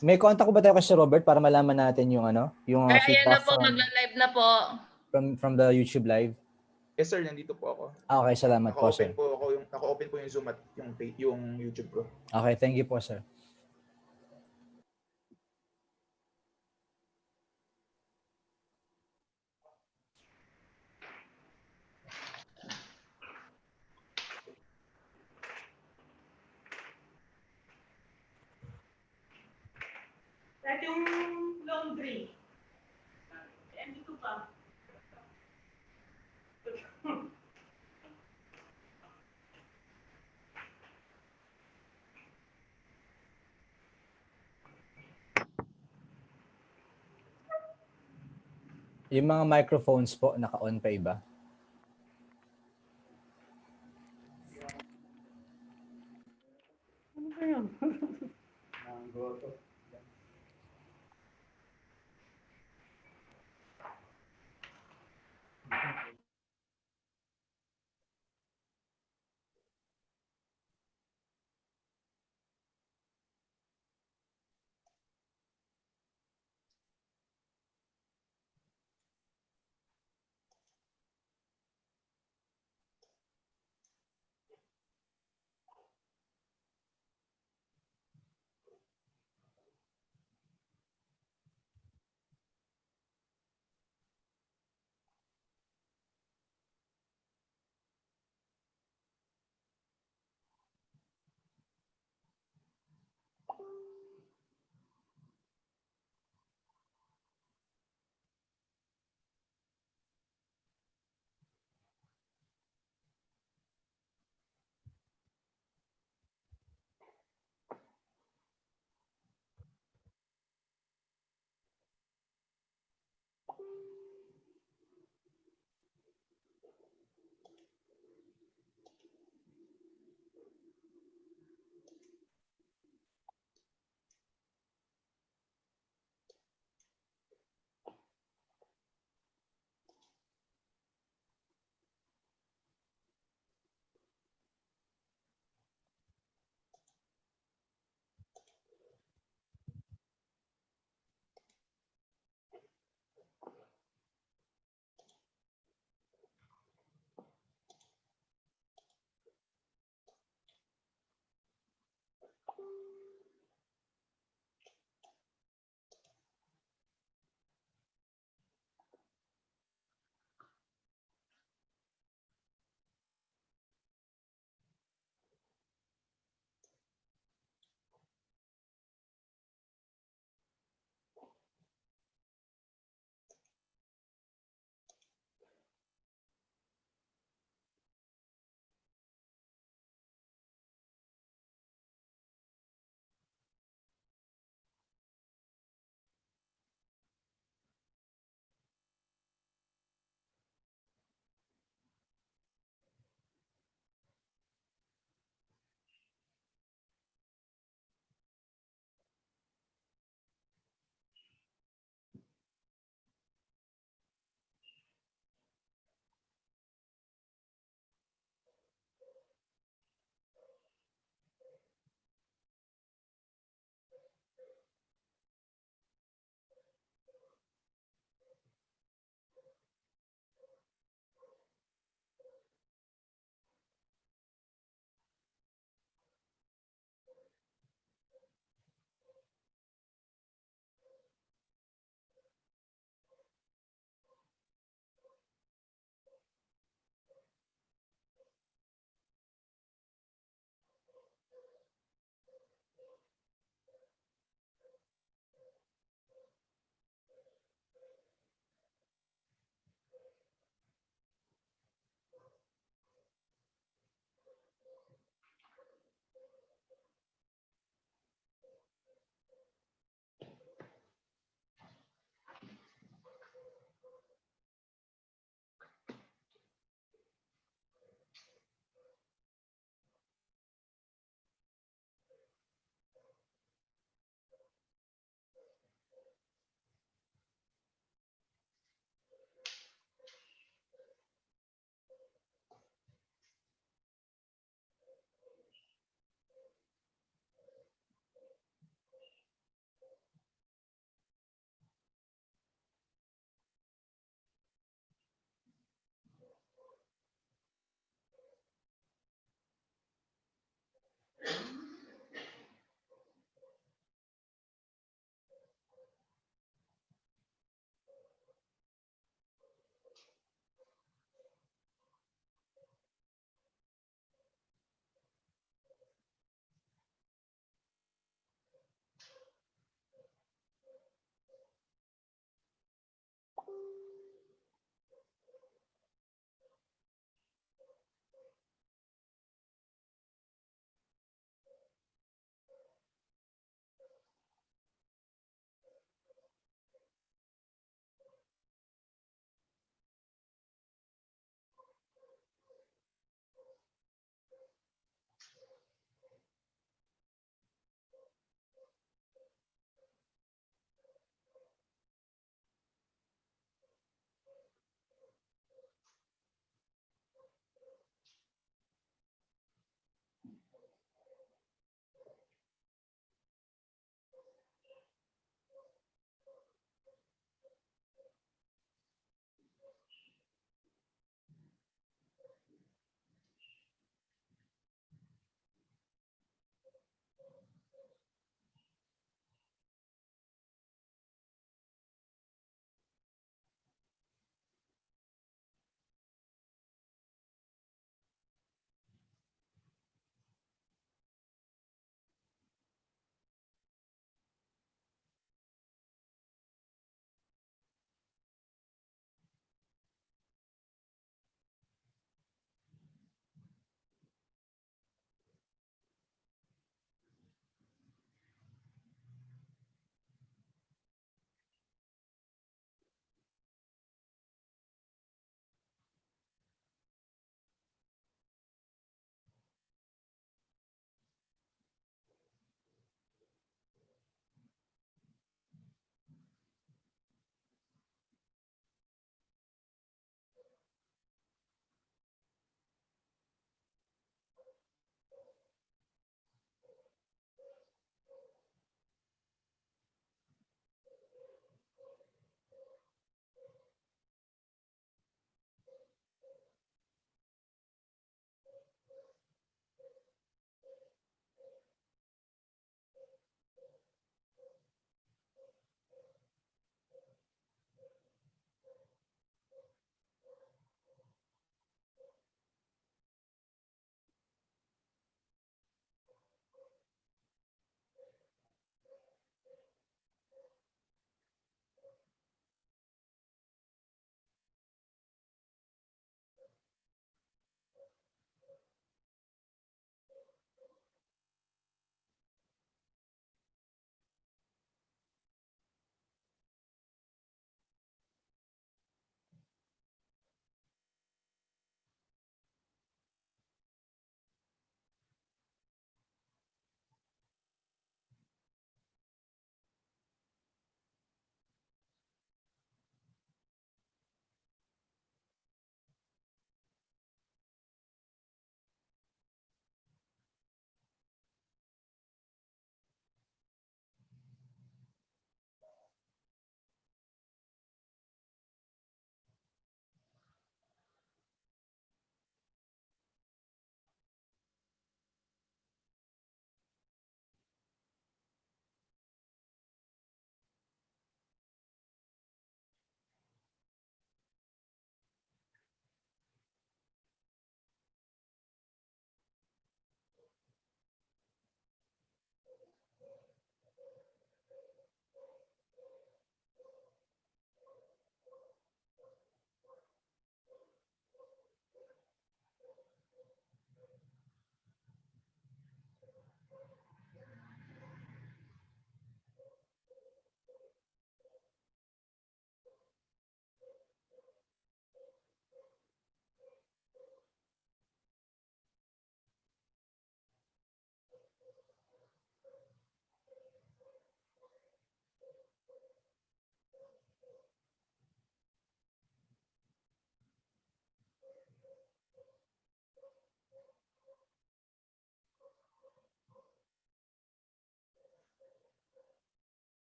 May contact ko ba tayo kay Sir Robert para malaman natin yung ano, yung Kaya ayan na feedback po, magla-live na po. from the YouTube live? Yes sir, nandito po ako. Okay, salamat po sir. Naka-open po yung Zoom at yung YouTube ko. Okay, thank you po sir. At yung laundry. Andito pa. Yung mga microphones po, naka-on pa iba? Ano ba yun?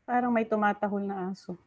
Parang may tumatahol na aso.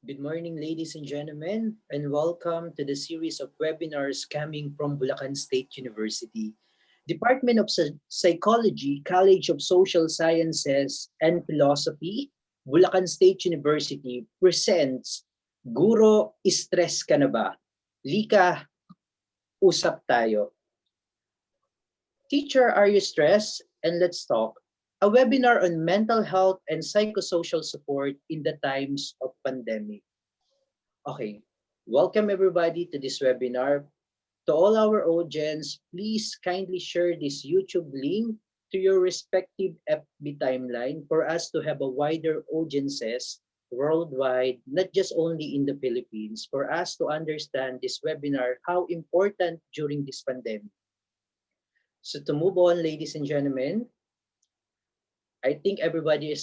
Good morning, ladies and gentlemen, and welcome to the series of webinars coming from Bulacan State University, Department of Psychology, College of Social Sciences and Philosophy, Bulacan State University presents Guro, Stress Ka Na Ba? Lika, Usap Tayo. Teacher, are you stressed? And let's talk. A webinar on mental health and psychosocial support in the times of pandemic. Okay, welcome everybody to this webinar. To all our audience, please kindly share this YouTube link to your respective FB timeline for us to have a wider audiences worldwide, not just only in the Philippines, for us to understand this webinar, how important during this pandemic. So to move on, ladies and gentlemen, I think everybody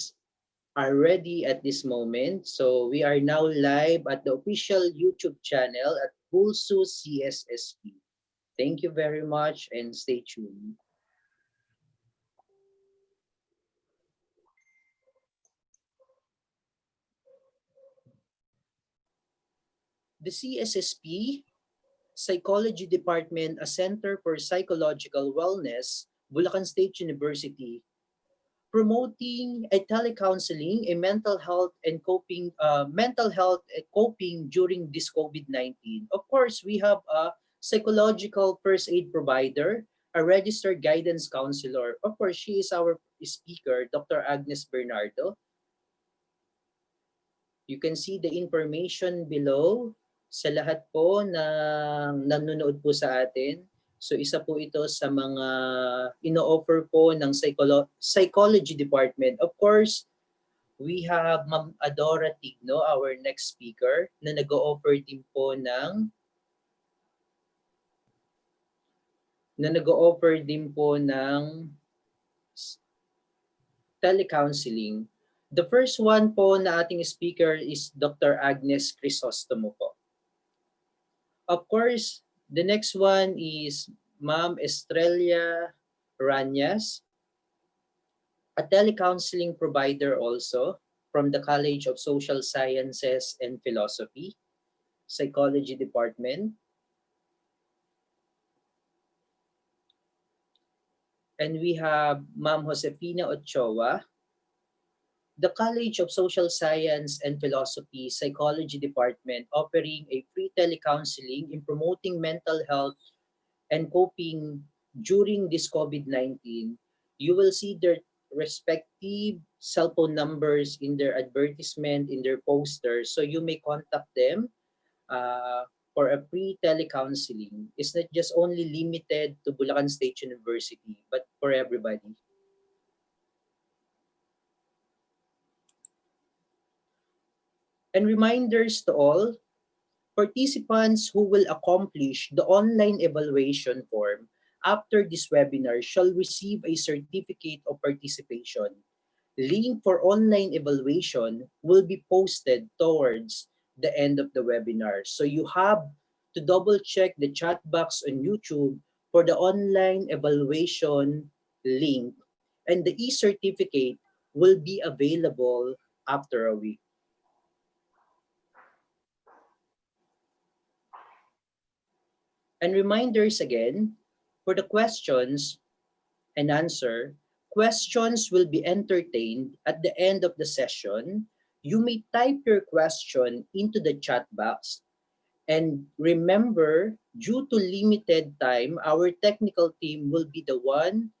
are ready at this moment. So we are now live at the official YouTube channel at Pulsu CSSP. Thank you very much and stay tuned. The CSSP Psychology Department, a Center for Psychological Wellness, Bulacan State University, promoting a telecounseling, a mental health and coping during this COVID-19. Of course, we have a psychological first aid provider, a registered guidance counselor. Of course, she is our speaker, Dr. Agnes Bernardo. You can see the information below sa lahat po ng nanonood po sa atin. So isa po ito sa mga ino-offer po ng psychology department. Of course, we have Ma'am Adora Tigno, our next speaker, na nag-o-offer din po ng telecounseling. The first one po na ating speaker is Dr. Agnes Crisostomo po. Of course, the next one is Ma'am Estrella Ranyas, a telecounseling provider also from the College of Social Sciences and Philosophy. Psychology Department. And we have Ma'am Josefina Ochoa, the College of Social Science and Philosophy Psychology Department, offering a free telecounseling in promoting mental health and coping during this COVID-19. You will see their respective cell phone numbers in their advertisement, in their posters, so you may contact them for a free telecounseling. It's not just only limited to Bulacan State University, but for everybody. And reminders to all participants who will accomplish the online evaluation form after this webinar shall receive a certificate of participation. Link for online evaluation will be posted towards the end of the webinar. So you have to double check the chat box on YouTube for the online evaluation link, and the e-certificate will be available after a week. And reminders again, for the questions and answer, questions will be entertained at the end of the session. You may type your question into the chat box. And remember, due to limited time, our technical team will be the one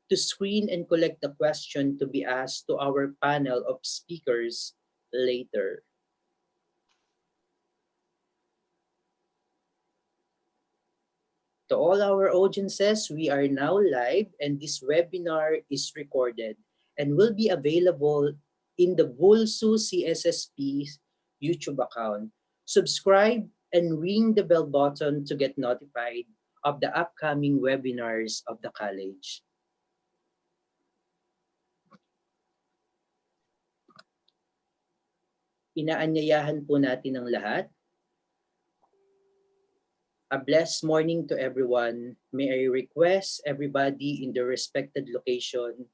to screen and collect the question to be asked to our panel of speakers later. To all our audiences, we are now live and this webinar is recorded and will be available in the Bulsu CSSP YouTube account. Subscribe and ring the bell button to get notified of the upcoming webinars of the college. Inaanyayahan po natin ang lahat. A blessed morning to everyone. May I request everybody in their respected location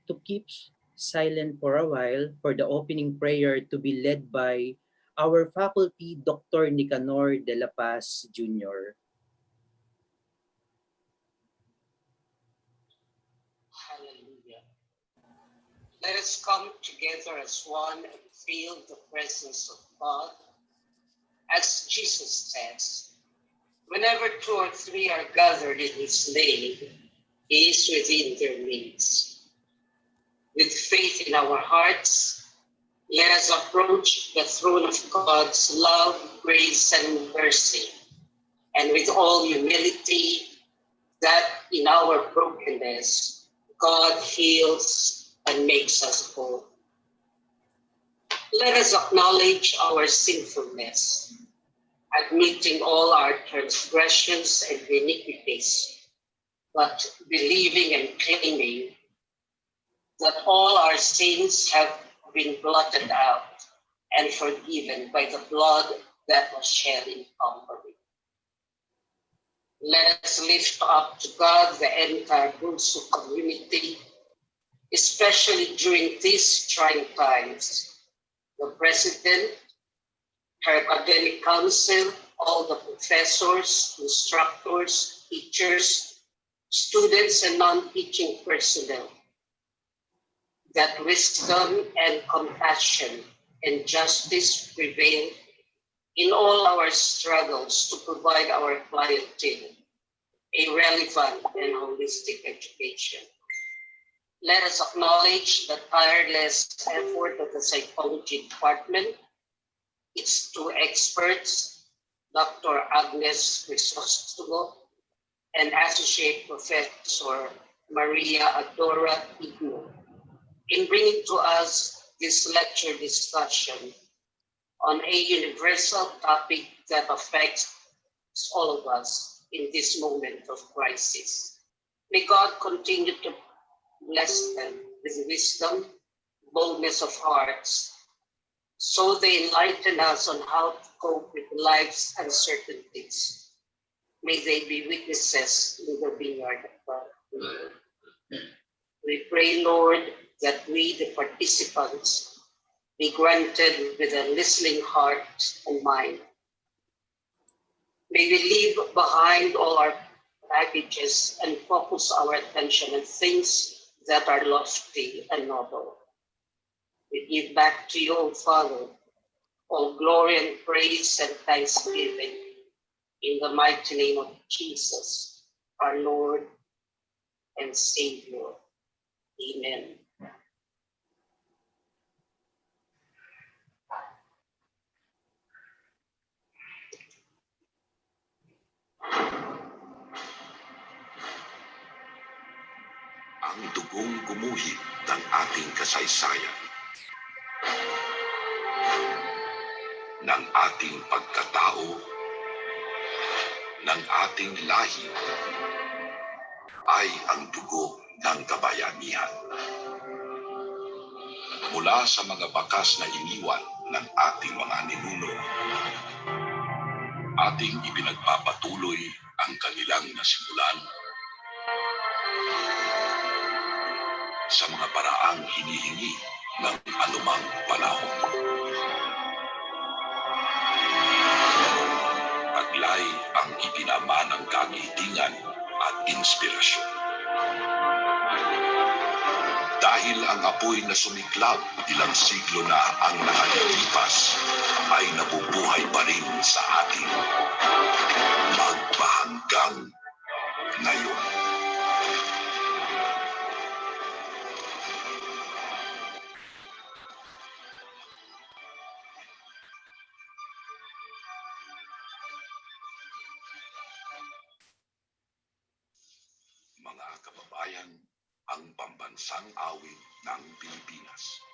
to keep silent for a while for the opening prayer to be led by our faculty, Dr. Nicanor de la Paz Jr. Hallelujah. Let us come together as one and feel the presence of God. As Jesus says, whenever 2 or 3 are gathered in his name, he is within their midst. With faith in our hearts, let us approach the throne of God's love, grace, and mercy, and with all humility, that in our brokenness, God heals and makes us whole. Let us acknowledge our sinfulness, admitting all our transgressions and iniquities, but believing and claiming that all our sins have been blotted out and forgiven by the blood that was shed in Calvary. Let us lift up to God the entire Bulsu community, especially during these trying times. The President, her academic council, all the professors, instructors, teachers, students, and non-teaching personnel, that wisdom and compassion and justice prevail in all our struggles to provide our clientele a relevant and holistic education. Let us acknowledge the tireless effort of the psychology department, its 2 experts, Dr. Agnes Crisostomo and Associate Professor Maria Adora Tigno, in bringing to us this lecture discussion on a universal topic that affects all of us in this moment of crisis. May God continue to bless them with wisdom, boldness of hearts, so they enlighten us on how to cope with life's uncertainties. May they be witnesses in the vineyard of God. We pray, Lord, that we, the participants, be granted with a listening heart and mind. May we leave behind all our baggages and focus our attention on things that are lofty and noble. We give back to you, O Father, all glory and praise and thanksgiving in the mighty name of Jesus, our Lord and Savior. Amen. Ang dugong gumuhit ng ating kasaysayan, ng ating pagkatao, ng ating lahi, ay ang dugo ng kabayanihan. Mula sa mga bakas na iniwan ng ating mga ninuno, ating ipinagpapatuloy ang kanilang nasimulan sa mga paraang hinihingi ng anumang panahon. Taglay ang itinama ng kagitingan at inspirasyon. Dahil ang apoy na sumiklab ilang siglo na ang nakalipas ay nabubuhay pa rin sa atin magpahanggang ngayon. Mga kababayan, ang pambansang awit ng Pilipinas.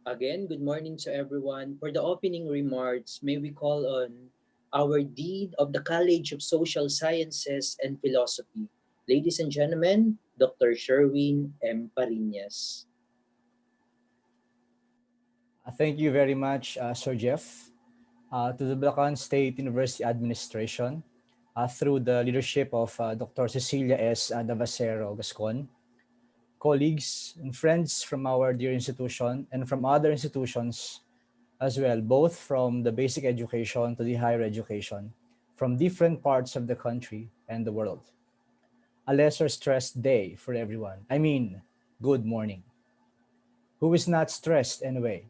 Again, good morning to everyone. For the opening remarks, may we call on our Dean of the College of Social Sciences and Philosophy. Ladies and gentlemen, Dr. Sherwin M. Parinas. Thank you very much, Sir Jeff. To the Bulacan State University Administration, through the leadership of Dr. Cecilia S. Davasero Gascon, colleagues and friends from our dear institution and from other institutions as well, both from the basic education to the higher education, from different parts of the country and the world. A lesser stressed day for everyone. I mean, good morning. Who is not stressed anyway?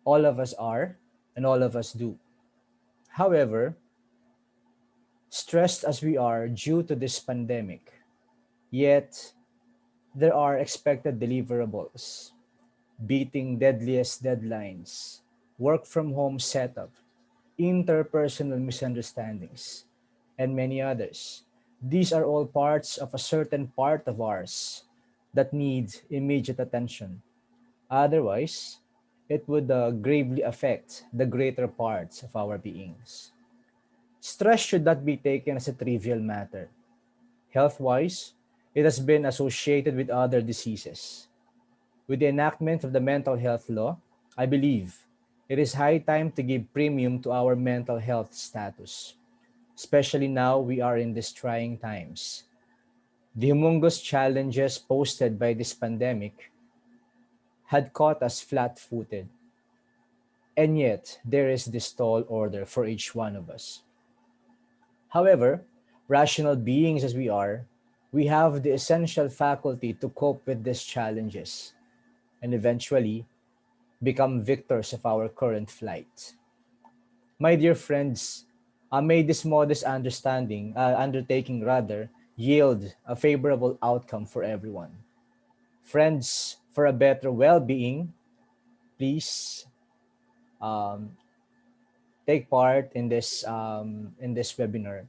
All of us are, and all of us do. However, stressed as we are due to this pandemic, yet there are expected deliverables, beating deadliest deadlines, work from home setup, interpersonal misunderstandings, and many others. These are all parts of a certain part of ours that need immediate attention. Otherwise, it would gravely affect the greater parts of our beings. Stress should not be taken as a trivial matter. Health-wise, it has been associated with other diseases. With the enactment of the mental health law, I believe it is high time to give premium to our mental health status, especially now we are in these trying times. The humongous challenges posed by this pandemic had caught us flat-footed, and yet there is this tall order for each one of us. However, rational beings as we are, we have the essential faculty to cope with these challenges and eventually become victors of our current flight. My dear friends, may this modest undertaking rather, yield a favorable outcome for everyone. Friends, for a better well-being, please um, take part in this webinar.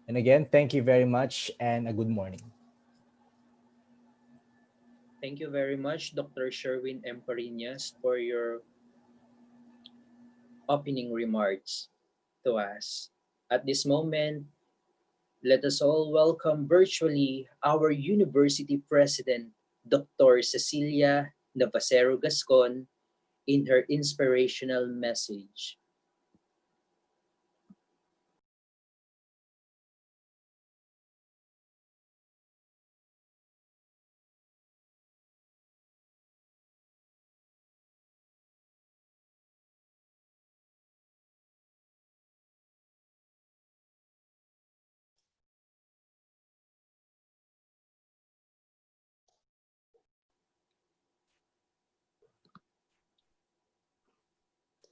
And again, thank you very much and a good morning. Thank you very much, Dr. Sherwin M. Parinas, for your opening remarks to us. At this moment, let us all welcome virtually our University President, Dr. Cecilia Navasero Gascon, in her inspirational message.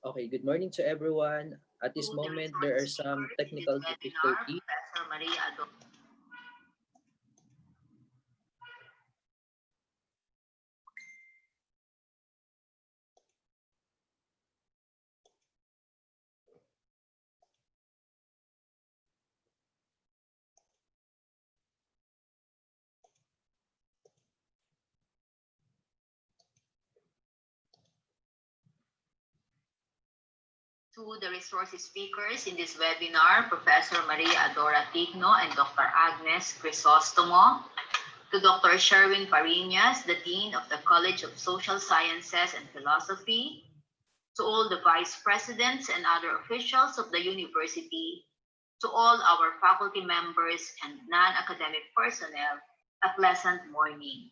Okay, good morning to everyone. At this moment, there are some technical difficulties. To the resource speakers in this webinar, Professor Maria Adora Tigno and Dr. Agnes Crisostomo, to Dr. Sherwin Parinas, the Dean of the College of Social Sciences and Philosophy, to all the Vice Presidents and other officials of the University, to all our faculty members and non-academic personnel, a pleasant morning.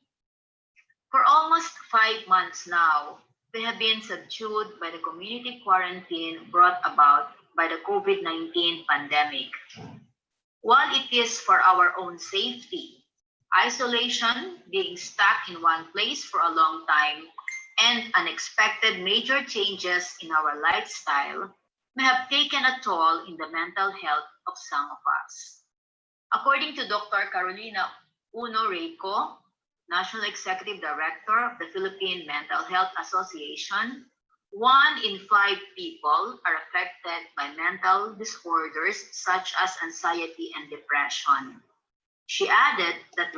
For almost 5 months now, we have been subdued by the community quarantine brought about by the COVID-19 pandemic. While it is for our own safety, isolation, being stuck in one place for a long time, and unexpected major changes in our lifestyle may have taken a toll in the mental health of some of us. According to Dr. Carolina Uno Reyco, National Executive Director of the Philippine Mental Health Association, 1 in 5 people are affected by mental disorders such as anxiety and depression. She added that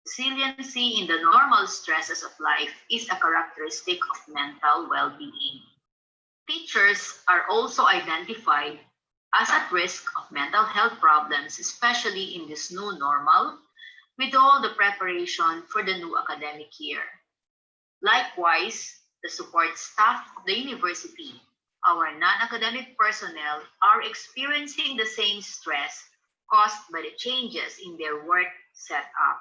Resiliency in the normal stresses of life is a characteristic of mental well-being. Teachers are also identified as at risk of mental health problems, especially in this new normal, with all the preparation for the new academic year. Likewise, the support staff of the university, our non-academic personnel, are experiencing the same stress caused by the changes in their work setup.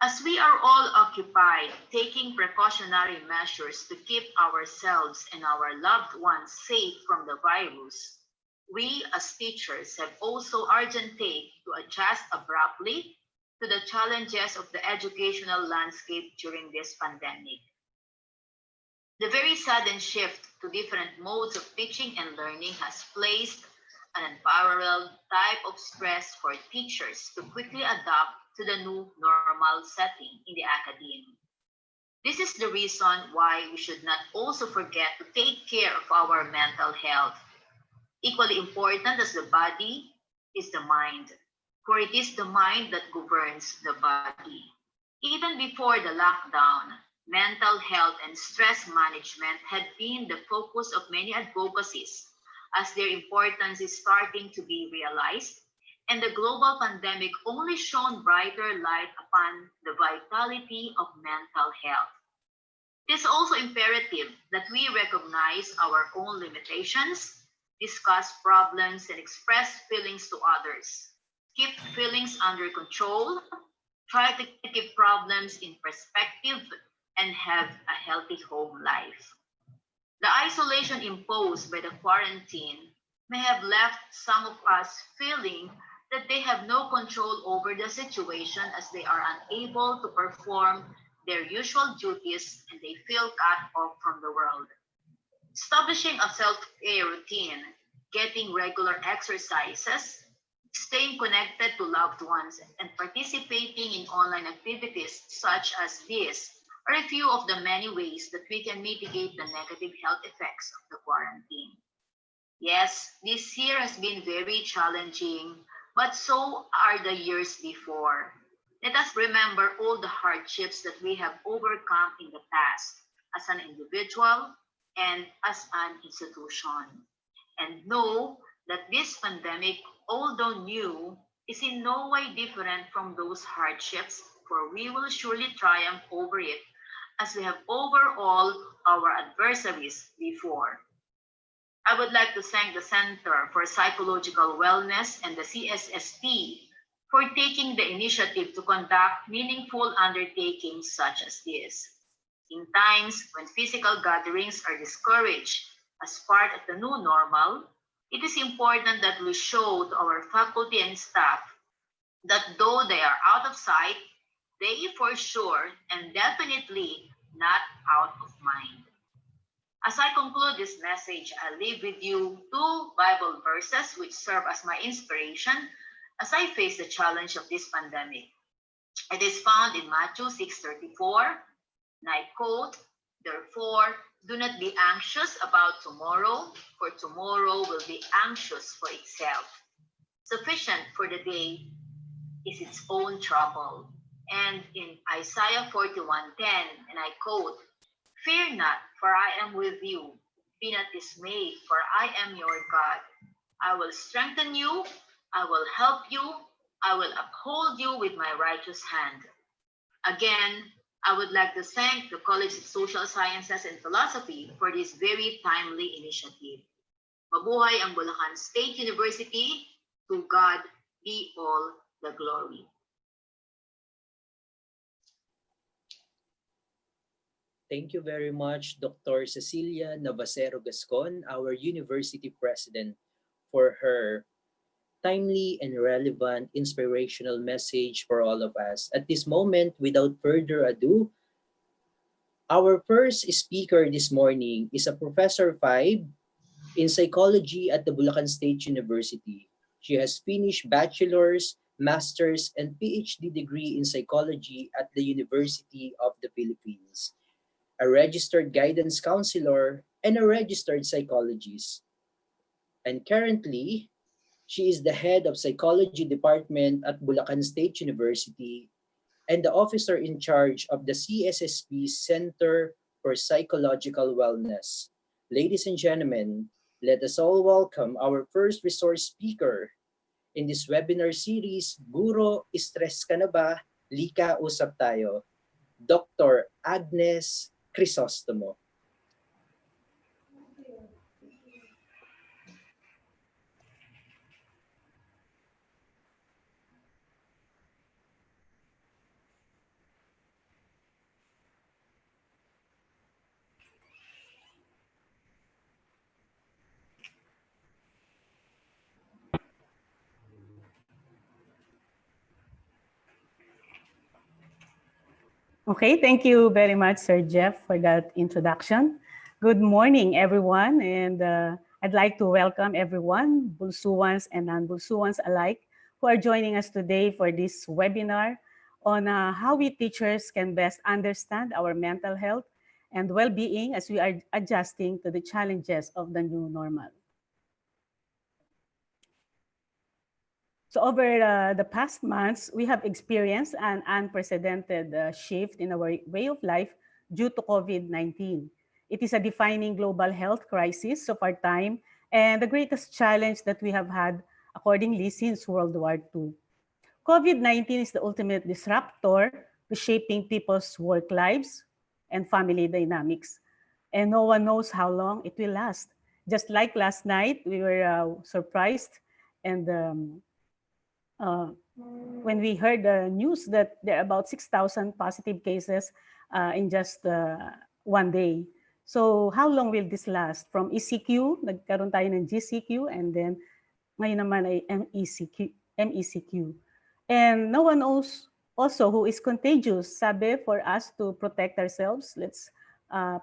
As we are all occupied taking precautionary measures to keep ourselves and our loved ones safe from the virus, we as teachers have also urgent take to adjust abruptly to the challenges of the educational landscape during this pandemic. The very sudden shift to different modes of teaching and learning has placed an unparalleled type of stress for teachers to quickly adapt to the new normal setting in the academy. This is the reason why we should not also forget to take care of our mental health. Equally important as the body is the mind, for it is the mind that governs the body. Even before the lockdown, mental health and stress management had been the focus of many advocacies as their importance is starting to be realized, and the global pandemic only shone brighter light upon the vitality of mental health. It is also imperative that we recognize our own limitations, discuss problems, and express feelings to others. Keep feelings under control, try to keep problems in perspective, and have a healthy home life. The isolation imposed by the quarantine may have left some of us feeling that they have no control over the situation as they are unable to perform their usual duties and they feel cut off from the world. Establishing a self-care routine, getting regular exercises, staying connected to loved ones, and participating in online activities such as this are a few of the many ways that we can mitigate the negative health effects of the quarantine. Yes, this year has been very challenging, but so are the years before. Let us remember all the hardships that we have overcome in the past as an individual and as an institution. And know that this pandemic, although new, is in no way different from those hardships, for we will surely triumph over it as we have over all our adversaries before. I would like to thank the Center for Psychological Wellness and the CSST for taking the initiative to conduct meaningful undertakings such as this. In times when physical gatherings are discouraged as part of the new normal, it is important that we show to our faculty and staff that though they are out of sight, they for sure and definitely not out of mind. As I conclude this message, I leave with you two Bible verses which serve as my inspiration as I face the challenge of this pandemic. It is found in Matthew 6:34, and I quote, "Therefore, do not be anxious about tomorrow, for tomorrow will be anxious for itself. Sufficient for the day is its own trouble." And in Isaiah 41:10, and I quote, "Fear not, for I am with you. Be not dismayed, for I am your God. I will strengthen you, I will help you, I will uphold you with my righteous hand." Again, I would like to thank the College of Social Sciences and Philosophy for this very timely initiative. Mabuhay ang Bulacan State University. To God be all the glory. Thank you very much, Dr. Cecilia Navasero Gascon, our university president, for her timely and relevant inspirational message for all of us. At this moment, without further ado, our first speaker this morning is a Professor 5 in Psychology at the Bulacan State University. She has finished bachelor's, master's, and PhD degree in psychology at the University of the Philippines, a registered guidance counselor, and a registered psychologist. And currently, she is the head of psychology department at Bulacan State University and the officer in charge of the CSSP Center for Psychological Wellness. Ladies and gentlemen, let us all welcome our first resource speaker in this webinar series, Guro, stress ka na ba? Lika, usap tayo. Dr. Agnes Crisostomo. Okay, thank you very much, Sir Jeff, for that introduction. Good morning, everyone, and I'd like to welcome everyone, Bulsuans and non-Bulsuans alike, who are joining us today for this webinar on how we teachers can best understand our mental health and well-being as we are adjusting to the challenges of the new normal. So over the past months, we have experienced an unprecedented shift in our way of life due to COVID-19. It is a defining global health crisis of our time and the greatest challenge that we have had accordingly since World War II. COVID-19 is the ultimate disruptor reshaping people's work lives and family dynamics. And no one knows how long it will last. Just like last night, we were surprised and when we heard the news that there are about 6,000 positive cases in just one day. So how long will this last? From ECQ, nagkaroon tayo ng GCQ, and then ngayon naman ay MECQ. And no one knows also who is contagious. Sabi, for us to protect ourselves, let's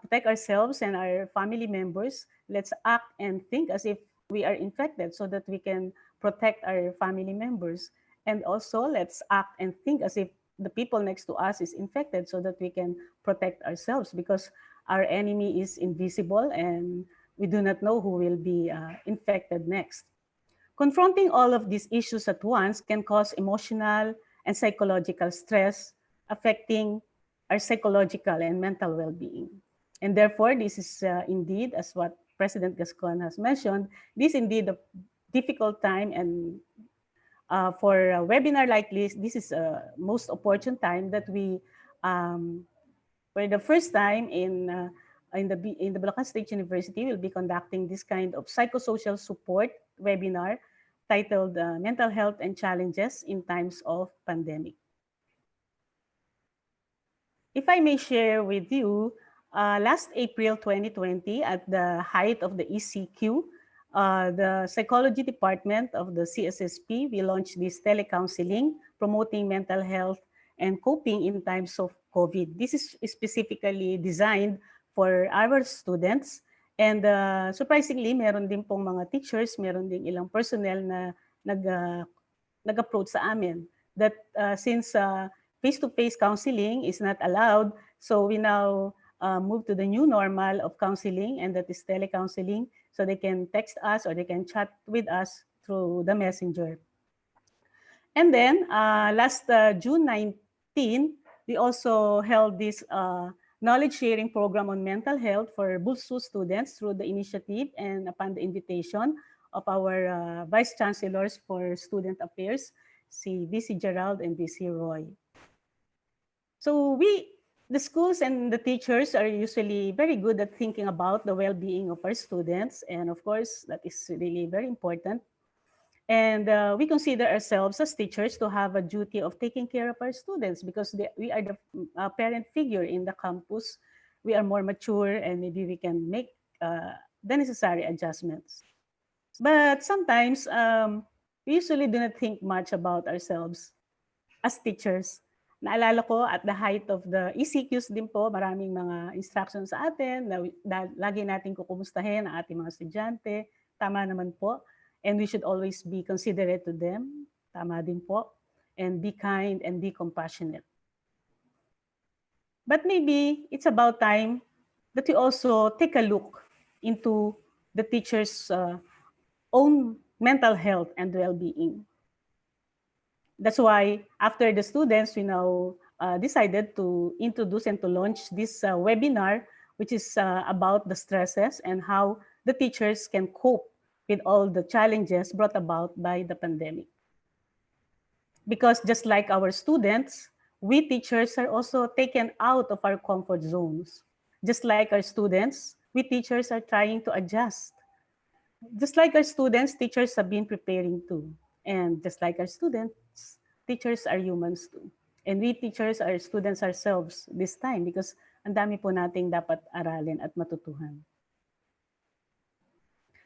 protect ourselves and our family members. Let's act and think as if we are infected so that we can protect our family members. And also, let's act and think as if the people next to us is infected so that we can protect ourselves, because our enemy is invisible and we do not know who will be infected next. Confronting all of these issues at once can cause emotional and psychological stress, affecting our psychological and mental well-being. And therefore, this is indeed, as what President Gascon has mentioned, this is indeed a difficult time, and for a webinar like this is a most opportune time that we, for the first time in the Bulacan State University, will be conducting this kind of psychosocial support webinar titled Mental Health and Challenges in Times of Pandemic. If I may share with you, last April 2020, at the height of the ECQ, the psychology department of the CSSP, we launched this telecounseling promoting mental health and coping in times of COVID. This is specifically designed for our students. And surprisingly, meron din pong mga teachers, meron din ilang personnel na nag-approach sa amin that since face-to-face counseling is not allowed, so we now move to the new normal of counseling, and that is telecounseling. So they can text us or they can chat with us through the messenger. And then last June 19, we also held this knowledge sharing program on mental health for BULSU students through the initiative and upon the invitation of our Vice Chancellors for Student Affairs, si VC Gerald and VC Roy. So the schools and the teachers are usually very good at thinking about the well-being of our students. And of course, that is really very important. And we consider ourselves as teachers to have a duty of taking care of our students, because we are the parent figure in the campus. We are more mature and maybe we can make the necessary adjustments. But sometimes we usually do not think much about ourselves as teachers. Naalala ko at the height of the ECQs din po, maraming mga instructions sa atin na lagi natin kukumustahin ang ating mga estudyante. Tama naman po. And we should always be considerate to them. Tama din po. And be kind and be compassionate. But maybe it's about time that we also take a look into the teacher's own mental health and well-being. That's why after the students, we now decided to introduce and to launch this webinar, which is about the stresses and how the teachers can cope with all the challenges brought about by the pandemic. Because just like our students, we teachers are also taken out of our comfort zones. Just like our students, we teachers are trying to adjust. Just like our students, teachers have been preparing too. And just like our students, teachers are humans too. And we teachers are students ourselves this time because ang dami po nating dapat aralin at matutuhan.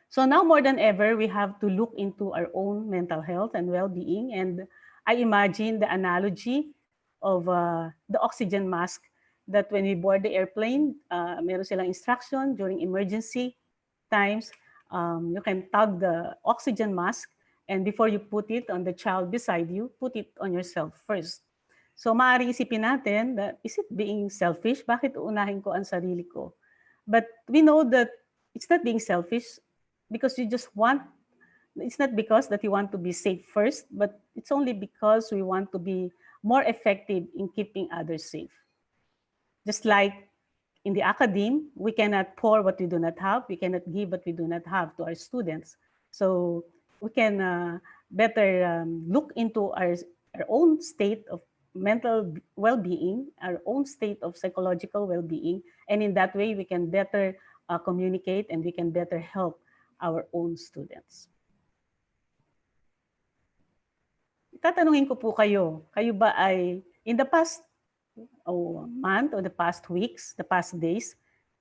So now more than ever, we have to look into our own mental health and well-being. And I imagine the analogy of the oxygen mask that when we board the airplane, meron silang instruction during emergency times, you can tug the oxygen mask and before you put it on the child beside you, put it on yourself first. So maaaring isipin natin that is it being selfish? Bakit uunahin ko ang sarili ko? But we know that it's not being selfish because you just want, it's not because that you want to be safe first, but it's only because we want to be more effective in keeping others safe. Just like in the academe, we cannot pour what we do not have. We cannot give what we do not have to our students. So we can better look into our own state of mental well-being, our own state of psychological well-being. And in that way, we can better communicate and we can better help our own students. Tatanungin ko po kayo, kayo ba ay in the past month or the past weeks, the past days,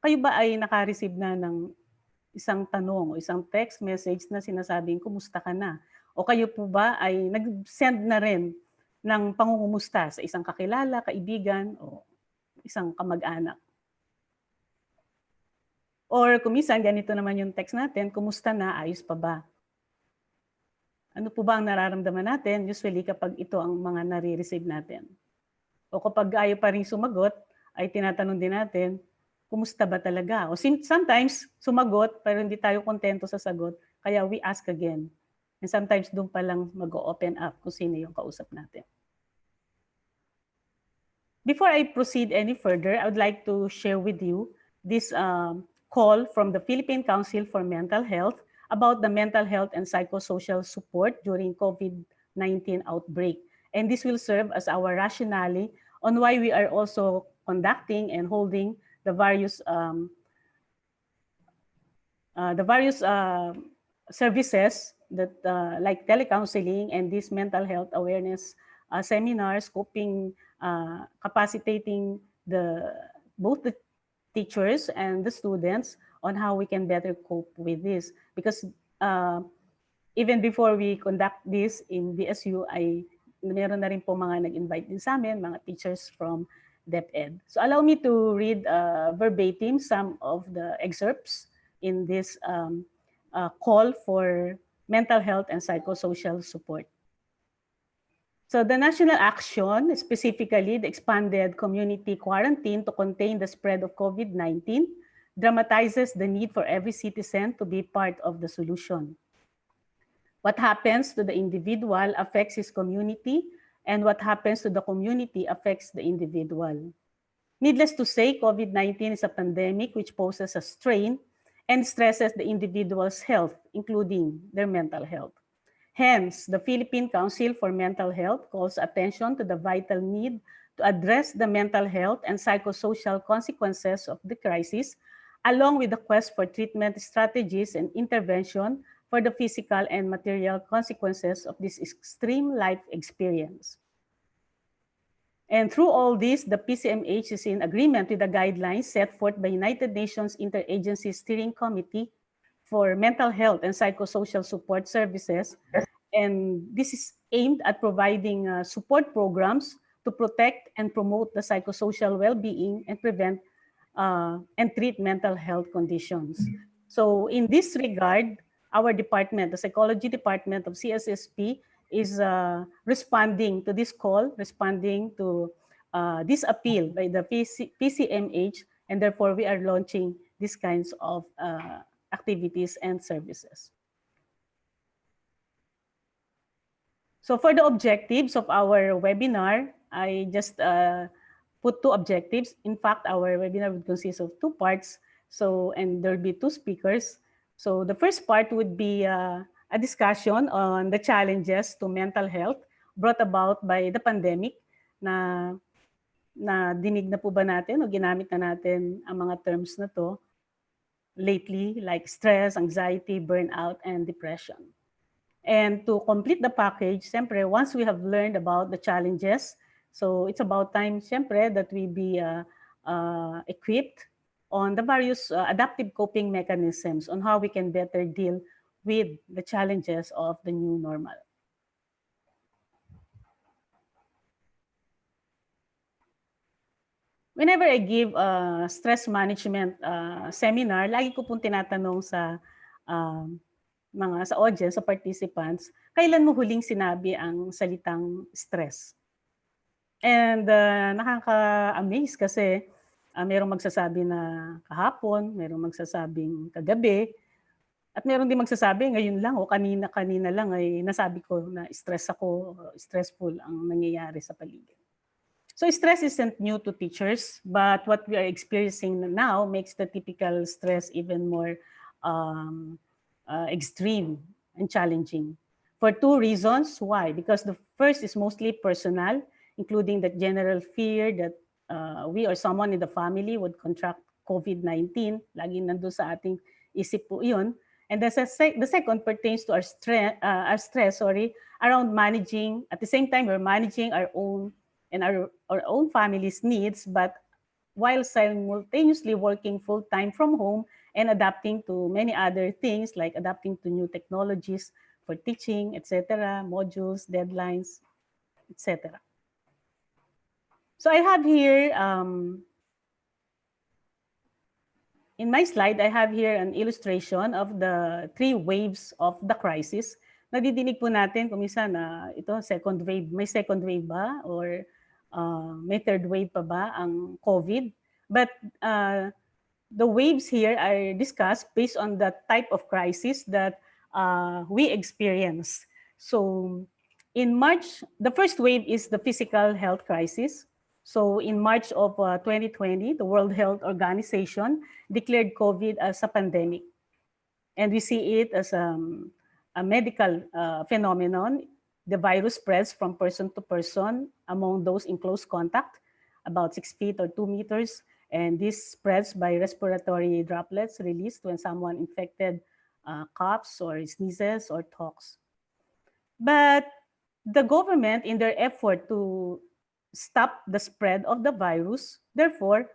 kayo ba ay naka-receive na ng isang tanong o isang text message na sinasabing, kumusta ka na? O kayo po ba ay nag-send na rin ng pangungumusta sa isang kakilala, kaibigan, o isang kamag-anak? Or kumisan, ganito naman yung text natin, kumusta na, ayos pa ba? Ano po ba ang nararamdaman natin usually kapag ito ang mga nare-receive natin? O kapag ayaw pa rin sumagot, ay tinatanong din natin, kumusta ba talaga? O sometimes, sumagot, pero hindi tayo kontento sa sagot, kaya we ask again. And sometimes, doon pa lang mag-open up kung sino yung kausap natin. Before I proceed any further, I would like to share with you this call from the Philippine Council for Mental Health about the mental health and psychosocial support during COVID-19 outbreak. And this will serve as our rationale on why we are also conducting and holding the various services that like telecounseling and this mental health awareness seminars, coping, capacitating both the teachers and the students on how we can better cope with this. Because even before we conduct this in BSU, meron na rin po mga nag-invite din sa amin, mga teachers from DepEd. So allow me to read verbatim some of the excerpts in this call for mental health and psychosocial support. So the national action, specifically the expanded community quarantine to contain the spread of COVID-19, dramatizes the need for every citizen to be part of the solution. What happens to the individual affects his community, and what happens to the community affects the individual. Needless to say, COVID-19 is a pandemic which poses a strain and stresses the individual's health, including their mental health. Hence, the Philippine Council for Mental Health calls attention to the vital need to address the mental health and psychosocial consequences of the crisis, along with the quest for treatment strategies and intervention for the physical and material consequences of this extreme life experience. And through all this, the PCMH is in agreement with the guidelines set forth by United Nations Interagency Steering Committee for Mental Health and Psychosocial Support Services. And this is aimed at providing support programs to protect and promote the psychosocial well-being and prevent and treat mental health conditions. So in this regard, our department, the psychology department of CSSP, is responding to this call, responding to this appeal by the PCMH, and therefore we are launching these kinds of activities and services. So for the objectives of our webinar, I just put two objectives. In fact, our webinar would consist of two parts. So, and there'll be two speakers. So the first part would be a discussion on the challenges to mental health brought about by the pandemic na dinig na po ba natin o ginamit na natin ang mga terms na to lately, like stress, anxiety, burnout, and depression. And to complete the package, siyempre, once we have learned about the challenges, so it's about time, siyempre, that we be equipped on the various adaptive coping mechanisms on how we can better deal with the challenges of the new normal. Whenever I give a stress management seminar, lagi ko pong tinatanong sa sa audience, sa participants, kailan mo huling sinabi ang salitang stress? And nakaka-amaze kasi mayroong magsasabi na kahapon, mayroong magsasabing kagabi, at mayroong din magsasabi ngayon lang o kanina lang ay nasabi ko na stress ako, stressful ang nangyayari sa paligid. So stress isn't new to teachers, but what we are experiencing now makes the typical stress even more extreme and challenging. For two reasons. Why? Because the first is mostly personal, including the general fear that we or someone in the family would contract COVID-19. Laging nandun sa ating isip po yun. And the second pertains to our stress around managing, at the same time, we're managing our own and our own family's needs, but while simultaneously working full-time from home and adapting to many other things like adapting to new technologies for teaching, etc., modules, deadlines, etc. So I have here, in my slide, I have here an illustration of the three waves of the crisis. Nadidinig po natin kung minsan na ito, second wave, may second wave ba? Or may third wave pa ba ang COVID? But the waves here are discussed based on the type of crisis that we experience. So in March, the first wave is the physical health crisis. So in March of 2020, the World Health Organization declared COVID as a pandemic. And we see it as a medical phenomenon. The virus spreads from person to person among those in close contact, about 6 feet or 2 meters. And this spreads by respiratory droplets released when someone infected coughs or sneezes or talks. But the government, in their effort to stop the spread of the virus, therefore,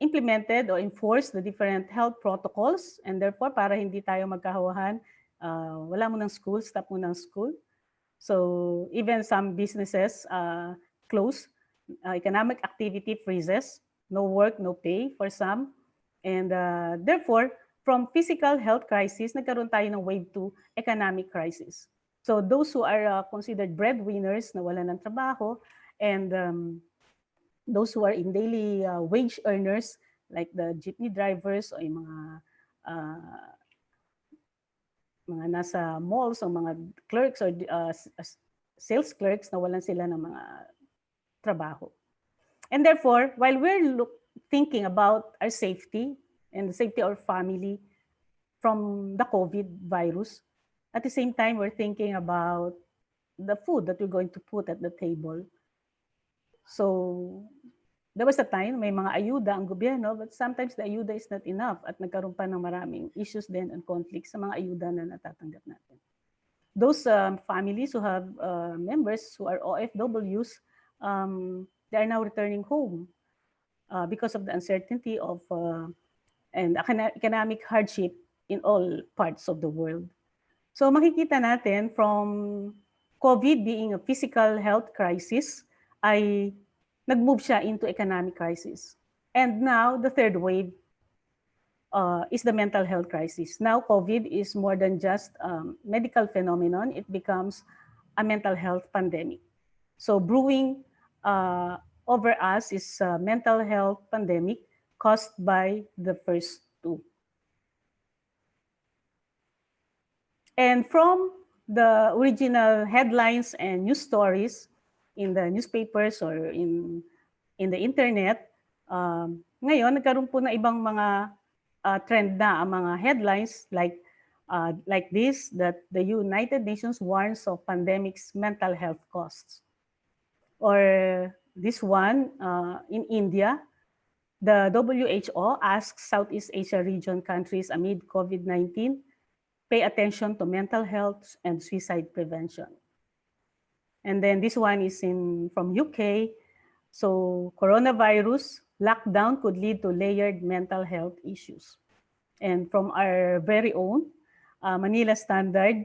implemented or enforced the different health protocols, and therefore, para hindi tayo magkahawahan, wala mo ng school, stop mo ng school. So even some businesses close, economic activity freezes, no work, no pay for some. And therefore, from physical health crisis, nagkaroon tayo ng wave 2, economic crisis. So those who are considered breadwinners na wala ng trabaho, and those who are in daily wage earners, like the jeepney drivers o yung mga nasa malls o mga clerks or sales clerks na walan sila ng mga trabaho. And therefore, while we're thinking about our safety and the safety of our family from the COVID virus, at the same time, we're thinking about the food that we're going to put at the table. So there was a time may mga ayuda ang gobyerno, but sometimes the ayuda is not enough at nagkaroon pa ng maraming issues din and conflicts sa mga ayuda na natatanggap natin. Those families who have members who are OFWs, they are now returning home because of the uncertainty of and economic hardship in all parts of the world. So makikita natin from COVID being a physical health crisis, ay nag-move siya into economic crisis. And now, the third wave is the mental health crisis. Now, COVID is more than just a medical phenomenon. It becomes a mental health pandemic. So brewing over us is a mental health pandemic caused by the first two. And from the original headlines and news stories, in the newspapers or in the internet. Ngayon, nagkaroon po ng ibang mga trend na ang mga headlines like this, that the United Nations warns of pandemic's mental health costs. Or this one, in India, the WHO asks Southeast Asia region countries amid COVID-19, pay attention to mental health and suicide prevention. And then this one is from UK. So coronavirus lockdown could lead to layered mental health issues. And from our very own Manila Standard,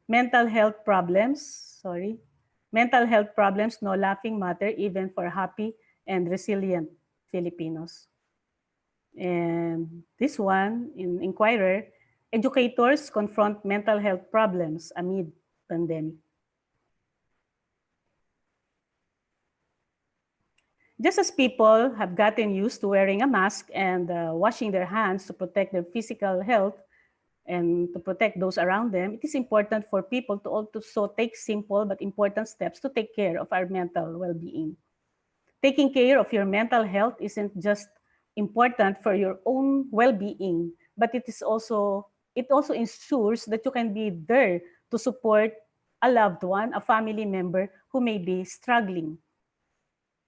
mental health problems no laughing matter even for happy and resilient Filipinos. And this one in Inquirer, educators confront mental health problems amid pandemic. Just as people have gotten used to wearing a mask and washing their hands to protect their physical health and to protect those around them, it is important for people to also take simple but important steps to take care of our mental well-being. Taking care of your mental health isn't just important for your own well-being, but it also ensures that you can be there to support a loved one, a family member who may be struggling.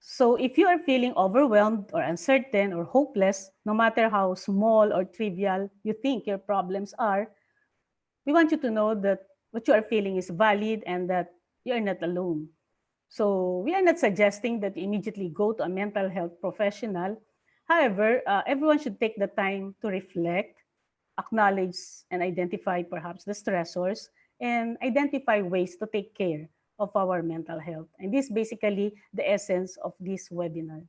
So if you are feeling overwhelmed or uncertain or hopeless, no matter how small or trivial you think your problems are, we want you to know that what you are feeling is valid and that you are not alone. So we are not suggesting that you immediately go to a mental health professional. However, everyone should take the time to reflect, acknowledge and identify perhaps the stressors, and identify ways to take care of our mental health. And this is basically the essence of this webinar.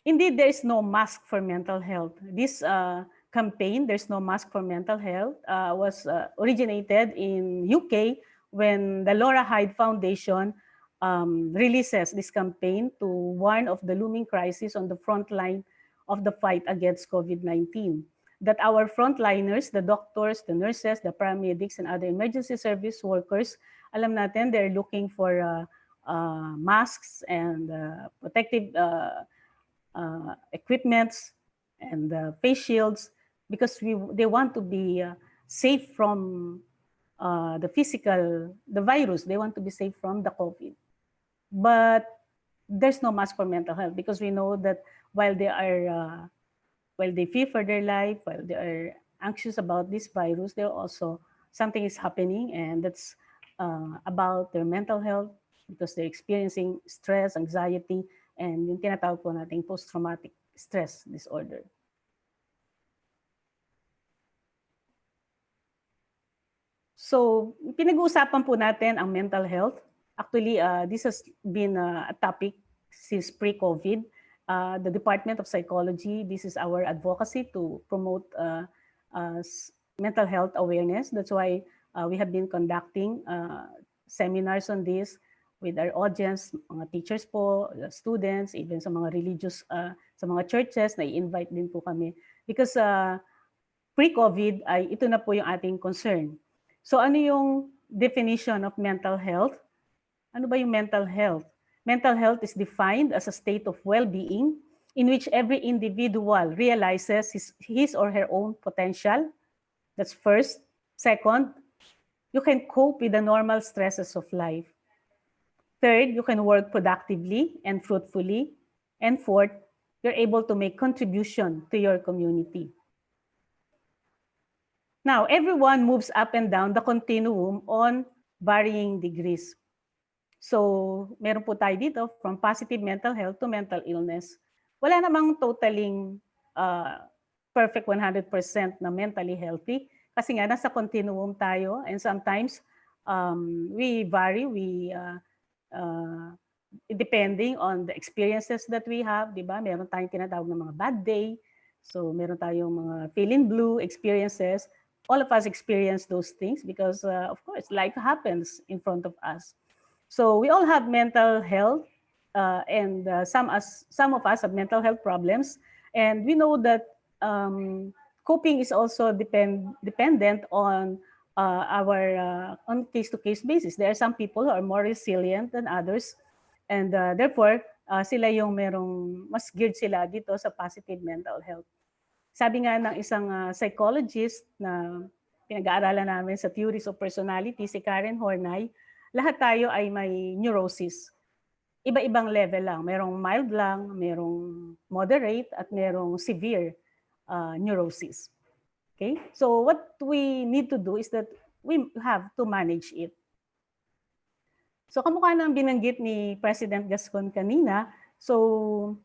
Indeed, there is no mask for mental health. This campaign, There's No Mask for Mental Health, was originated in UK when the Laura Hyde Foundation releases this campaign to warn of the looming crisis on the front line of the fight against COVID-19. That our frontliners, the doctors, the nurses, the paramedics, and other emergency service workers, alam natin they're looking for masks and protective equipments and face shields because they want to be safe from the virus. They want to be safe from the COVID. But there's no mask for mental health because we know that while they fear for their life, while they are anxious about this virus, they're also something is happening, and that's about their mental health because they're experiencing stress, anxiety, and yung tinatawag po nating post-traumatic stress disorder. So, pinag-uusapan po natin ang mental health. Actually, this has been a topic since pre-COVID. The Department of Psychology, this is our advocacy to promote mental health awareness. That's why we have been conducting seminars on this with our audience, mga teachers po, students, even sa mga religious, sa mga churches, na i-invite din po kami. Because pre-COVID, ay ito na po yung ating concern. So ano yung definition of mental health? Ano ba yung mental health? Mental health is defined as a state of well-being in which every individual realizes his or her own potential. That's first. Second, you can cope with the normal stresses of life. Third, you can work productively and fruitfully. And fourth, you're able to make contribution to your community. Now, everyone moves up and down the continuum on varying degrees. So, meron po tayo dito from positive mental health to mental illness. Wala namang totaling perfect 100% na mentally healthy kasi nga nasa continuum tayo, and sometimes we vary, depending on the experiences that we have, di ba? Meron tayong tinatawag na mga bad day. So, meron tayong mga feeling blue experiences. All of us experience those things because, of course, life happens in front of us. So we all have mental health, and some of us have mental health problems, and we know that coping is also dependent on on case-to-case basis. There are some people who are more resilient than others, and therefore, sila yung merong mas geared sila dito sa positive mental health. Sabi nga ng isang psychologist na pinag-aaralan namin sa Theories of Personality, si Karen Horney, lahat tayo ay may neurosis. Iba-ibang level lang. Merong mild lang, merong moderate, at merong severe neurosis. Okay? So what we need to do is that we have to manage it. So kamukha ng binanggit ni President Gascon kanina, so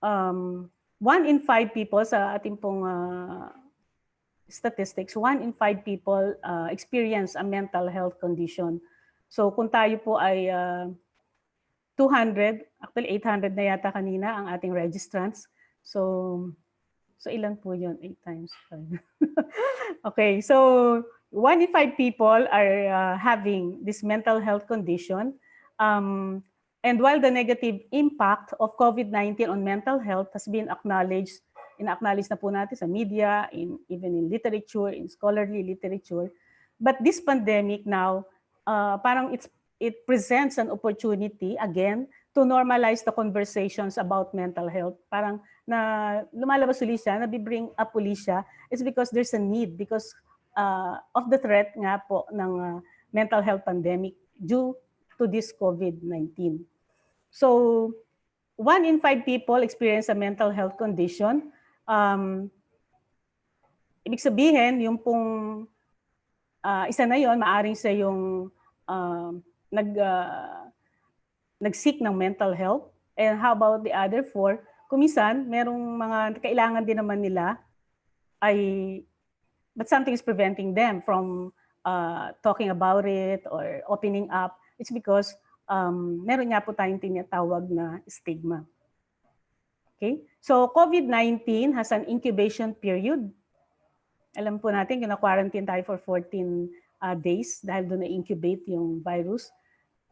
1 in 5 people sa ating pong statistics, 1 in 5 people experience a mental health condition. So kung tayo po ay 200, actually 800 na yata kanina ang ating registrants. So ilan po yun? 8 times 5. Okay, so 1 in 5 people are having this mental health condition. And while the negative impact of COVID-19 on mental health has been acknowledged, na po natin sa media, even in literature, in scholarly literature, but this pandemic now, parang it presents an opportunity again to normalize the conversations about mental health. Parang na lumalabas ulit siya, nabibring up ulit siya, it's because there's a need, because of the threat nga po ng mental health pandemic due to this COVID-19. So 1 in 5 people experience a mental health condition. Ibig sabihin, yung pong isa na yon, maaring sa yung nag-seek ng mental health. And how about the other 4? Kumisan, merong mga kailangan din naman nila but something is preventing them from talking about it or opening up. It's because meron nga po tayong tinatawag na stigma. Okay? So COVID-19 has an incubation period. Alam po natin, na-quarantine tayo for 14 days dahil doon na-incubate yung virus.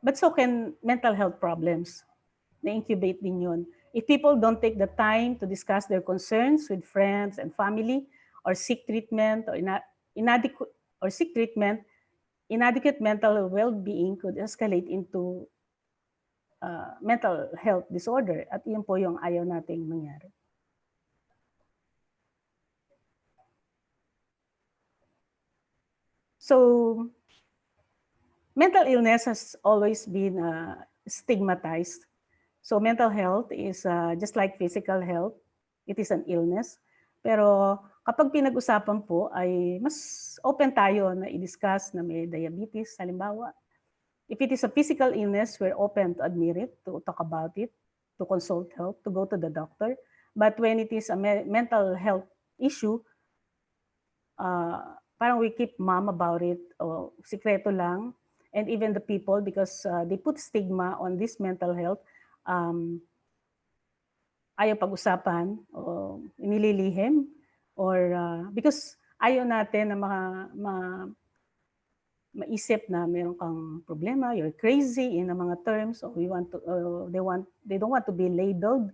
But so can mental health problems. Na-incubate din yun. If people don't take the time to discuss their concerns with friends and family or seek treatment or inadequate mental well-being could escalate into mental health disorder. At yun po yung ayaw nating mangyari. So, mental illness has always been stigmatized. So, mental health is just like physical health. It is an illness. Pero kapag pinag-usapan po ay mas open tayo na i-discuss na may diabetes, halimbawa. If it is a physical illness, we're open to admit it, to talk about it, to consult help, to go to the doctor. But when it is a mental health issue, parang we keep mum about it, o sikreto lang. And even the people, because they put stigma on this mental health, ayaw pag-usapan o inililihim or because ayaw natin na maisip na meron kang problema, you're crazy in mga terms, or they don't want to be labeled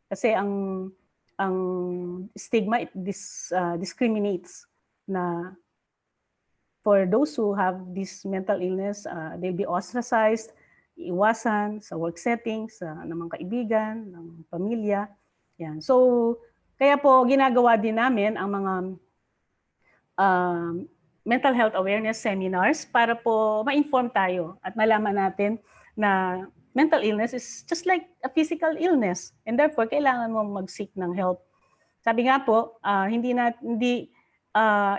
kasi ang stigma, it discriminates na for those who have this mental illness, they'll be ostracized, iwasan sa work settings, ng mga kaibigan, ng pamilya. Yan. So, kaya po ginagawa din namin ang mga mental health awareness seminars para po ma-inform tayo at malaman natin na mental illness is just like a physical illness and therefore kailangan mo mag-seek ng help. Sabi nga po, hindi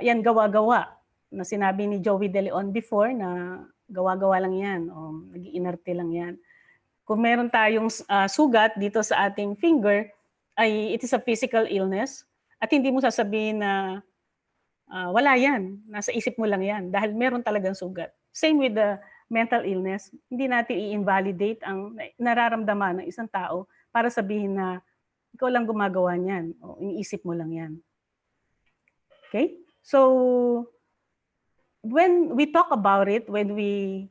yan gawa-gawa na sinabi ni Joey De Leon before na gawa-gawa lang yan o nag-iinarte lang yan. Kung meron tayong sugat dito sa ating finger, ay it is a physical illness at hindi mo sasabihin na wala yan, nasa isip mo lang yan dahil meron talagang sugat. Same with the mental illness, hindi natin i-invalidate ang nararamdaman ng isang tao para sabihin na ikaw lang gumagawa niyan o iniisip mo lang yan. Okay? So, when we talk about it, when we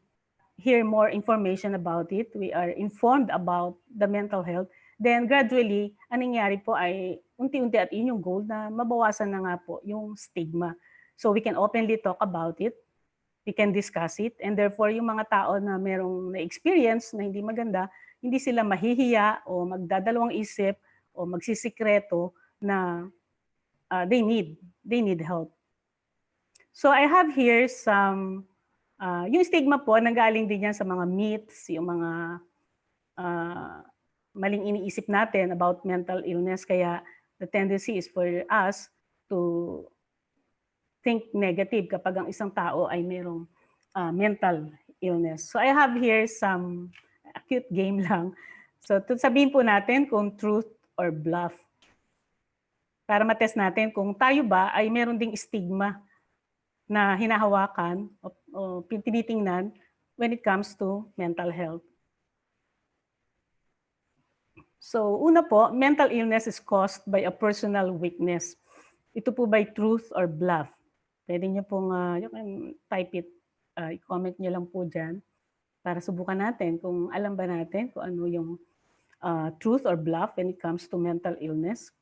hear more information about it, we are informed about the mental health, then gradually, ang nangyari po ay unti-unti at yun yung goal na mabawasan na nga po yung stigma. So we can openly talk about it we can discuss it. And therefore, yung mga tao na merong na-experience na hindi maganda, hindi sila mahihiya o magdadalawang isip o magsisikreto na they need help. So I have here some, yung stigma po, nanggaling din yan sa mga myths, yung mga maling iniisip natin about mental illness. Kaya the tendency is for us to think negative kapag ang isang tao ay merong mental illness. So I have here some cute game lang. So sabihin po natin kung truth or bluff. Para matest natin kung tayo ba ay meron ding stigma na hinahawakan o tinitingnan when it comes to mental health. So una po, mental illness is caused by a personal weakness. Ito po by truth or bluff. Pwede niyo pong you can type it, i-comment niyo lang po dyan para subukan natin kung alam ba natin kung ano yung truth or bluff when it comes to mental illness.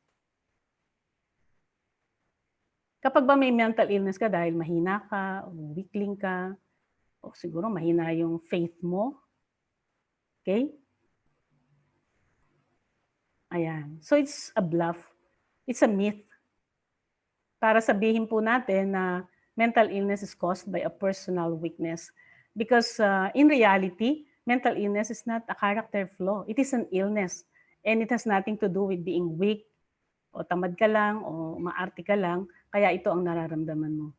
Kapag ba may mental illness ka dahil mahina ka, o weakling ka, o siguro mahina yung faith mo, okay? Ayan. So it's a bluff. It's a myth. Para sabihin po natin na mental illness is caused by a personal weakness. Because in reality, mental illness is not a character flaw. It is an illness. And it has nothing to do with being weak, o tamad ka lang, o maarte ka lang, kaya ito ang nararamdaman mo.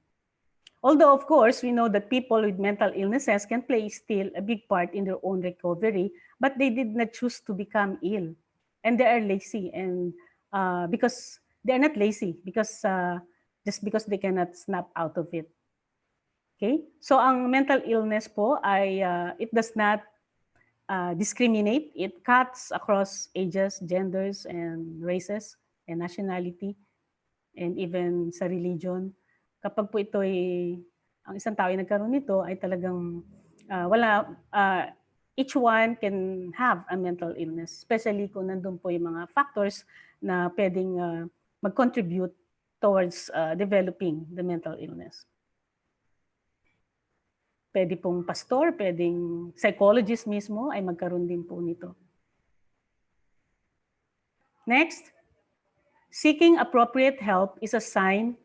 Although, of course, we know that people with mental illnesses can play still a big part in their own recovery, but they did not choose to become ill. And they are lazy, and because they are not lazy, because just because they cannot snap out of it. Okay? So ang mental illness po ay it does not discriminate. It cuts across ages, genders, and races, and nationality, and even sa religion. Kapag po ito ay, ang isang tao ay nagkaroon nito, ay talagang each one can have a mental illness, especially kung nandun po yung mga factors na pwedeng mag-contribute towards developing the mental illness. Pwede pong pastor, pwedeng psychologist mismo ay magkaroon din po nito. Next, seeking appropriate help is a sign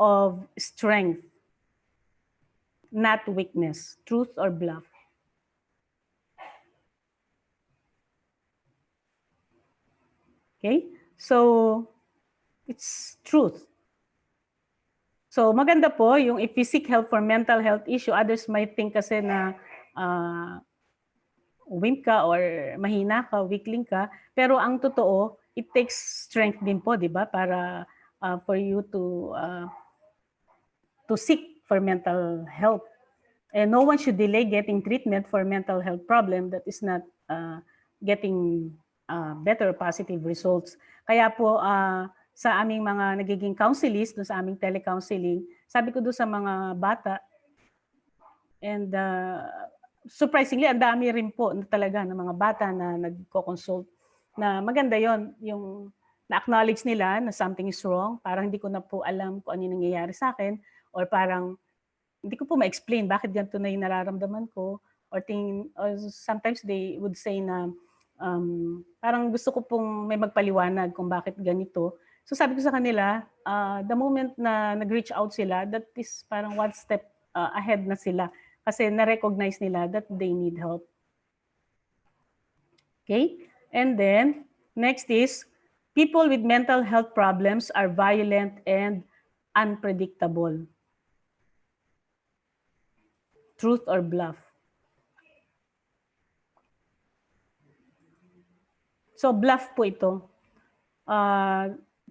of strength, not weakness, truth or bluff. Okay? So, it's truth. So, maganda po yung if we seek help for mental health issue, others might think kasi na wimp ka or mahina ka, weakling ka. Pero ang totoo, it takes strength din po, di ba? Para for you to seek for mental health. And no one should delay getting treatment for mental health problem that is not getting better positive results. Kaya po sa aming mga nagiging counselists, doon sa aming telecounseling, sabi ko doon sa mga bata, and surprisingly, ang dami rin po na talaga ng mga bata na nagko-consult na maganda yon yung na-acknowledge nila na something is wrong, parang hindi ko na po alam kung ano yung nangyayari sa akin, or parang hindi ko po ma-explain bakit ganito na yung nararamdaman ko, or sometimes they would say na parang gusto ko pong may magpaliwanag kung bakit ganito. So sabi ko sa kanila, the moment na nag-reach out sila, that is parang one step ahead na sila kasi na-recognize nila that they need help. Okay? And then, next is, people with mental health problems are violent and unpredictable. Truth or bluff? So, bluff po ito.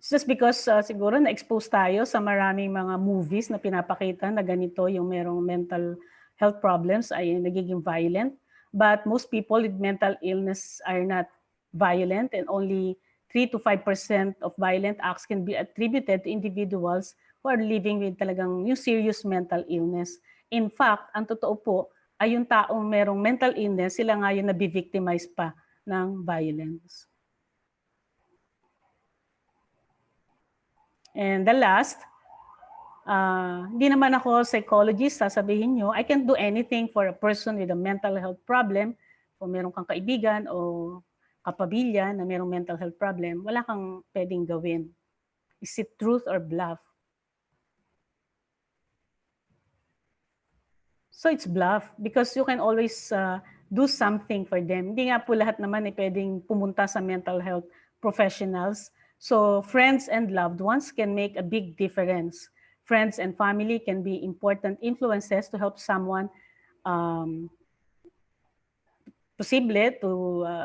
Just because siguro na-expose tayo sa maraming mga movies na pinapakita na ganito yung merong mental health problems ay nagiging violent. But most people with mental illness are not violent, and only 3 to 5% of violent acts can be attributed to individuals who are living with talagang yung serious mental illness. In fact, ang totoo po ay yung taong merong mental illness, sila nga yung nabi-victimize pa ng violence. And the last, Hindi naman ako psychologist, sasabihin nyo, I can do anything for a person with a mental health problem. Kung meron kang kaibigan o kapamilya na merong mental health problem, wala kang pwedeng gawin. Is it truth or bluff? So it's bluff because you can always do something for them. Hindi nga po lahat naman ay pwedeng pumunta sa mental health professionals. So friends and loved ones can make a big difference. Friends and family can be important influences to help someone posible to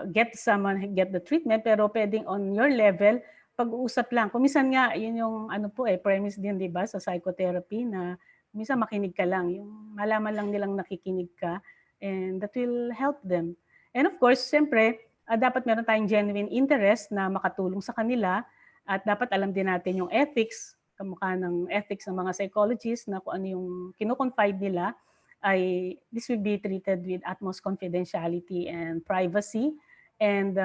get the treatment, pero pwedeng on your level, pag-uusap lang. Kung minsan nga, yun yung ano po premise din, di ba, sa psychotherapy na minsan makinig ka lang, yung malaman lang nilang nakikinig ka, and that will help them. And of course, siyempre, dapat meron tayong genuine interest na makatulong sa kanila, at dapat alam din natin yung ethics, kamukha ng ethics ng mga psychologists na kung ano yung kino-confide nila, ay this will be treated with utmost confidentiality and privacy. And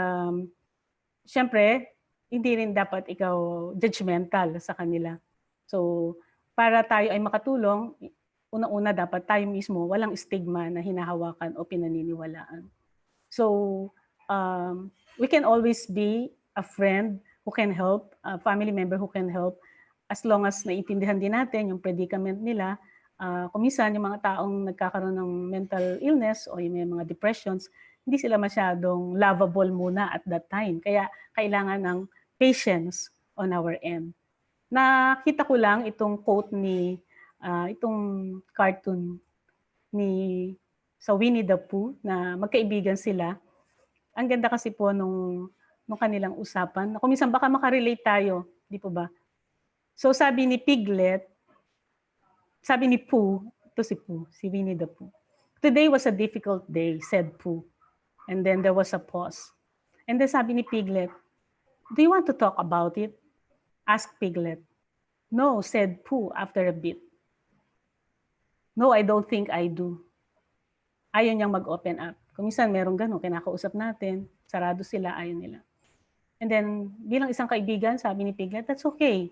syempre, hindi rin dapat ikaw judgmental sa kanila. So, para tayo ay makatulong, una-una dapat tayo mismo walang stigma na hinahawakan o pinaniniwalaan. So, we can always be a friend who can help, a family member who can help, as long as naiintindihan din natin yung predicament nila. Kung minsan yung mga taong nagkakaroon ng mental illness o yung may mga depressions, hindi sila masyadong lovable muna at that time. Kaya kailangan ng patience on our end. Nakita ko lang itong quote itong cartoon sa Winnie the Pooh na magkaibigan sila. Ang ganda kasi po nung kanilang usapan. Kung minsan baka makarelate tayo, di po ba? So sabi ni Pooh, ito si Pooh, si Winnie the Pooh. Today was a difficult day, said Pooh. And then there was a pause. And then sabi ni Piglet, do you want to talk about it? Asked Piglet. No, said Pooh after a bit. No, I don't think I do. Ayaw niyang mag-open up. Kung minsan merong gano'n, kinakausap natin, sarado sila, ayaw nila. And then bilang isang kaibigan, sabi ni Piglet, that's okay,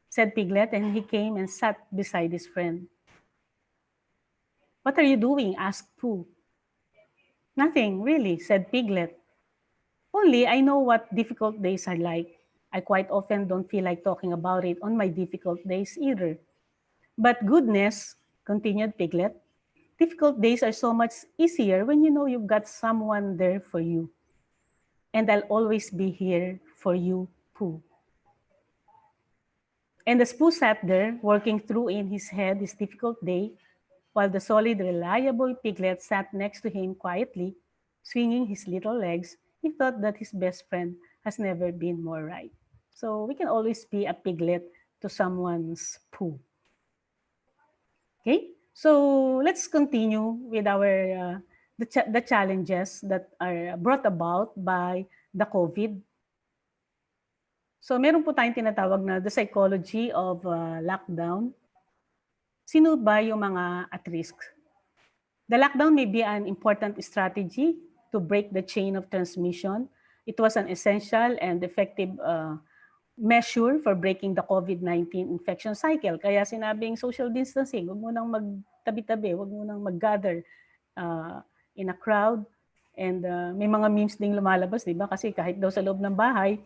said Piglet, and he came and sat beside his friend. What are you doing? Asked Pooh. Nothing, really, said Piglet. Only I know what difficult days are like. I quite often don't feel like talking about it on my difficult days either. But goodness, continued Piglet, difficult days are so much easier when you know you've got someone there for you. And I'll always be here for you, Pooh. And as Pooh sat there, working through in his head his difficult day, while the solid, reliable Piglet sat next to him quietly, swinging his little legs, he thought that his best friend has never been more right. So we can always be a Piglet to someone's Pooh. Okay, so let's continue with our the challenges that are brought about by the COVID. So meron po tayong tinatawag na the psychology of lockdown. Sino ba yung mga at risk? The lockdown may be an important strategy to break the chain of transmission. It was an essential and effective measure for breaking the COVID-19 infection cycle. Kaya sinabing social distancing, huwag mo nang magtabi-tabi, huwag mo nang mag-gather in a crowd. And may mga memes ding lumalabas, di ba? Kasi kahit daw sa loob ng bahay,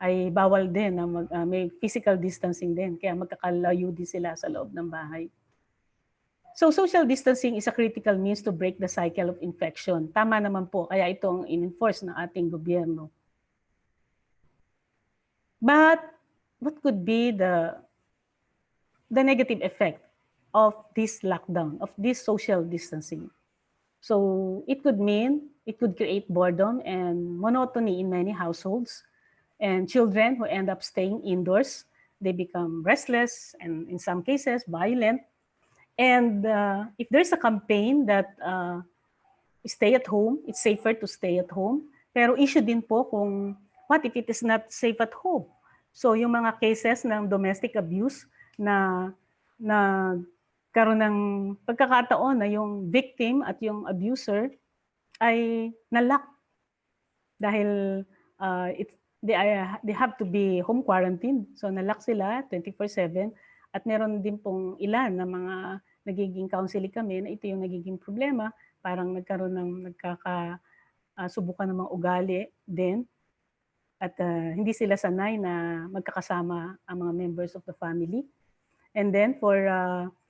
ay bawal din na may physical distancing din. Kaya magkakalayo din sila sa loob ng bahay. So social distancing is a critical means to break the cycle of infection. Tama naman po, kaya ito ang in-enforce ng ating gobyerno. But what could be the negative effect of this lockdown, of this social distancing? So it could create boredom and monotony in many households. And children who end up staying indoors, they become restless and in some cases violent. And if there's a campaign that stay at home, it's safer to stay at home. Pero issue din po kung what if it is not safe at home? So yung mga cases ng domestic abuse na karoon ng pagkakataon na yung victim at yung abuser ay nalock dahil they have to be home quarantine. So nalock sila 24/7 At meron din pong ilan na mga nagiging counseling kami na ito yung nagiging problema, parang nagkaroon ng subukan ng mga ugali din at hindi sila sanay na magkakasama ang mga members of the family. And then for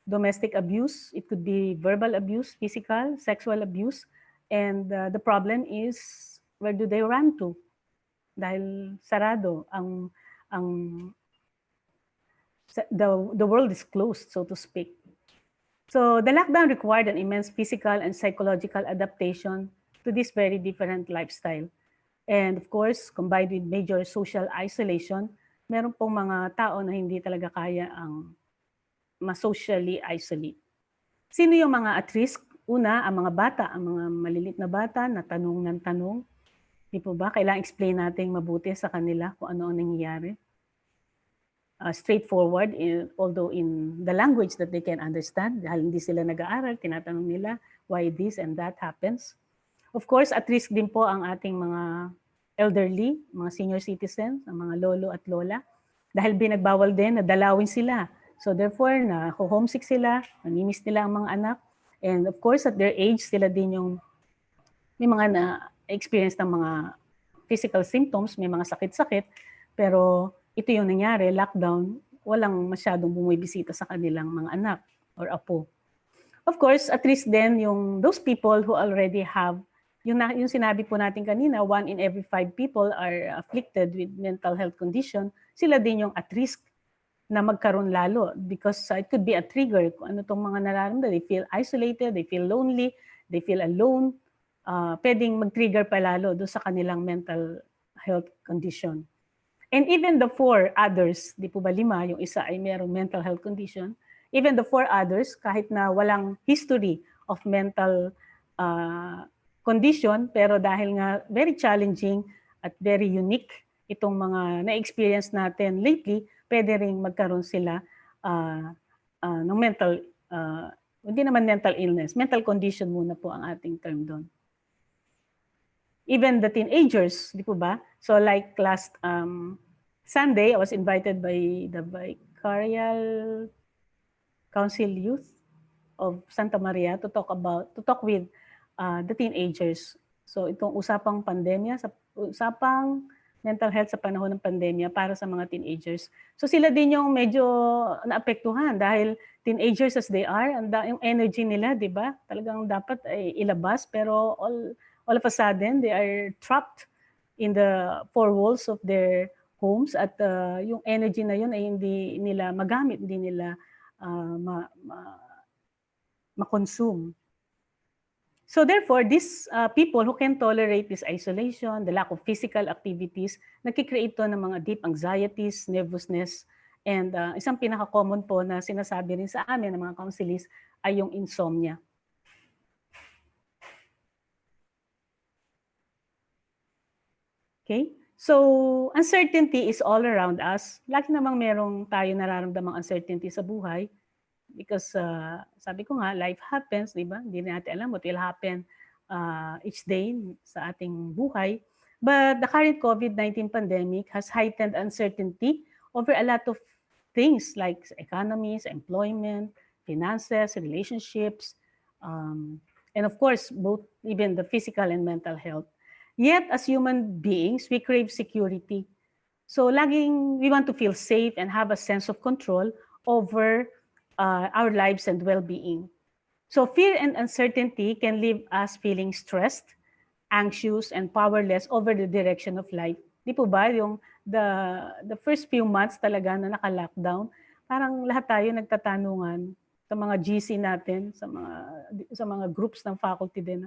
domestic abuse, it could be verbal abuse, physical, sexual abuse. And the problem is, where do they run to? Dahil sarado the world is closed, so to speak. So the lockdown required an immense physical and psychological adaptation to this very different lifestyle. And of course, combined with major social isolation, meron pong mga tao na hindi talaga kaya ang ma-socially isolate. Sino yung mga at risk? Una, ang mga bata, ang mga malilit na bata na tanong ng tanong. Di po ba? Kailangan explain natin mabuti sa kanila kung ano ang nangyayari. Straightforward, although in the language that they can understand, dahil hindi sila nag-aaral, tinatanong nila why this and that happens. Of course, at risk din po ang ating mga elderly, mga senior citizens, ang mga lolo at lola, dahil binagbawal din na dalawin sila. So therefore, na-homesick sila, nanimiss nila ang mga anak. And of course, at their age, sila din yung may mga na-experience ng mga physical symptoms, may mga sakit-sakit, pero ito yung nangyari, lockdown, walang masyadong bumibisita sa kanilang mga anak or apo. Of course, at risk din yung those people who already have, yung sinabi po natin kanina, 1 in every 5 people are afflicted with mental health condition, sila din yung at risk na magkaroon lalo because it could be a trigger kung ano tong mga nararamdaman. They feel isolated, they feel lonely, they feel alone. Pwedeng mag-trigger pa lalo doon sa kanilang mental health condition. And even the 4 others, di po ba 5, yung isa ay mayroong mental health condition, even the 4 others, kahit na walang history of mental condition, pero dahil nga very challenging at very unique itong mga na-experience natin lately, pwede rin magkaroon sila ng mental, hindi naman mental illness, mental condition muna po ang ating term doon. Even the teenagers, di po ba? So like last Sunday, I was invited by the Vicarial Council Youth of Santa Maria to talk with the teenagers. So itong usapang pandemya, usapang mental health sa panahon ng pandemya para sa mga teenagers. So sila din yung medyo naapektuhan dahil teenagers as they are, yung energy nila, di ba? Talagang dapat ay ilabas, pero all of a sudden, they are trapped in the 4 walls of their homes at yung energy na yun ay hindi nila magamit, hindi nila ma-consume. So therefore, these people who can tolerate this isolation, the lack of physical activities, nagkikreate to ng mga deep anxieties, nervousness, and isang pinaka-common po na sinasabi rin sa amin ng mga counselees ay yung insomnia. Okay? So, uncertainty is all around us. Lagi namang merong tayo nararamdamang uncertainty sa buhay because sabi ko nga, life happens, di ba? Hindi natin alam what will happen each day sa ating buhay. But the current COVID-19 pandemic has heightened uncertainty over a lot of things like economies, employment, finances, relationships, and of course, both even the physical and mental health. Yet, as human beings, we crave security. So, we want to feel safe and have a sense of control over our lives and well-being. So, fear and uncertainty can leave us feeling stressed, anxious, and powerless over the direction of life. Di po ba, yung the first few months talaga na naka-lockdown, parang lahat tayo nagtatanungan sa mga GC natin, sa mga groups ng faculty din,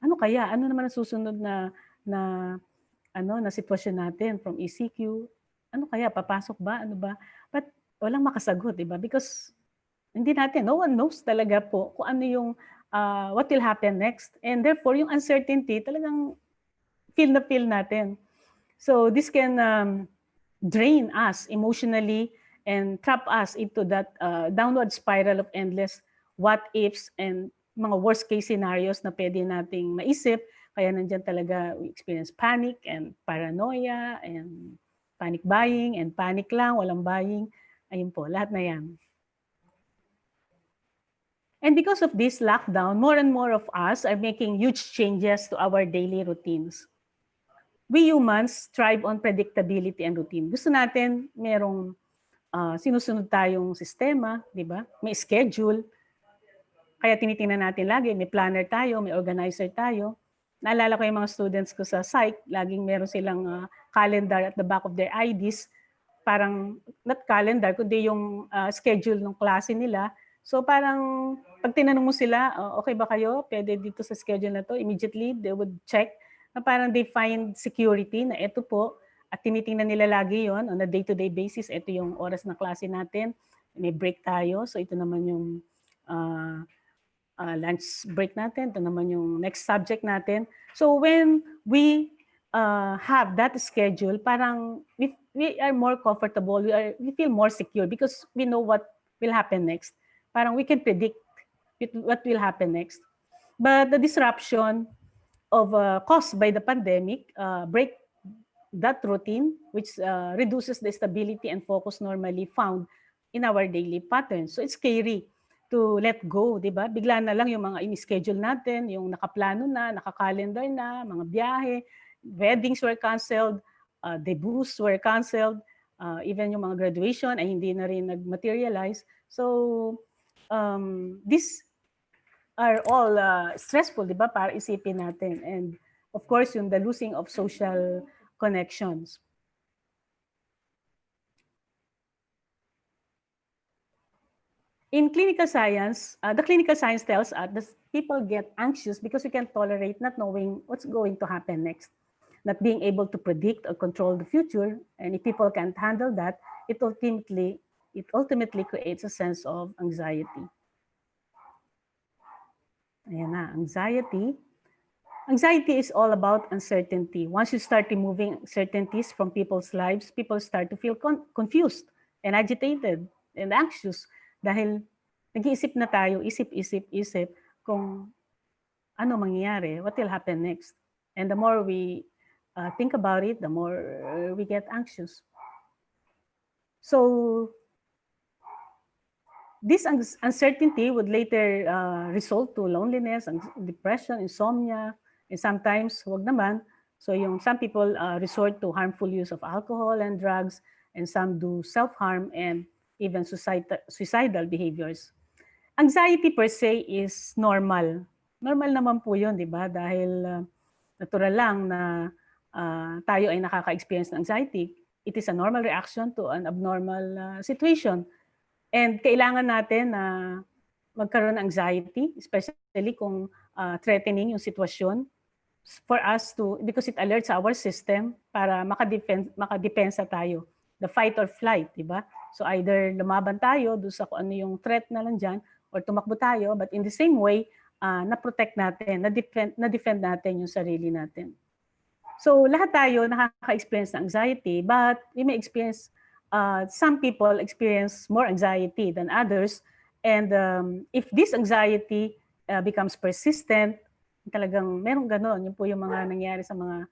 ano kaya? Ano naman ang susunod na sitwasyon natin from ECQ? Ano kaya? Papasok ba? Ano ba? But walang makasagot, di ba? Because hindi natin, no one knows talaga po kung ano yung what will happen next. And therefore, yung uncertainty talagang feel natin. So this can drain us emotionally and trap us into that downward spiral of endless what ifs and mga worst case scenarios na pwede nating maisip. Kaya nandiyan talaga we experience panic and paranoia and panic buying and panic lang, walang buying. Ayun po, lahat na yan. And because of this lockdown, more and more of us are making huge changes to our daily routines. We humans thrive on predictability and routine. Gusto natin merong sinusunod tayong sistema, di ba? May schedule. Kaya tinitingnan natin lagi, may planner tayo, may organizer tayo. Naalala ko yung mga students ko sa psych, laging meron silang calendar at the back of their IDs. Parang, not calendar, kundi yung schedule ng klase nila. So parang, pag tinanong mo sila, okay ba kayo? Pwede dito sa schedule na to? Immediately, they would check. Na parang they find security na ito po. At tinitingnan nila lagi yon on a day-to-day basis. Ito yung oras ng klase natin. May break tayo. So ito naman yung lunch break natin. Ito naman yung next subject natin. So when we have that schedule, parang we are more comfortable. We feel more secure because we know what will happen next. Parang we can predict what will happen next. But the disruption of caused by the pandemic break that routine, which reduces the stability and focus normally found in our daily patterns. So it's scary to let go, di ba? Bigla na lang yung mga in-schedule natin, yung nakaplano na, nakakalendar na, mga biyahe, weddings were canceled, debuts were canceled, even yung mga graduation ay hindi na rin nag-materialize. So these are all stressful, di ba? Para isipin natin. And of course, yung the losing of social connections. In clinical science, the clinical science tells us that people get anxious because we can't tolerate not knowing what's going to happen next, not being able to predict or control the future. And if people can't handle that, it ultimately creates a sense of anxiety. Ayan na, anxiety. Anxiety is all about uncertainty. Once you start removing certainties from people's lives, people start to feel confused and agitated and anxious dahil nag-iisip na tayo, isip kung ano mangyayari, what will happen next. And the more we think about it, the more we get anxious. So this uncertainty would later result to loneliness, depression, insomnia, and sometimes, wag naman, so some people resort to harmful use of alcohol and drugs, and some do self-harm and even suicidal behaviors. Anxiety per se is normal. Normal naman po yun, di ba? Dahil natural lang na tayo ay nakaka-experience ng anxiety. It is a normal reaction to an abnormal situation. And kailangan natin na magkaroon ng anxiety, especially kung threatening yung sitwasyon, for us to, because it alerts our system para makadepensa tayo. The fight or flight, di ba? So either lumaban tayo doon sa kung ano yung threat na lang dyan, or tumakbo tayo, but in the same way, na-protect natin, na-defend natin yung sarili natin. So lahat tayo nakaka-experience ng anxiety, but we may experience, some people experience more anxiety than others. And if this anxiety becomes persistent, talagang merong ganon. Yun po yung mga nangyari sa mga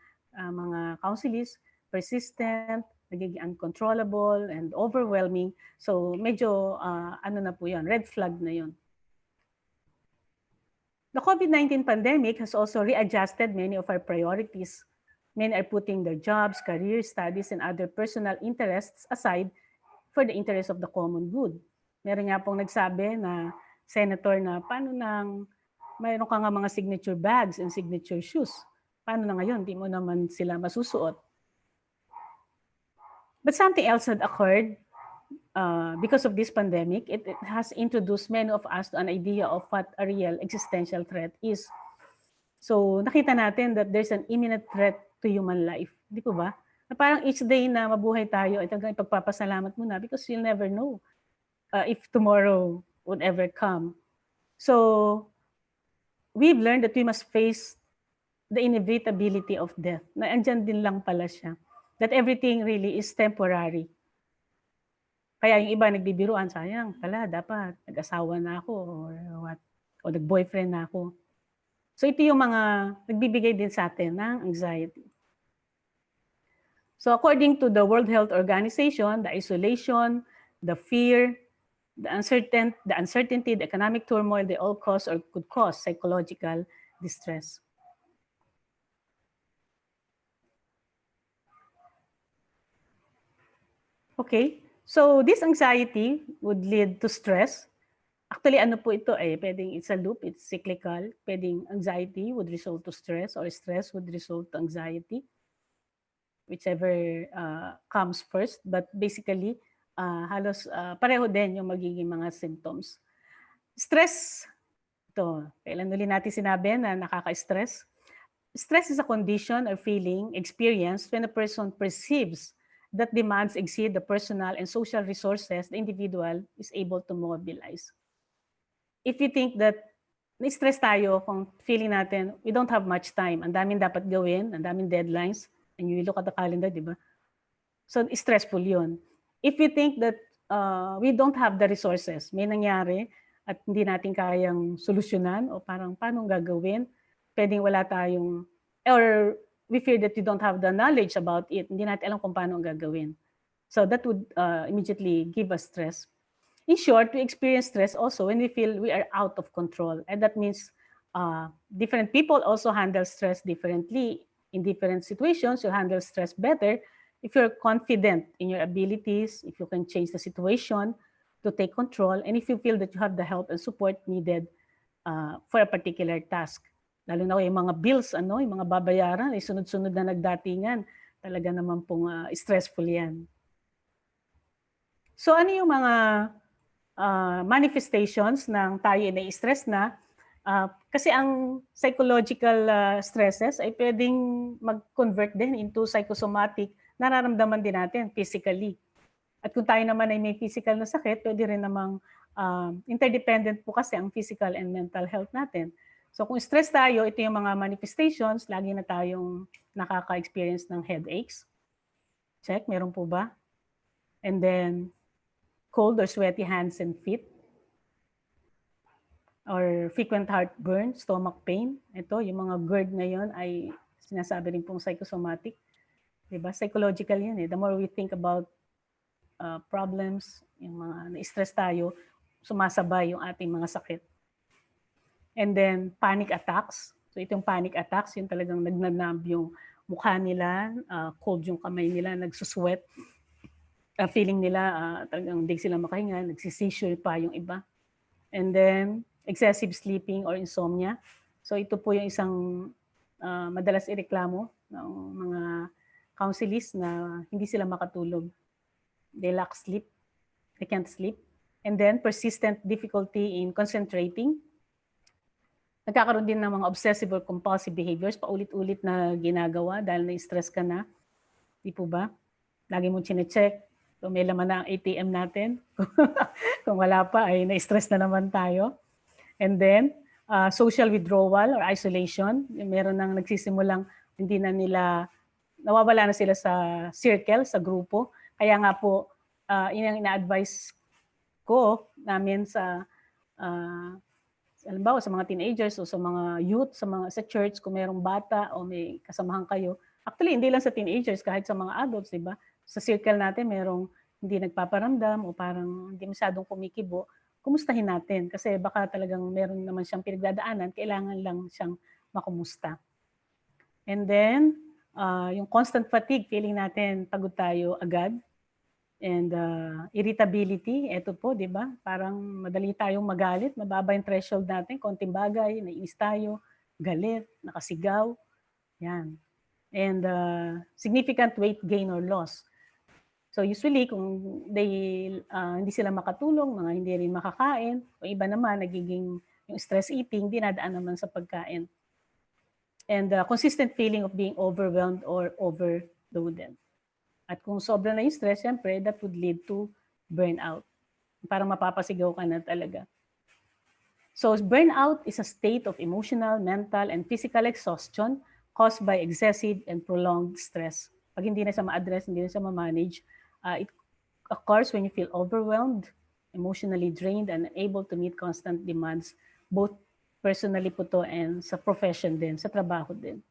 counselees, persistent, nagiging uncontrollable and overwhelming. So medyo ano na po yun, red flag na yun. The COVID-19 pandemic has also readjusted many of our priorities. Many are putting their jobs, career, studies, and other personal interests aside for the interest of the common good. Meron nga pong nagsabi na senator na paano nang mayroon ka nga mga signature bags and signature shoes. Paano na ngayon? Di mo naman sila masusuot. But something else had occurred because of this pandemic. It has introduced many of us to an idea of what a real existential threat is. So nakita natin that there's an imminent threat to human life. Di po ba? Na parang each day na mabuhay tayo, ay talagang ipagpapasalamat mo na because you'll never know if tomorrow would ever come. So we've learned that we must face the inevitability of death. Na andyan din lang pala siya. That everything really is temporary. Kaya yung iba nagbibiruan, sayang pala, dapat nag-asawa na ako or what, o nag-boyfriend na ako. So ito yung mga nagbibigay din sa atin ng anxiety. So according to the World Health Organization, the isolation, the fear, The uncertainty, the economic turmoil, they all cause or could cause psychological distress. Okay, so this anxiety would lead to stress. Actually, ano po ito eh, pwedeng it's a loop, it's cyclical. Pwedeng anxiety would result to stress or stress would result to anxiety, whichever comes first. But basically, halos pareho din yung magiging mga symptoms. Stress, ito, kailan ulit natin sinabi na nakaka-stress? Stress is a condition or feeling experienced when a person perceives that demands exceed the personal and social resources the individual is able to mobilize. If you think that na-stress tayo kung feeling natin we don't have much time, ang daming dapat gawin, ang daming deadlines, and you look at the calendar, di ba? So, stressful yun. If you think that we don't have the resources, may nangyari at hindi natin kayang solusyonan o parang paano gagawin, pwedeng wala tayong, or we fear that you don't have the knowledge about it, hindi natin alam kung paano gagawin. So that would immediately give us stress. In short, we experience stress also when we feel we are out of control. And that means different people also handle stress differently. In different situations, you handle stress better if you're confident in your abilities, if you can change the situation to take control, and if you feel that you have the help and support needed for a particular task. Lalo na yung mga bills, yung mga babayaran, ay sunod-sunod na nagdatingan. Talaga naman pong stressful yan. So ano yung mga manifestations ng tayo na-stress na? Kasi ang psychological stresses ay pwedeng mag-convert din into psychosomatic, nararamdaman din natin physically. At kung tayo naman ay may physical na sakit, pwede rin namang interdependent po kasi ang physical and mental health natin. So kung stress tayo, ito yung mga manifestations, lagi na tayong nakaka-experience ng headaches. Check, meron po ba? And then, cold or sweaty hands and feet. Or frequent heartburn, stomach pain. Ito, yung mga GERD na yun ay sinasabi rin pong psychosomatic. Diba? Psychological yan eh. The more we think about problems, yung mga na-stress tayo, sumasabay yung ating mga sakit. And then, panic attacks. So itong panic attacks, yung talagang nagnanab yung mukha nila, cold yung kamay nila, nagsusweat. Feeling nila talagang hindi sila makahinga, nagsisissure pa yung iba. And then, excessive sleeping or insomnia. So ito po yung isang madalas ireklamo ng mga counselists na hindi sila makatulog. They lack sleep. They can't sleep. And then, persistent difficulty in concentrating. Nagkakaroon din ng mga obsessive or compulsive behaviors, paulit-ulit na ginagawa dahil na-stress ka na. Di po ba? Lagi mong chinecheck. Kung may laman na ang ATM natin. Kung wala pa, ay na-stress na naman tayo. And then, social withdrawal or isolation. Meron nang nagsisimulang hindi na nila, nawawala na sila sa circle, sa grupo. Kaya nga po, yun ang ina-advise ko namin sa halimbawa sa mga teenagers o sa mga youth, sa church, kung mayroong bata o may kasamahan kayo. Actually, hindi lang sa teenagers, kahit sa mga adults, di ba? Sa circle natin, merong hindi nagpaparamdam o parang hindi masyadong kumikibo, kumustahin natin. Kasi baka talagang meron naman siyang pinagdadaanan, kailangan lang siyang makumusta. And then, yung constant fatigue, feeling natin pagod tayo agad. And irritability, eto po, di ba? Parang madali tayong magalit, mababa yung threshold natin, konting bagay, naiinis tayo, galit, nakasigaw, yan. And significant weight gain or loss. So usually, kung hindi sila makatulong, mga hindi rin makakain, o iba naman, nagiging yung stress eating, dinadaan naman sa pagkain. And consistent feeling of being overwhelmed or overloaded. At kung sobra na yung stress, siyempre, that would lead to burnout. Parang mapapasigaw ka na talaga. So burnout is a state of emotional, mental, and physical exhaustion caused by excessive and prolonged stress. Pag hindi na siya ma-address, hindi na siya ma-manage, it occurs when you feel overwhelmed, emotionally drained, and unable to meet constant demands, both personally po to and sa profession din, sa trabaho din.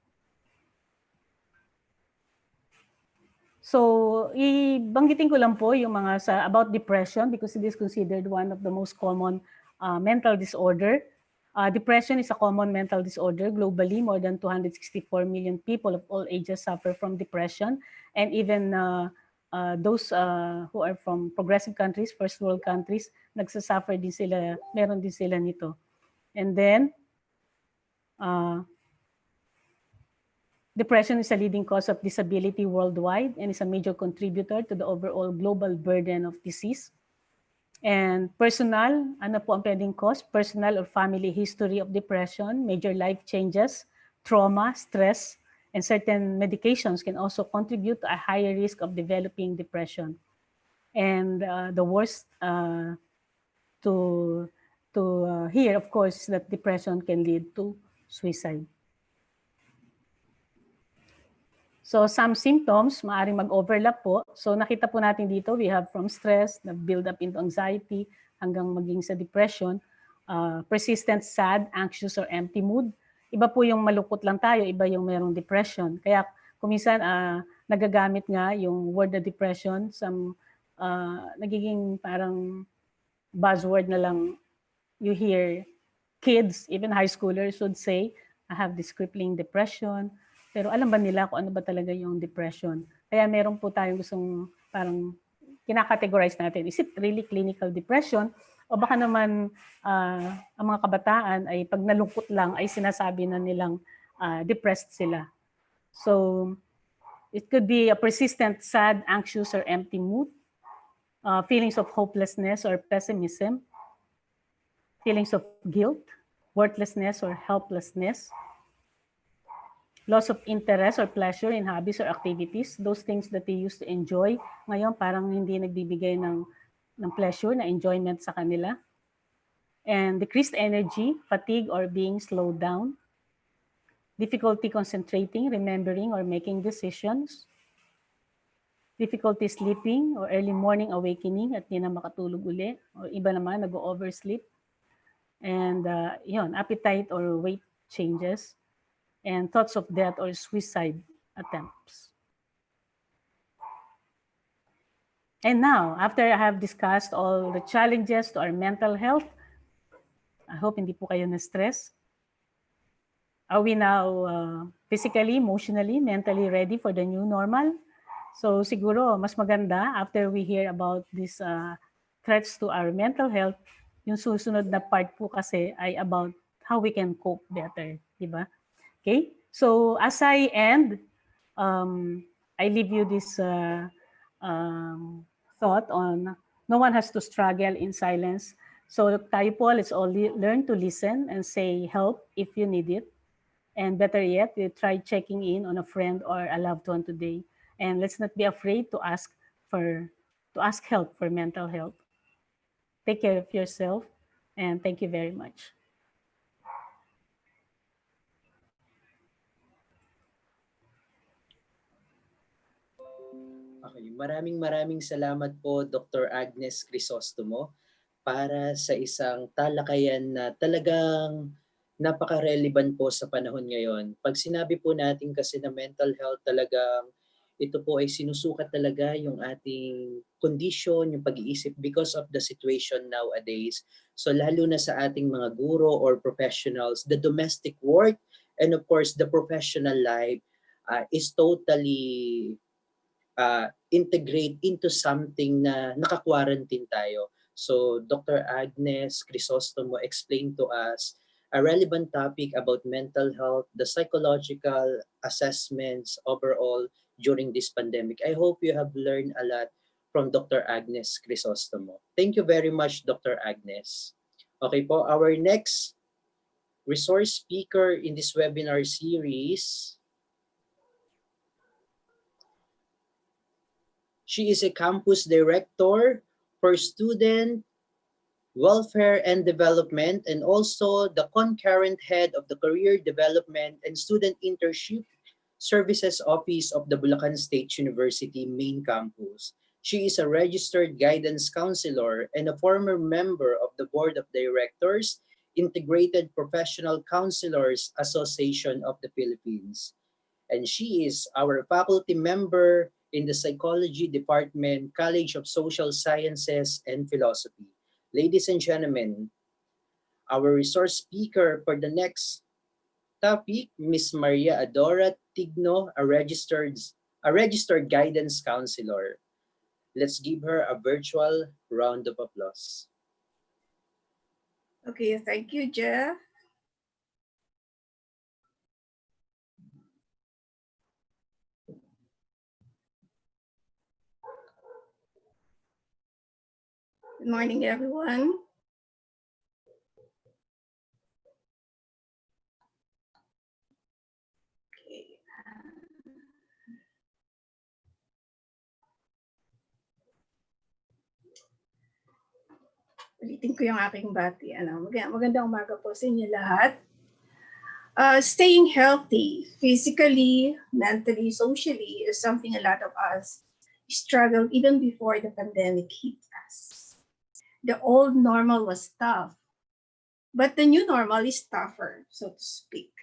So, ibanggitin ko lang po yung mga about depression because it is considered one of the most common mental disorder. Depression is a common mental disorder globally. More than 264 million people of all ages suffer from depression. And even those who are from progressive countries, first world countries, nagsasuffer din sila, meron din sila nito. And then, depression is a leading cause of disability worldwide and is a major contributor to the overall global burden of disease. And personal, ano po ang pwedeng cause? Personal or family history of depression, major life changes, trauma, stress, and certain medications can also contribute to a higher risk of developing depression. And the worst to hear, of course, is that depression can lead to suicide. So some symptoms, maaring mag-overlap po. So nakita po natin dito, we have from stress, na build up into anxiety, hanggang maging sa depression, persistent sad, anxious, or empty mood. Iba po yung malungkot lang tayo, iba yung merong depression. Kaya kuminsan nagagamit nga yung word na depression, nagiging parang buzzword na lang. You hear kids, even high schoolers would say, I have this crippling depression. Pero alam ba nila kung ano ba talaga yung depression? Kaya meron po tayong gustong parang kinakategorize natin. Is it really clinical depression? O baka naman ang mga kabataan ay pag nalungkot lang ay sinasabi na nilang depressed sila. So it could be a persistent sad, anxious, or empty mood, feelings of hopelessness or pessimism, feelings of guilt, worthlessness or helplessness, loss of interest or pleasure in hobbies or activities, those things that they used to enjoy, ngayon parang hindi nagbibigay ng pleasure, na enjoyment sa kanila. And decreased energy, fatigue or being slowed down, difficulty concentrating, remembering or making decisions, difficulty sleeping or early morning awakening at di na makatulog uli, or iba naman nag-oversleep, and appetite or weight changes, and thoughts of death or suicide attempts. And now, after I have discussed all the challenges to our mental health, I hope hindi po kayo na-stress. Are we now physically, emotionally, mentally ready for the new normal? So siguro, mas maganda after we hear about these threats to our mental health, yung susunod na part po kasi ay about how we can cope better, di ba? Okay, so as I end, I leave you this thought on no one has to struggle in silence. So tayo po, let's all learn to listen and say help if you need it. And better yet, we try checking in on a friend or a loved one today. And let's not be afraid to ask help for mental health. Take care of yourself, and thank you very much. Okay, maraming salamat po Dr. Agnes Crisostomo para sa isang talakayan na talagang napaka-relevant po sa panahon ngayon. Pag sinabi po natin kasi na mental health, talagang ito po ay sinusukat talaga yung ating condition, yung pag-iisip because of the situation nowadays. So lalo na sa ating mga guro or professionals, the domestic work and of course the professional life is totally integrate into something na naka-quarantine tayo. So Dr. Agnes Crisostomo explained to us a relevant topic about mental health, the psychological assessments overall during this pandemic. I hope you have learned a lot from Dr. Agnes Crisostomo. Thank you very much, Dr. Agnes. Okay po, our next resource speaker in this webinar series, she is a campus director for student welfare and development, and also the concurrent head of the career development and student internship services office of the Bulacan State University main campus. She is a registered guidance counselor and a former member of the board of directors, Integrated Professional Counselors Association of the Philippines. And she is our faculty member in the Psychology Department, College of Social Sciences and Philosophy. Ladies and gentlemen, our resource speaker for the next topic, Ms. Maria Adora Tigno, a registered guidance counselor. Let's give her a virtual round of applause. Okay, thank you, Jeff. Good morning, everyone. Okay. Ulitin ko yung aking bati. Magandang umaga po sa inyo lahat. Staying healthy, physically, mentally, socially, is something a lot of us struggled even before the pandemic hit us. The old normal was tough, but the new normal is tougher, so to speak.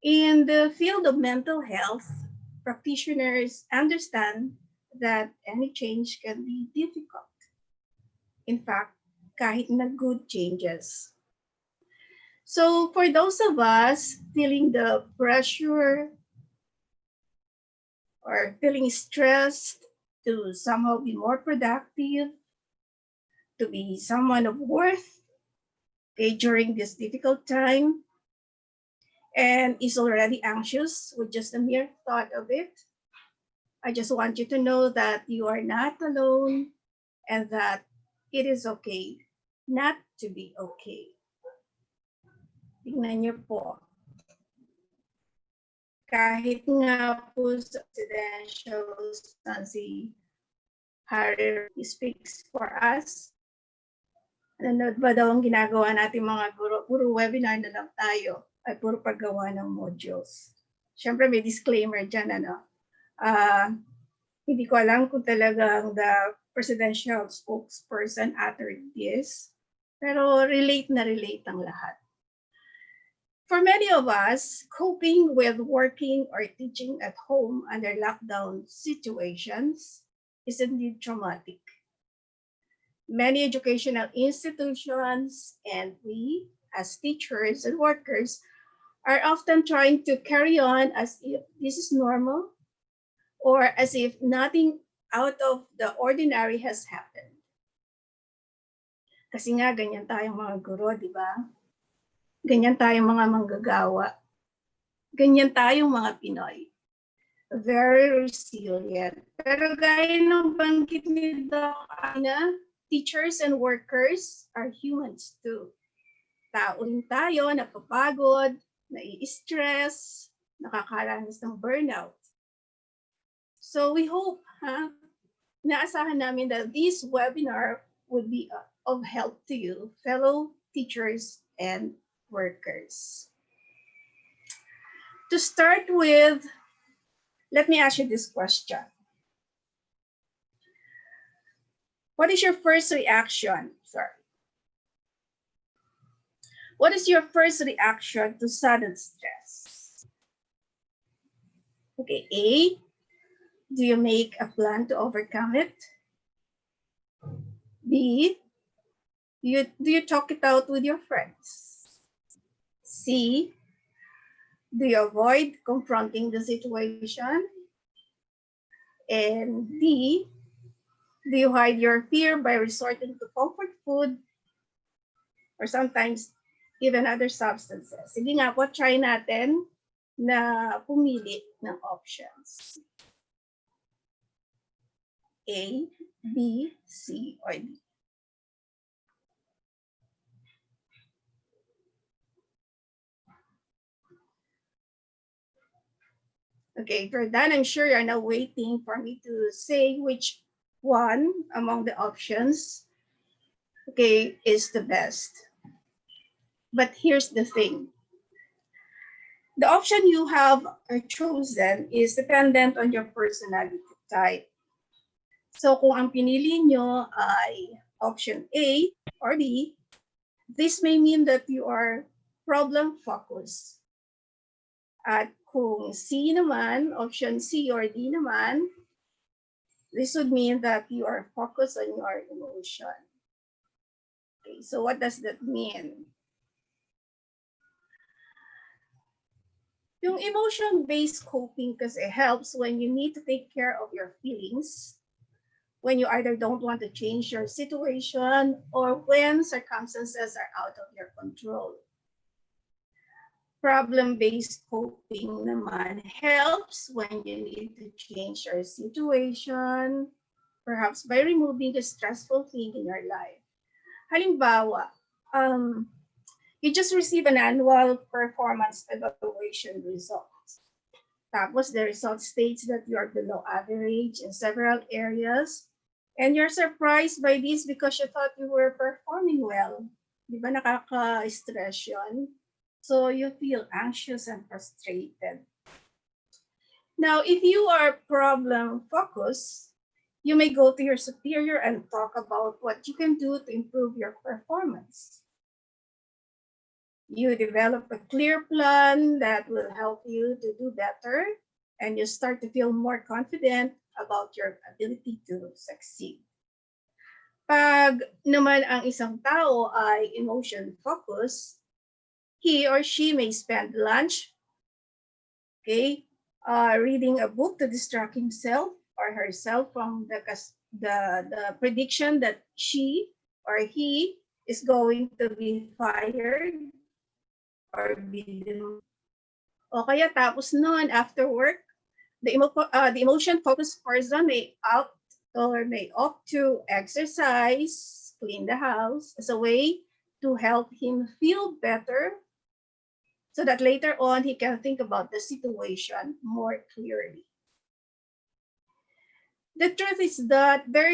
In the field of mental health, practitioners understand that any change can be difficult. In fact, kahit na good changes. So for those of us feeling the pressure or feeling stressed to somehow be more productive, to be someone of worth, okay, during this difficult time, and is already anxious with just a mere thought of it, I just want you to know that you are not alone and that it is okay not to be okay. Tingnan niyo po. Kahit nga po sa presidential son si Harry speaks for us. Nanood ba daw ang ginagawa natin mga guro? Puro webinar na lang tayo at puro paggawa ng modules. Siyempre may disclaimer dyan, hindi ko alam kung talagang the presidential spokesperson uttered this, pero relate na relate ang lahat. For many of us, coping with working or teaching at home under lockdown situations is indeed traumatic. Many educational institutions and we, as teachers and workers, are often trying to carry on as if this is normal or as if nothing out of the ordinary has happened. Kasi nga, ganyan tayong mga guro, di ba? Ganyan tayong mga manggagawa. Ganyan tayong mga Pinoy. Very resilient. Pero gaya ng banggit ni Doc Ana, teachers and workers are humans too. Tao rin tayo, napapagod, nai-stress, nakakaranas ng burnout. So we hope, naasahan namin that this webinar would be of help to you, fellow teachers and workers. To start with, let me ask you this question. What is your first reaction? What is your first reaction to sudden stress? Okay, A, do you make a plan to overcome it? B, do you talk it out with your friends? C, do you avoid confronting the situation? And D, do you hide your fear by resorting to comfort food or sometimes even other substances? Sige nga po, try natin na pumili ng options. A, B, C, or D. Okay, for that, I'm sure you're now waiting for me to say which one among the options, okay, is the best. But here's the thing. The option you have chosen is dependent on your personality type. So kung ang pinili nyo ay option A or B, this may mean that you are problem focused. At Kung C naman, option C or D naman, this would mean that you are focused on your emotion. Okay, so what does that mean? Yung emotion-based coping kasi helps when you need to take care of your feelings, when you either don't want to change your situation or when circumstances are out of your control. Problem-based coping naman helps when you need to change your situation, perhaps by removing the stressful thing in your life. Halimbawa, you just receive an annual performance evaluation results. Tapos the result states that you are below average in several areas. And you're surprised by this because you thought you were performing well. Di ba nakaka-stress yun? So you feel anxious and frustrated. Now, if you are problem focused, you may go to your superior and talk about what you can do to improve your performance. You develop a clear plan that will help you to do better, and you start to feel more confident about your ability to succeed. Pag naman ang isang tao ay emotion focused, he or she may spend lunch, okay, reading a book to distract himself or herself from the prediction that she or he is going to be fired or be demoted. O kaya tapos noon, after work, the emotion-focused person may opt to exercise, clean the house as a way to help him feel better so that later on he can think about the situation more clearly. The truth is that there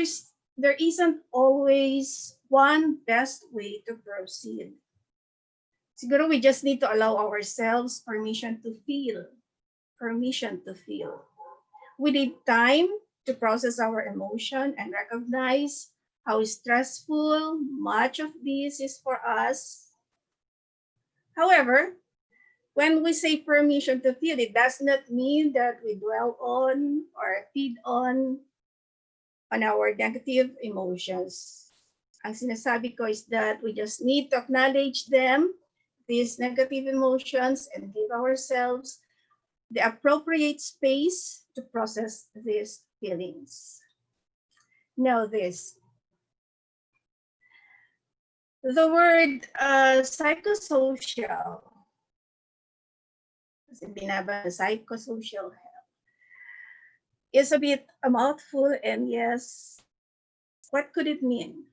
isn't always one best way to proceed. Siguro we just need to allow ourselves permission to feel. We need time to process our emotion and recognize how stressful much of this is for us. However, when we say permission to feel, it does not mean that we dwell on or feed on our negative emotions. Ang sinasabi ko is that we just need to acknowledge them, these negative emotions, and give ourselves the appropriate space to process these feelings. Now this. The word psychosocial, kasi binaba psychosocial health, is a bit a mouthful, and yes, what could it mean?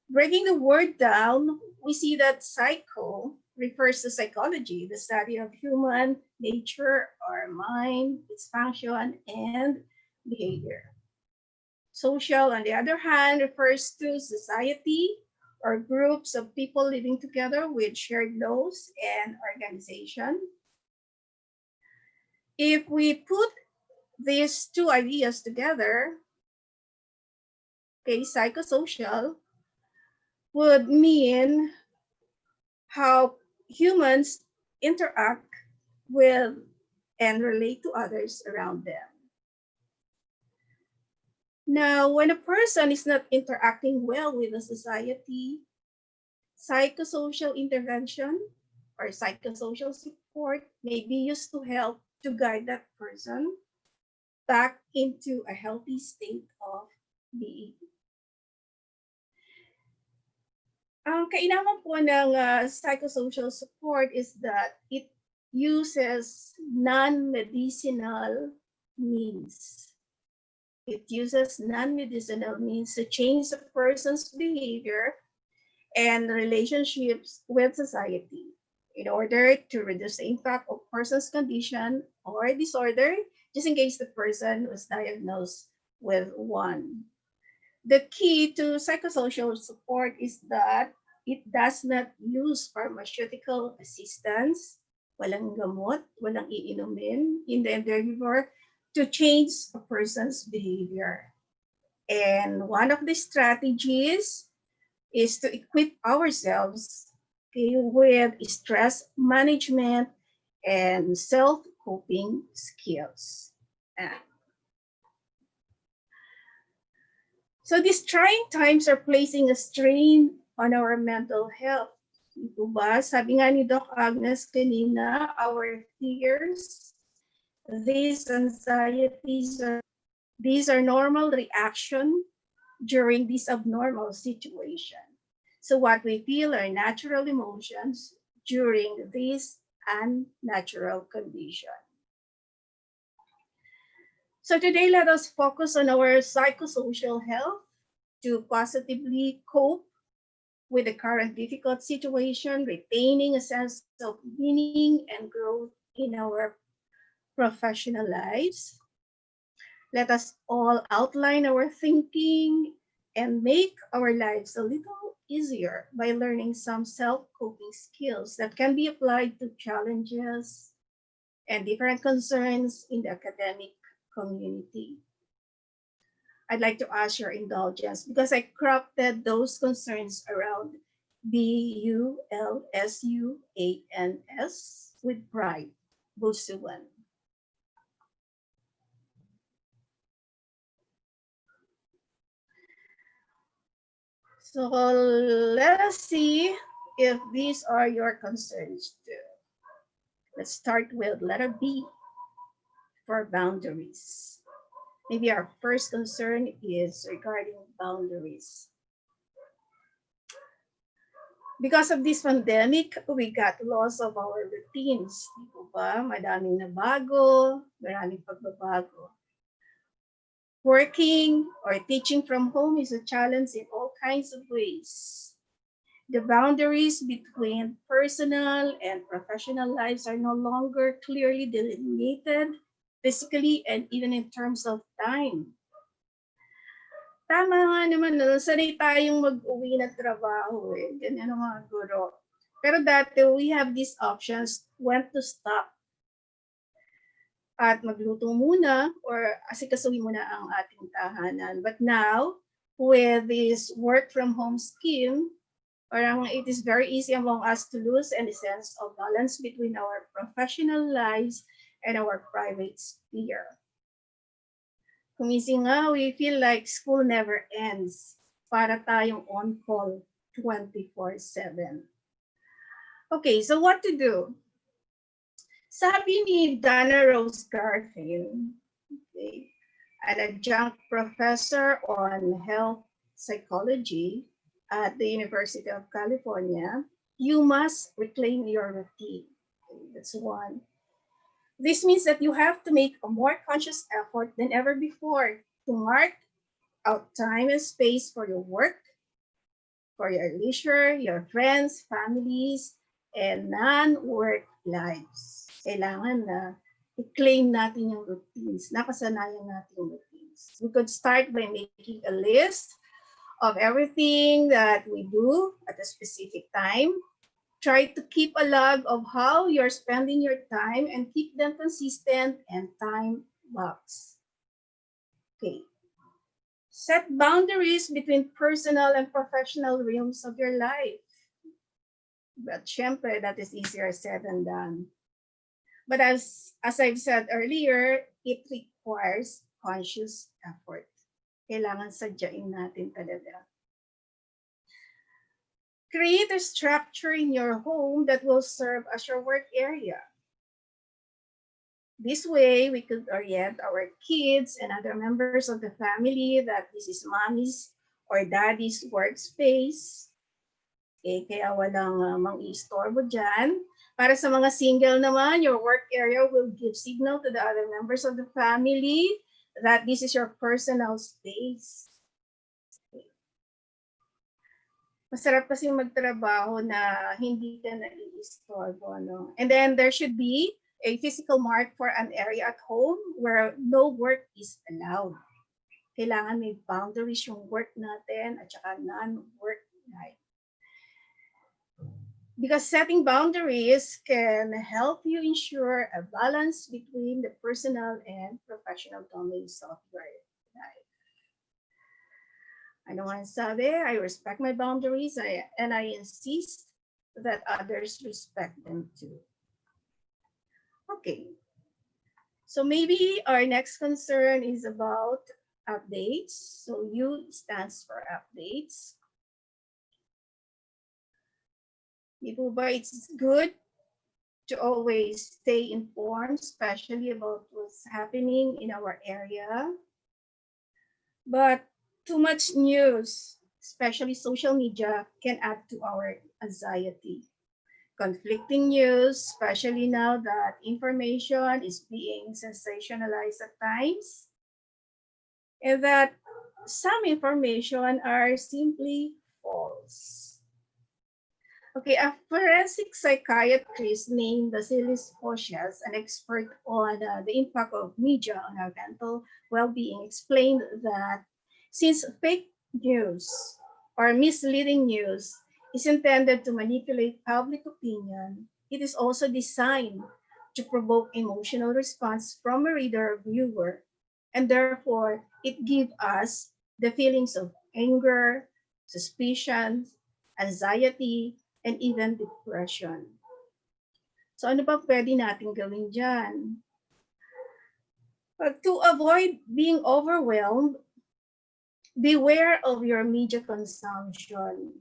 Breaking the word down, we see that psycho refers to psychology, the study of human nature, our mind, its function, and behavior. Social, on the other hand, refers to society or groups of people living together with shared laws and organization. If we put these two ideas together, okay, psychosocial would mean how humans interact with and relate to others around them. Now, when a person is not interacting well with the society, psychosocial intervention or psychosocial support may be used to help to guide that person back into a healthy state of being. Ang kainaman po ng psychosocial support is that it uses non-medicinal means. It uses non-medicinal means to change a person's behavior and relationships with society in order to reduce the impact of person's condition or disorder, just in case the person was diagnosed with one. The key to psychosocial support is that it does not use pharmaceutical assistance, walang gamot, walang iinumin in the endeavor to change a person's behavior. And one of the strategies is to equip ourselves, okay, with stress management and self-coping skills. Ah. So these trying times are placing a strain on our mental health. Ito ba? Sabi nga ni Doc Agnes kanina, our fears, these anxieties, these are normal reaction during this abnormal situation. So what we feel are natural emotions during this unnatural condition. So today, let us focus on our psychosocial health to positively cope with the current difficult situation, retaining a sense of meaning and growth in our professional lives. Let us all outline our thinking and make our lives a little easier by learning some self-coping skills that can be applied to challenges and different concerns in the academic community. I'd like to ask your indulgence because I crafted those concerns around BULSUANS with pride. Busuan. So let us see if these are your concerns too. Let's start with letter B for boundaries. Maybe our first concern is regarding boundaries. Because of this pandemic, we got loss of our routines. Di po ba? Madaming nabago, maraming pagbabago. Working or teaching from home is a challenge in all kinds of ways. The boundaries between personal and professional lives are no longer clearly delineated physically and even in terms of time. Tama nga naman, no? Sanay tayong mag-uwi ng trabaho eh. Ganyan ang mga guro. Pero dati, we have these options when to stop. At magluto muna or asikasuhin muna ang ating tahanan. But now, with this work from home scheme, parang it is very easy among us to lose any sense of balance between our professional lives and our private sphere. Kumising nga, we feel like school never ends. Para tayong on call 24/7. Okay, so what to do? Sabi ni Dana Rose Garfin, okay, an adjunct professor on health psychology at the University of California, you must reclaim your routine. Okay, that's one. This means that you have to make a more conscious effort than ever before to mark out time and space for your work, for your leisure, your friends, families, and non-work lives. Kailangan na i-claim natin yung routines, nakasanayan natin yung routines. We could start by making a list of everything that we do at a specific time. Try to keep a log of how you're spending your time and keep them consistent and time blocks. Okay. Set boundaries between personal and professional realms of your life. But syempre, that is easier said than done. But as I've said earlier, it requires conscious effort. Kailangan sadyain natin talaga. Create a structure in your home that will serve as your work area. This way, we could orient our kids and other members of the family that this is mommy's or daddy's workspace. Okay, kaya walang mang-istorbo dyan. Para sa mga single naman, your work area will give signal to the other members of the family that this is your personal space. Okay. Masarap kasi magtrabaho na hindi ka nai-istorbo. No? And then there should be a physical mark for an area at home where no work is allowed. Kailangan may boundaries yung work natin at saka non-work life. Because setting boundaries can help you ensure a balance between the personal and professional domains of your life. Ano nga sabi? I respect my boundaries and I insist that others respect them too. Okay, so maybe our next concern is about updates. So U stands for updates. Di po ba it's good to always stay informed, especially about what's happening in our area? But too much news, especially social media, can add to our anxiety. Conflicting news, especially now that information is being sensationalized at times, and that some information are simply false. Okay, a forensic psychiatrist named Vasilis Pocias, an expert on the impact of media on our mental well-being, explained that since fake news or misleading news is intended to manipulate public opinion, it is also designed to provoke emotional response from a reader or viewer, and therefore it gives us the feelings of anger, suspicion, anxiety, and even depression. So ano ba pwede natin gawin dyan? To avoid being overwhelmed, beware of your media consumption.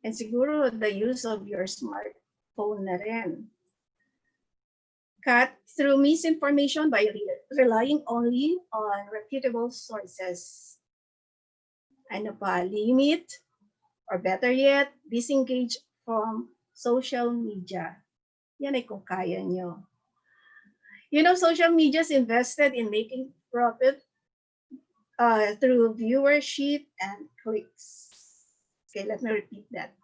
And siguro the use of your smartphone na rin. Cut through misinformation by relying only on reputable sources. Ano pa? Limit, or better yet, disengage from social media. Yan ay kung kaya nyo. You know, social media is invested in making profit through viewership and clicks. Okay, let me repeat that.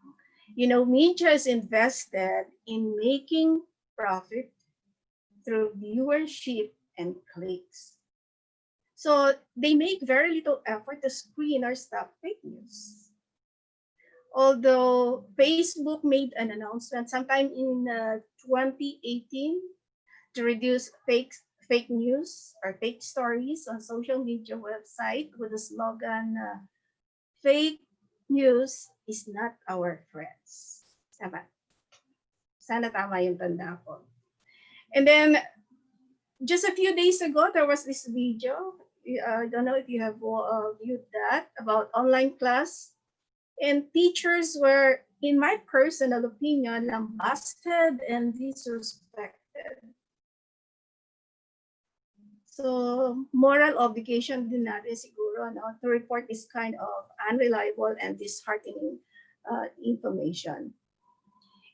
You know, media is invested in making profit through viewership and clicks. So they make very little effort to screen or stop fake news. Although Facebook made an announcement sometime in 2018 to reduce fake news or fake stories on social media website with the slogan, fake news is not our friends. Tama. Sana tama yung tanda ko. And then, just a few days ago, there was this video. I don't know if you have viewed that, about online class. And teachers were, in my personal opinion, lambasted and disrespected. So, moral obligation din natin siguro, no, to report this kind of unreliable and disheartening information.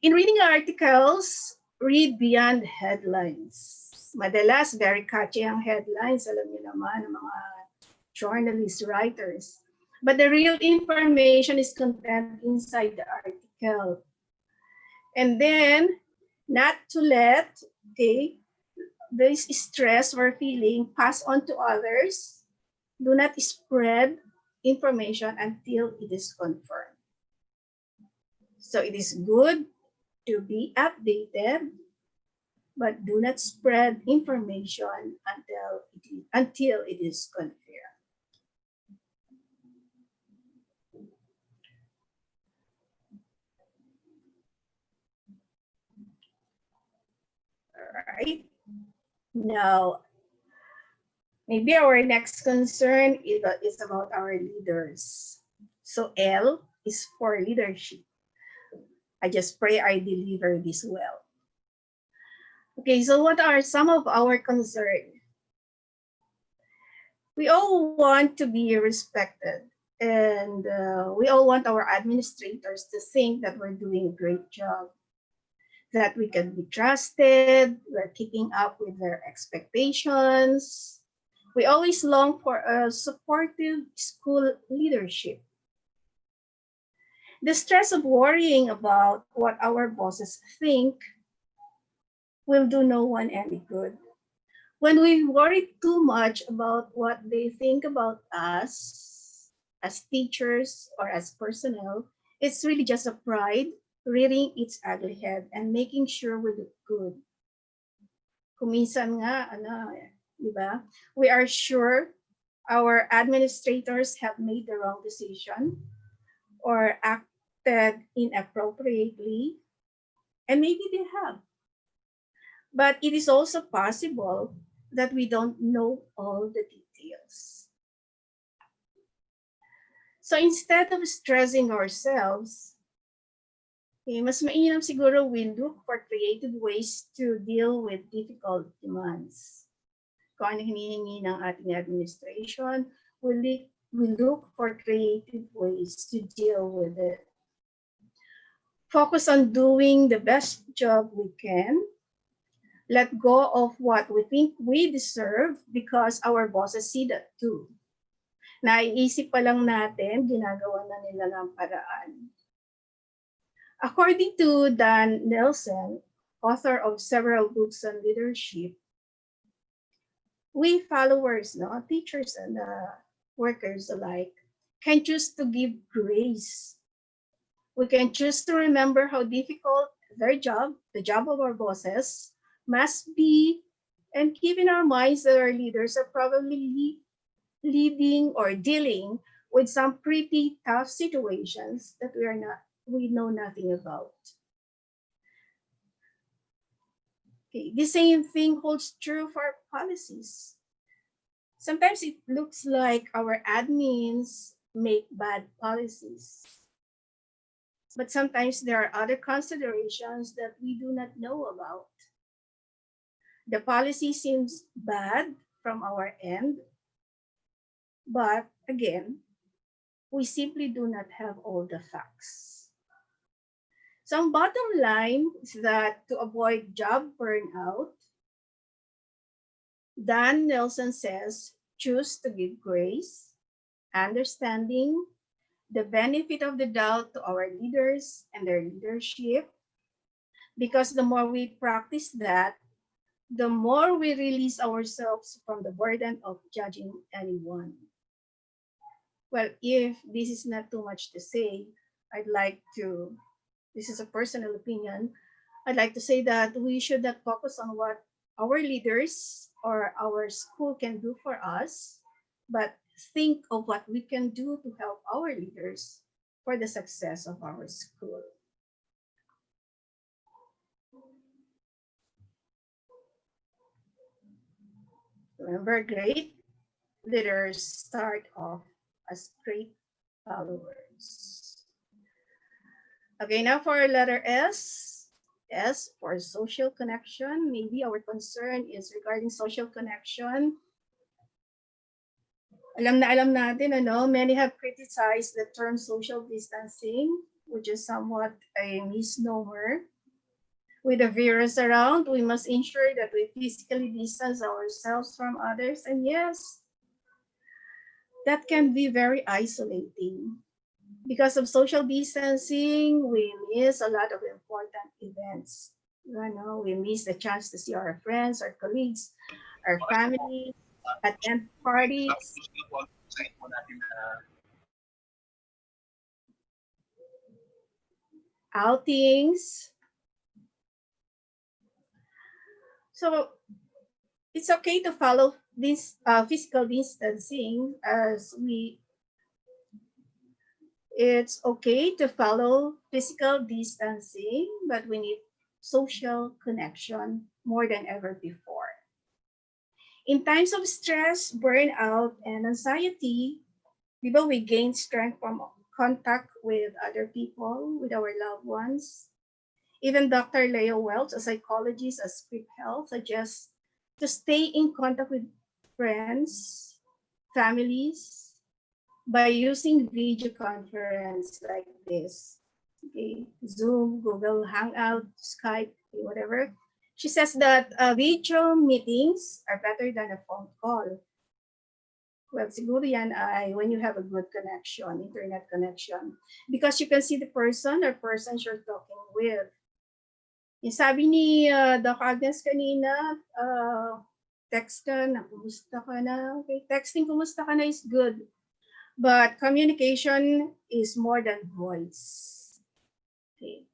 In reading articles, read beyond headlines. Madalas, very catchy ang headlines, alam niyo naman, ng mga journalists, writers. But the real information is contained inside the article. And then, not to let, okay, this stress we're feeling pass on to others. Do not spread information until it is confirmed. So it is good to be updated, but do not spread information until it is confirmed. All right. Now, maybe our next concern is about our leaders. So L is for leadership. I just pray I deliver this well. Okay, so what are some of our concerns? We all want to be respected, and we all want our administrators to think that we're doing a great job, that we can be trusted, we're keeping up with their expectations. We always long for a supportive school leadership. The stress of worrying about what our bosses think will do no one any good. When we worry too much about what they think about us as teachers or as personnel, it's really just a pride rearing its ugly head and making sure we look good. Kuminsan nga, di ba? We are sure our administrators have made the wrong decision or acted inappropriately, and maybe they have. But it is also possible that we don't know all the details. So instead of stressing ourselves, mas mainam siguro we look for creative ways to deal with difficult demands. Kung ano hinihingi ng ating administration, we look for creative ways to deal with it. Focus on doing the best job we can. Let go of what we think we deserve because our bosses see that too. Naiisip pa lang natin, ginagawa na nila ng paraan. According to Dan Nelson, author of several books on leadership, we followers, no, teachers and workers alike, can choose to give grace. We can choose to remember how difficult their job, the job of our bosses, must be, and keep in our minds that our leaders are probably leading or dealing with some pretty tough situations that we know nothing about. Okay, the same thing holds true for policies. Sometimes it looks like our admins make bad policies. But sometimes there are other considerations that we do not know about. The policy seems bad from our end, but again, we simply do not have all the facts. Some bottom line is that to avoid job burnout, Dan Nelson says, choose to give grace, understanding, the benefit of the doubt to our leaders and their leadership, because the more we practice that, the more we release ourselves from the burden of judging anyone. Well, if this is not too much to say, this is a personal opinion, I'd like to say that we should not focus on what our leaders or our school can do for us, but think of what we can do to help our leaders for the success of our school. Remember, great leaders start off as great followers. Okay, now for letter S. S for social connection. Maybe our concern is regarding social connection. Alam natin, many have criticized the term social distancing, which is somewhat a misnomer. With the virus around, we must ensure that we physically distance ourselves from others. And yes, that can be very isolating. Because of social distancing, we miss a lot of important events. We miss the chance to see our friends, our colleagues, our family, attend parties, outings. So it's okay to follow this physical distancing it's okay to follow physical distancing, but we need social connection more than ever before. In times of stress, burnout, and anxiety, we gain strength from contact with other people, with our loved ones. Even Dr. Leo Welch, a psychologist at Script Health, suggests to stay in contact with friends, families, by using video conference like this. Okay, Zoom, Google Hangout, Skype, whatever. She says that video meetings are better than a phone call. Well, siguro yan ay when you have a good connection, internet connection. Because you can see the person or persons you're talking with. Yung sabi ni Doc Agnes kanina, text ka na, kumusta ka na? Okay, texting kumusta ka na is good. But communication is more than voice. Okay.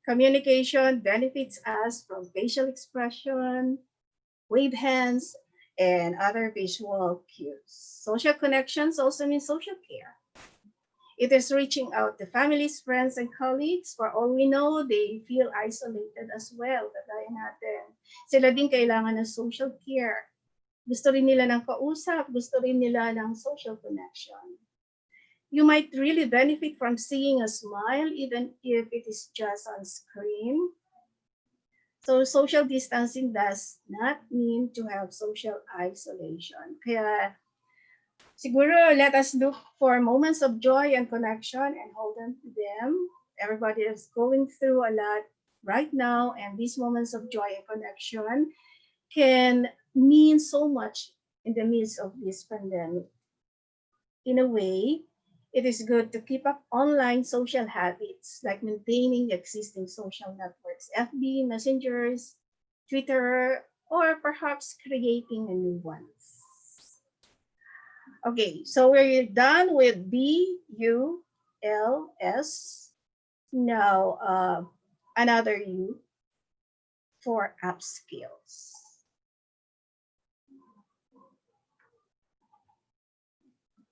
Communication benefits us from facial expression, wave hands, and other visual cues. Social connections also mean social care. It is reaching out to families, friends, and colleagues. For all we know, they feel isolated as well. Kagaya natin. Sila din kailangan ng social care. Gusto rin nila ng kausap. Gusto rin nila ng social connection. You might really benefit from seeing a smile, even if it is just on screen. So social distancing does not mean to have social isolation. Kaya siguro let us look for moments of joy and connection and hold on to them. Everybody is going through a lot right now, and these moments of joy and connection can mean so much in the midst of this pandemic. In a way, it is good to keep up online social habits like maintaining existing social networks, FB, messengers, Twitter, or perhaps creating a new ones. Okay, so we're done with B, U, L, S. Now, another U for upskills.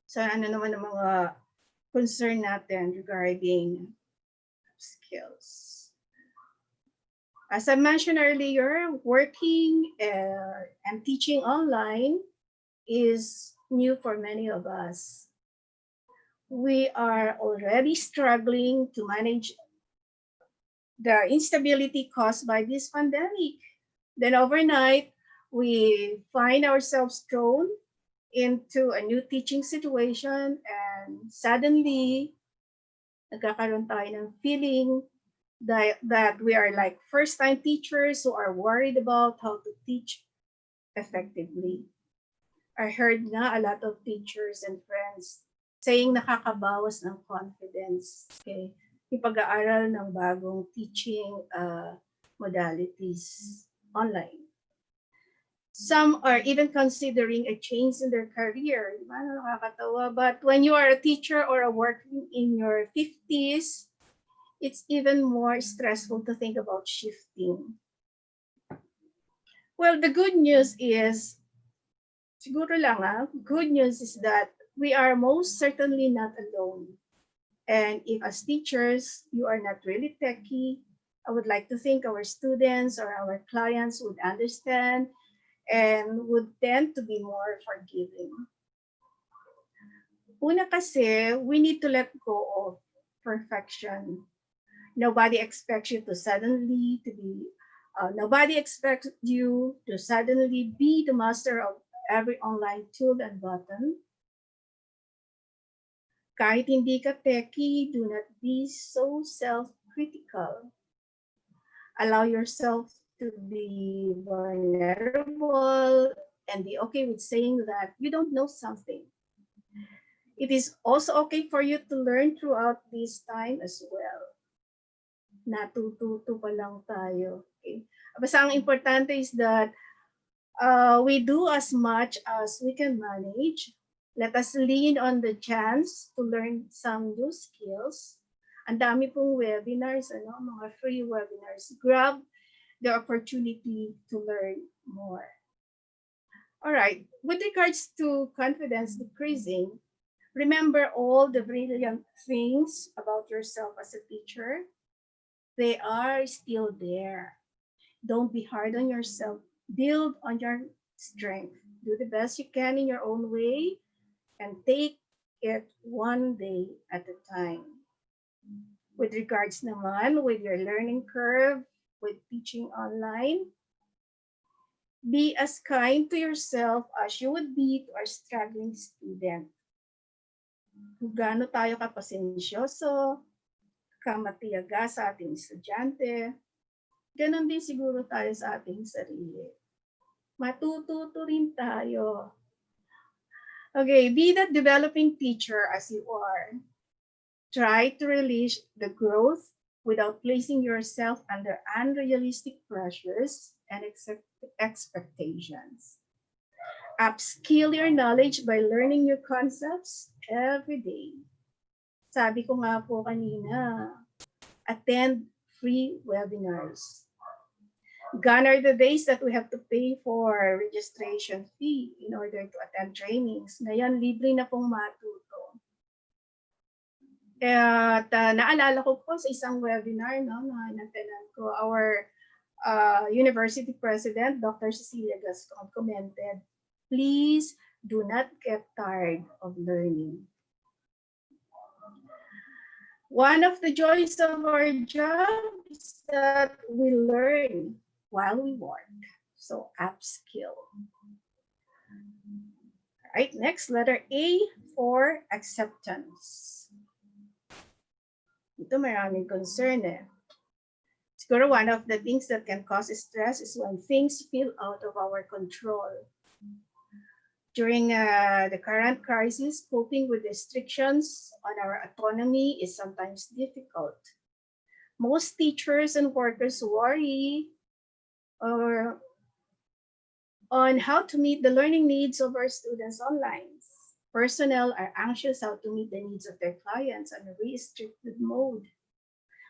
So ano naman ang mga concern natin regarding skills. As I mentioned earlier, working and teaching online is new for many of us. We are already struggling to manage the instability caused by this pandemic. Then overnight, we find ourselves thrown into a new teaching situation, and suddenly nagkakaroon tayo ng feeling that we are like first-time teachers who are worried about how to teach effectively. I heard nga a lot of teachers and friends saying nakakabawas ng confidence, okay, yung pag-aaral ng bagong teaching modalities online. Some are even considering a change in their career. Ano, nakakatawa. But when you are a teacher or a working in your 50s, it's even more stressful to think about shifting. Well, the good news is, siguro lang good news is that we are most certainly not alone. And if as teachers, you are not really techie, I would like to think our students or our clients would understand and would tend to be more forgiving. Una kasi, we need to let go of perfection. Nobody expects you to suddenly be the master of every online tool and button. Kahit hindi ka techie, do not be so self-critical. Allow yourself to be vulnerable and be okay with saying that you don't know something. It is also okay for you to learn throughout this time as well. Natututo pa lang tayo. Okay? Basta ang importante is that we do as much as we can manage. Let us lean on the chance to learn some new skills. Ang dami pong webinars, mga free webinars. Grab the opportunity to learn more. All right, with regards to confidence decreasing, remember all the brilliant things about yourself as a teacher. They are still there. Don't be hard on yourself. Build on your strength. Do the best you can in your own way and take it one day at a time. With regards naman with your learning curve, with teaching online, be as kind to yourself as you would be to a struggling student. Kung gaano tayo kapasensyoso, kamatiyaga sa ating estudyante, ganon din siguro tayo sa ating sarili. Matututo rin tayo. Okay, be that developing teacher as you are. Try to release the growth without placing yourself under unrealistic pressures and expectations. Upskill your knowledge by learning new concepts every day. Sabi ko nga po kanina, attend free webinars. Gone are the days that we have to pay for registration fee in order to attend trainings. Ngayon, libre na pong matuto. At naalala ko po sa isang webinar no, na inatenan ko, our university president, Dr. Cecilia Gascon, commented, please do not get tired of learning. One of the joys of our job is that we learn while we work. So upskill. All right, next, letter A for acceptance. Ito maraming concern eh. Siguro one of the things that can cause stress is when things feel out of our control. During the current crisis, coping with restrictions on our autonomy is sometimes difficult. Most teachers and workers worry on how to meet the learning needs of our students online. Personnel are anxious how to meet the needs of their clients on a restricted mode.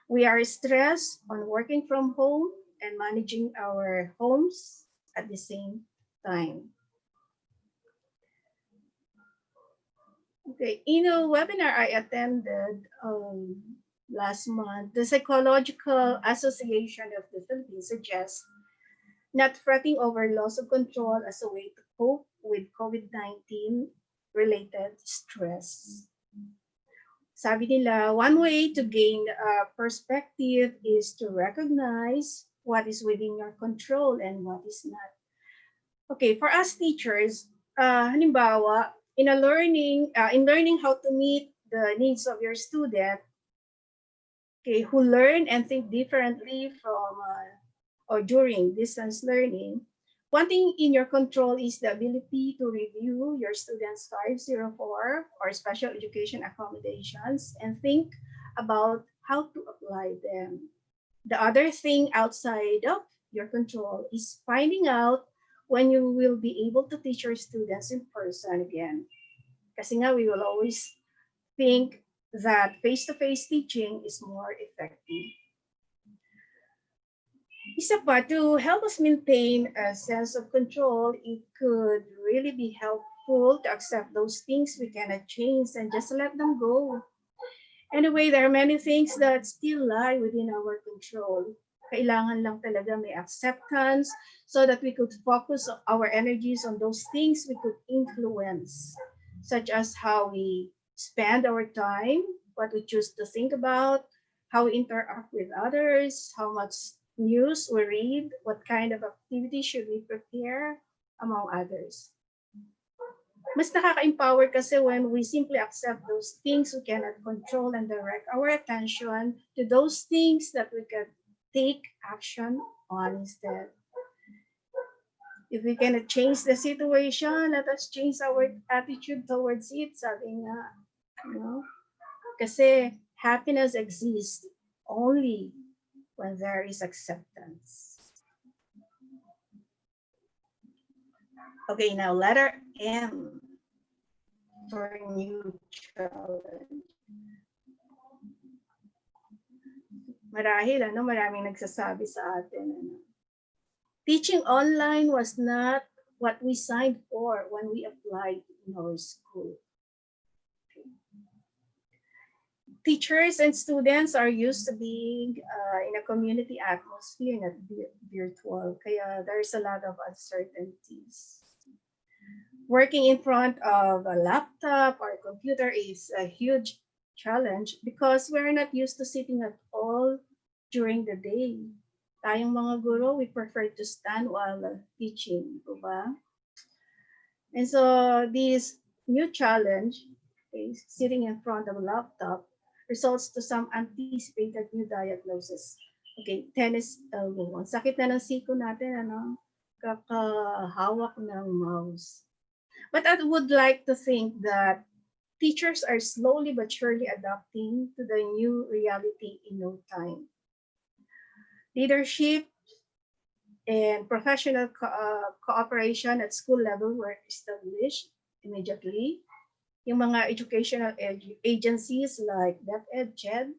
We are stressed on working from home and managing our homes at the same time. Okay, in a webinar I attended last month, the Psychological Association of the Philippines suggests not fretting over loss of control as a way to cope with COVID-19 related stress. Sabi nila, one way to gain perspective is to recognize what is within your control and what is not. Okay, for us teachers, halimbawa, in learning how to meet the needs of your student, okay, who learn and think differently from or during distance learning, one thing in your control is the ability to review your students' 504 or special education accommodations and think about how to apply them. The other thing outside of your control is finding out when you will be able to teach your students in person again. Kasi nga, we will always think that face-to-face teaching is more effective. Isa pa, to help us maintain a sense of control, it could really be helpful to accept those things we cannot change and just let them go. Anyway, there are many things that still lie within our control. Kailangan lang talaga may acceptance so that we could focus our energies on those things we could influence, such as how we spend our time, what we choose to think about, how we interact with others, how much news we read, what kind of activity should we prepare, among others. Mas nakaka-empower kasi when we simply accept those things we cannot control and direct our attention to those things that we can take action on instead. If we cannot change the situation, let us change our attitude towards it, sabi nga. Kasi happiness exists only when there is acceptance. Okay, now letter M for new challenge. Marahil, maraming nagsasabi sa atin. Teaching online was not what we signed for when we applied in our school. Teachers and students are used to being in a community atmosphere, not virtual. Kaya there's a lot of uncertainties. Working in front of a laptop or a computer is a huge challenge because we're not used to sitting at all during the day. Tayong mga guro, we prefer to stand while teaching, diba? And so this new challenge, okay, sitting in front of a laptop, results to some anticipated new diagnosis. Okay, tennis elbow. Ang sakit na ng siko natin, kakahawak ng mouse. But I would like to think that teachers are slowly but surely adapting to the new reality in no time. Leadership and professional cooperation at school level were established immediately. Yung mga educational agencies like DepEd, CHED,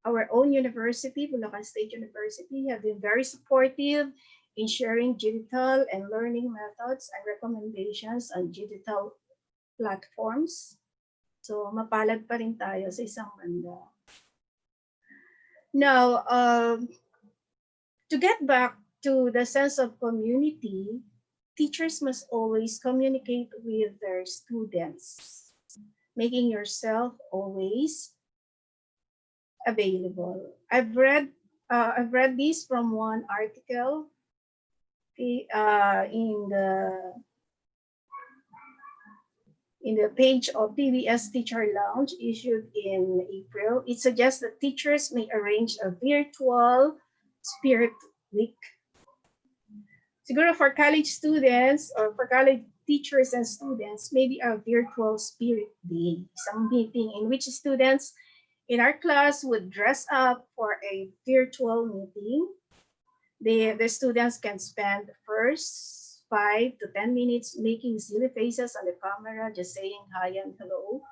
our own university, Bulacan State University, have been very supportive in sharing digital and learning methods and recommendations on digital platforms. So mapalad pa rin tayo sa isang banda. Now, to get back to the sense of community, teachers must always communicate with their students, making yourself always available. I've read this from one article in the page of PBS Teacher Lounge issued in April. It suggests that teachers may arrange a virtual spirit week. Siguro for college students or for college teachers and students, maybe a virtual spirit day, some meeting in which students in our class would dress up for a virtual meeting. The students can spend the first 5 to 10 minutes making silly faces on the camera, just saying hi and hello.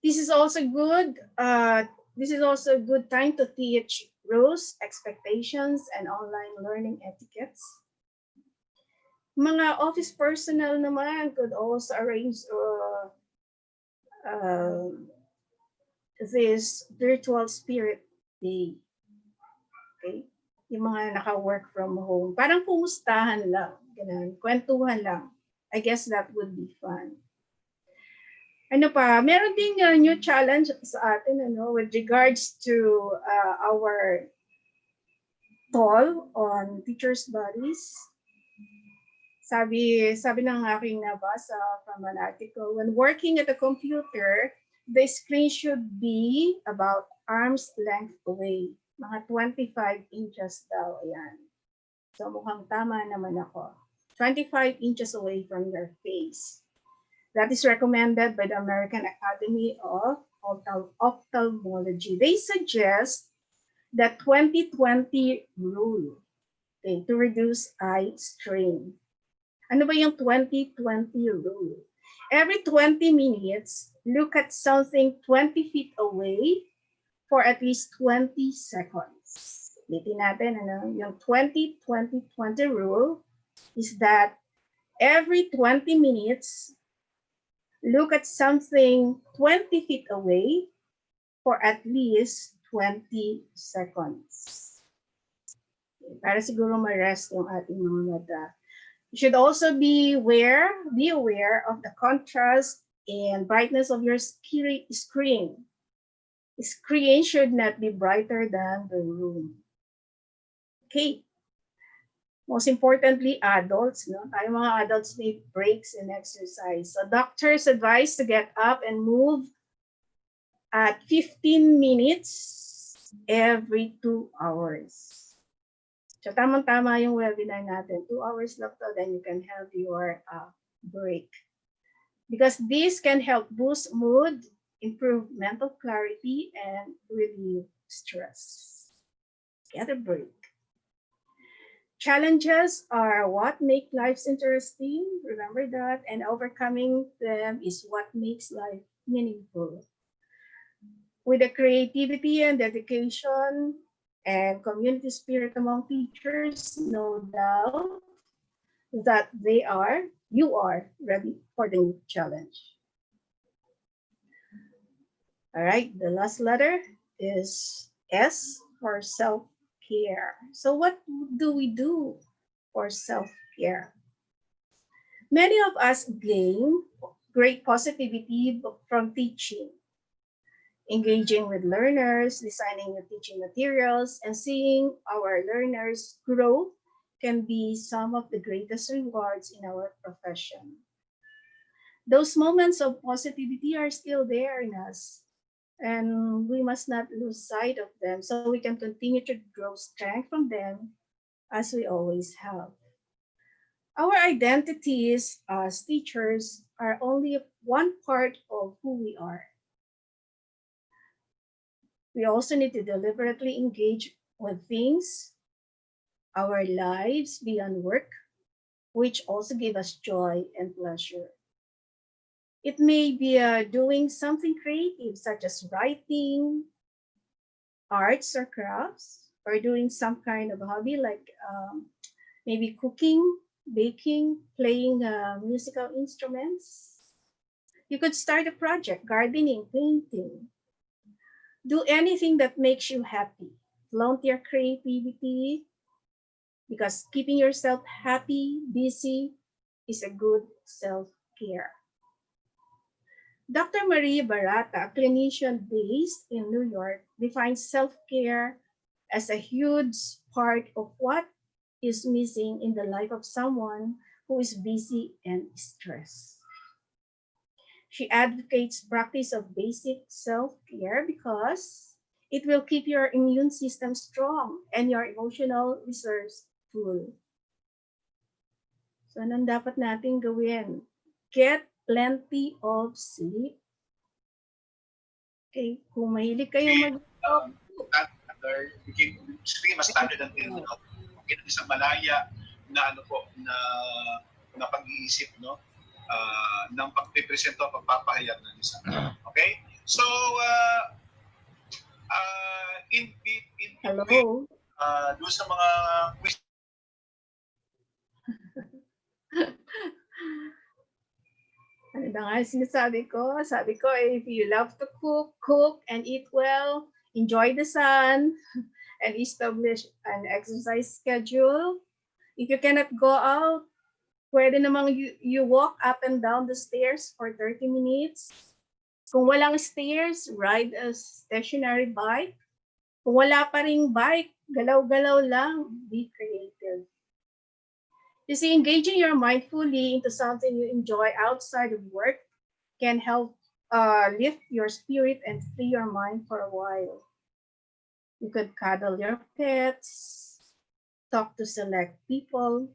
This is also good. This is also a good time to teach rules, expectations, and online learning etiquettes. Mga office personnel naman could also arrange this virtual spirit day. Okay? Yung mga naka-work from home. Parang kumustahan lang. Ganun. Kwentuhan lang. I guess that would be fun. Ano pa? Meron ding new challenge sa atin with regards to our toll on teachers' bodies. Sabi ng aking nabasa from an article, when working at a computer, the screen should be about arm's length away. Mga 25 inches daw. Ayan. So mukhang tama naman ako. 25 inches away from your face. That is recommended by the American Academy of Ophthalmology. They suggest the 20-20 rule, okay, to reduce eye strain. Ano ba yung 20-20 rule? Every 20 minutes, look at something 20 feet away for at least 20 seconds. Ulitin natin, yung 20-20-20 rule is that every 20 minutes, look at something 20 feet away for at least 20 seconds. Para siguro ma-rest yung ating mga mata. You should also be aware of the contrast and brightness of your screen. The screen should not be brighter than the room. Okay. Most importantly, adults, no? Tayo mga adults need breaks and exercise. So doctors advise to get up and move at 15 minutes every 2 hours. So tamang-tama yung webinar natin. 2 hours lang to, then you can have your break. Because this can help boost mood, improve mental clarity, and relieve stress. Get a break. Challenges are what make lives interesting. Remember that. And overcoming them is what makes life meaningful. With the creativity and dedication and community spirit among teachers, no doubt that you are ready for the new challenge. All right, the last letter is S for self-care. So what do we do for self-care? Many of us gain great positivity from teaching. Engaging with learners, designing the teaching materials, and seeing our learners grow can be some of the greatest rewards in our profession. Those moments of positivity are still there in us, and we must not lose sight of them so we can continue to grow strength from them as we always have. Our identities as teachers are only one part of who we are. We also need to deliberately engage with things, our lives beyond work, which also give us joy and pleasure. It may be doing something creative, such as writing, arts or crafts, or doing some kind of hobby like maybe cooking, baking, playing musical instruments. You could start a project, gardening, painting. Do anything that makes you happy. Flaunt your creativity because keeping yourself happy, busy is a good self-care. Dr. Maria Barata, a clinician based in New York, defines self-care as a huge part of what is missing in the life of someone who is busy and stressed. She advocates practice of basic self-care because it will keep your immune system strong and your emotional reserves full. So anong dapat natin gawin? Get plenty of sleep. Okay, kung mahilig kayong standard, sige mas standard ang tinanong. Okay, isang malaya na ano po na pag-iisip no ng pagpipresento at pagpapahayag ng isa. Okay? So in Hello. doon sa mga quiz ano na nga sinasabi ko? Sabi ko, if you love to cook, cook and eat well, enjoy the sun, and establish an exercise schedule. If you cannot go out, pwede namang you walk up and down the stairs for 30 minutes. Kung walang stairs, ride a stationary bike. Kung wala pa ring bike, galaw-galaw lang, be creative. You see, engaging your mind fully into something you enjoy outside of work can help lift your spirit and free your mind for a while. You could cuddle your pets, talk to select people,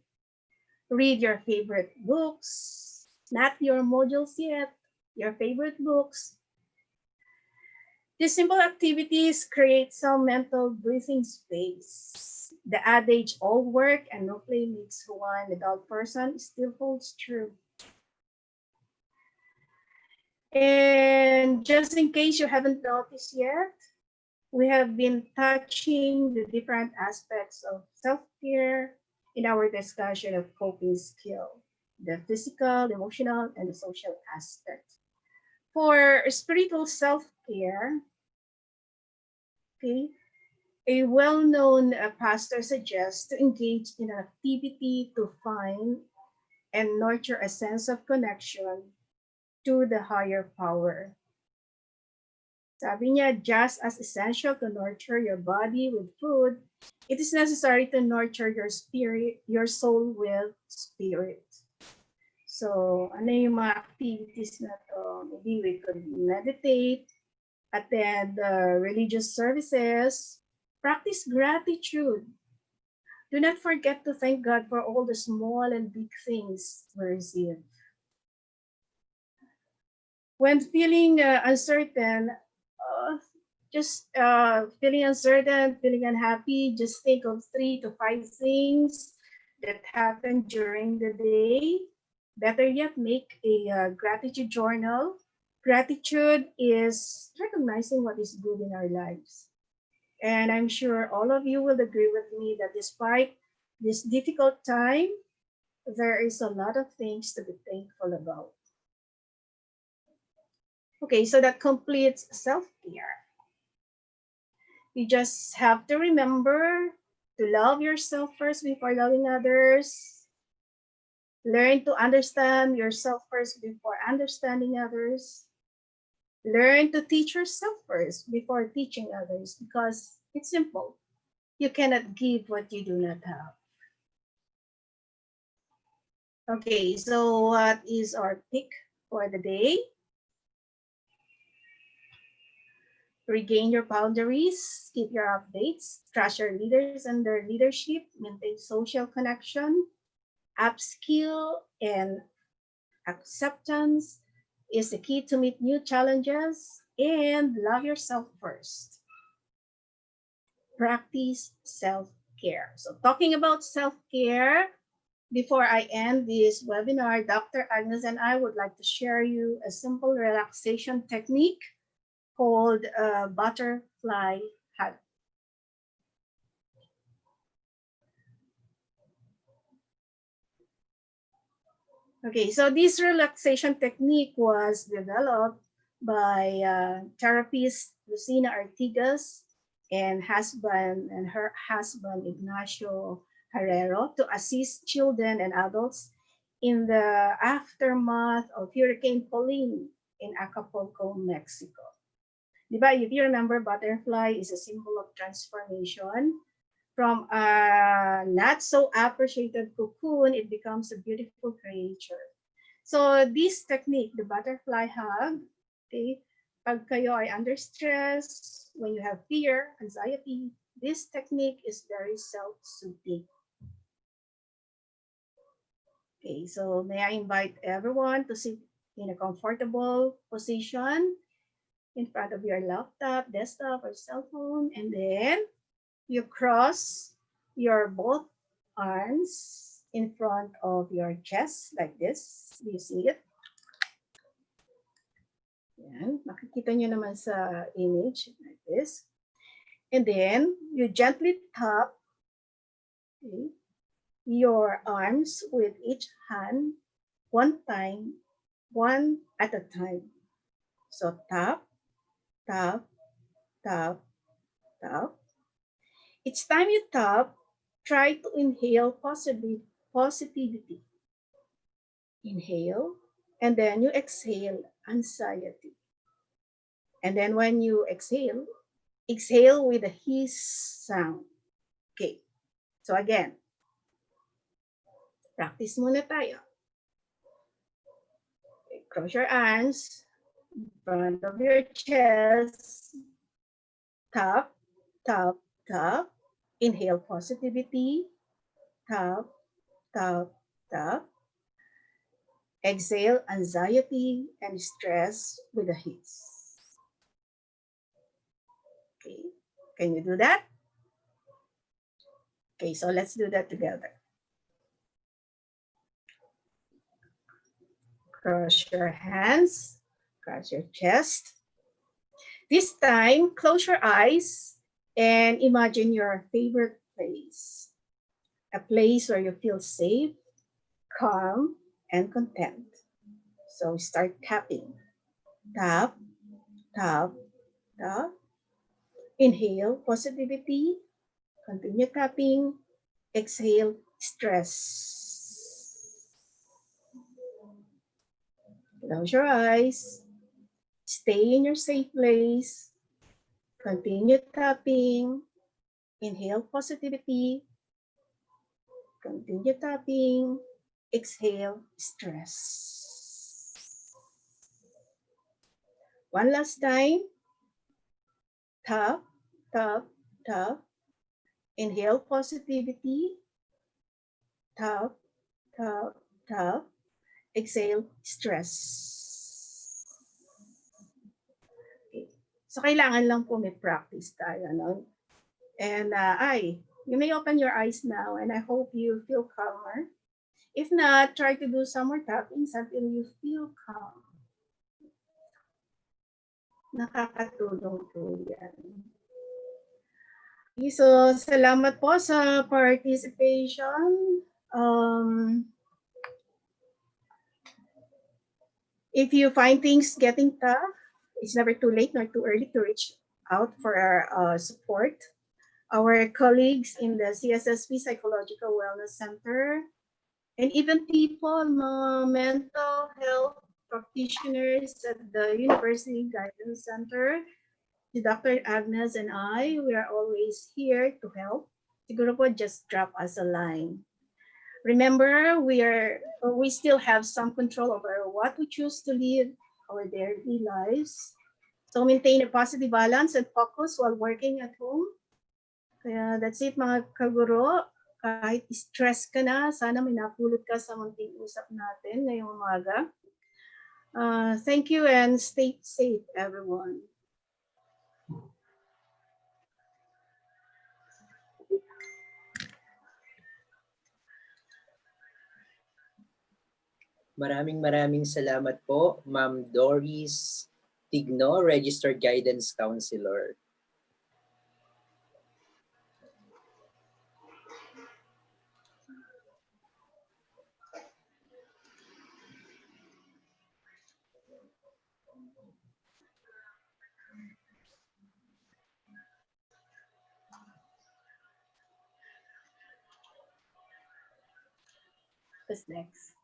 read your favorite books, not your modules yet, your favorite books. These simple activities create some mental breathing space. The adage, all work and no play makes one a dull person, still holds true. And just in case you haven't noticed yet, we have been touching the different aspects of self-care in our discussion of coping skill, the physical, the emotional, and the social aspect. For spiritual self-care, okay, a well-known pastor suggests to engage in an activity to find and nurture a sense of connection to the higher power. Sabi niya, just as essential to nurture your body with food, it is necessary to nurture your spirit, your soul with spirit. So, ano yung mga activities na to? Maybe we could meditate, attend religious services, practice gratitude. Do not forget to thank God for all the small and big things we receive. When feeling uncertain, feeling uncertain, feeling unhappy, just think of 3 to 5 things that happened during the day. Better yet, make a gratitude journal. Gratitude is recognizing what is good in our lives. And I'm sure all of you will agree with me that despite this difficult time, there is a lot of things to be thankful about. Okay, so that completes self-care. You just have to remember to love yourself first before loving others. Learn to understand yourself first before understanding others. Learn to teach yourself first before teaching others because it's simple. You cannot give what you do not have. Okay, so what is our pick for the day? Regain your boundaries, keep your updates, trust your leaders and their leadership, maintain social connection, upskill and acceptance is the key to meet new challenges, and love yourself first. Practice self-care. So talking about self-care, before I end this webinar, Dr. Agnes and I would like to share you a simple relaxation technique called butterfly hug. Okay, so this relaxation technique was developed by therapist Lucina Artigas and her husband Ignacio Herrero to assist children and adults in the aftermath of Hurricane Pauline in Acapulco, Mexico. Diba, if you remember, butterfly is a symbol of transformation. From a not so appreciated cocoon, it becomes a beautiful creature. So this technique, the butterfly hug, okay, pag kayo ay under stress, when you have fear, anxiety, this technique is very self-soothing. Okay, so may I invite everyone to sit in a comfortable position in front of your laptop, desktop, or cell phone, and then you cross your both arms in front of your chest like this. Do you see it? Yan. Makikita nyo naman sa image like this. And then you gently tap, okay, your arms with each hand one at a time. So tap, tap, tap, tap. Each time you tap, try to inhale positivity. Inhale, and then you exhale anxiety. And then when you exhale with a hiss sound. Okay. So again, practice muna tayo. Okay, cross your arms in front of your chest. Tap, tap, tap. Inhale positivity. Tap, tap, tap. Exhale anxiety and stress with a hiss. Okay, can you do that? Okay, so let's do that together. Cross your hands, cross your chest. This time, close your eyes and imagine your favorite place. A place where you feel safe, calm, and content. So start tapping. Tap, tap, tap. Inhale, positivity. Continue tapping. Exhale, stress. Close your eyes. Stay in your safe place. Continue tapping. Inhale, positivity. Continue tapping. Exhale, stress. One last time. Tap, tap, tap. Inhale positivity. Tap, tap, tap. Exhale, stress. Okay. So kailangan lang po may practice tayo. No? And you may open your eyes now and I hope you feel calmer. If not, try to do some more tappings until you feel calm. Nakakatulong po yan. So, salamat po sa participation. If you find things getting tough, it's never too late nor too early to reach out for our support. Our colleagues in the CSSP Psychological Wellness Center, and even people, mental health practitioners at the University Guidance Center, Dr. Agnes and I, we are always here to help. Siguro po, just drop us a line. Remember, we still have some control over what we choose to live our daily lives. So maintain a positive balance and focus while working at home. Kaya that's it mga kaguro. Kahit stress ka na, sana may napulot ka sa munting usap natin ngayong umaga. Thank you and stay safe, everyone. Maraming salamat po, Ma'am Doris Tigno, Registered Guidance Counselor. Who's next?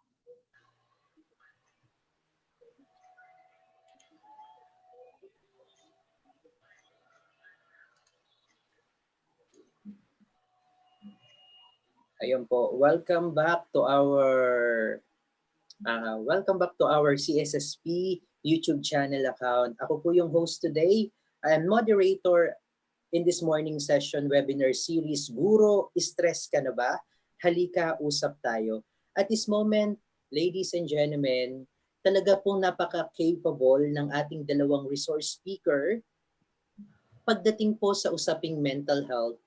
Ayun po, welcome back to our CSSP YouTube channel account. Ako po yung host today. I am moderator in this morning session webinar series, Guro, stress ka na ba? Halika, usap tayo. At this moment, ladies and gentlemen, talaga pong napaka-capable ng ating dalawang resource speaker pagdating po sa usaping mental health.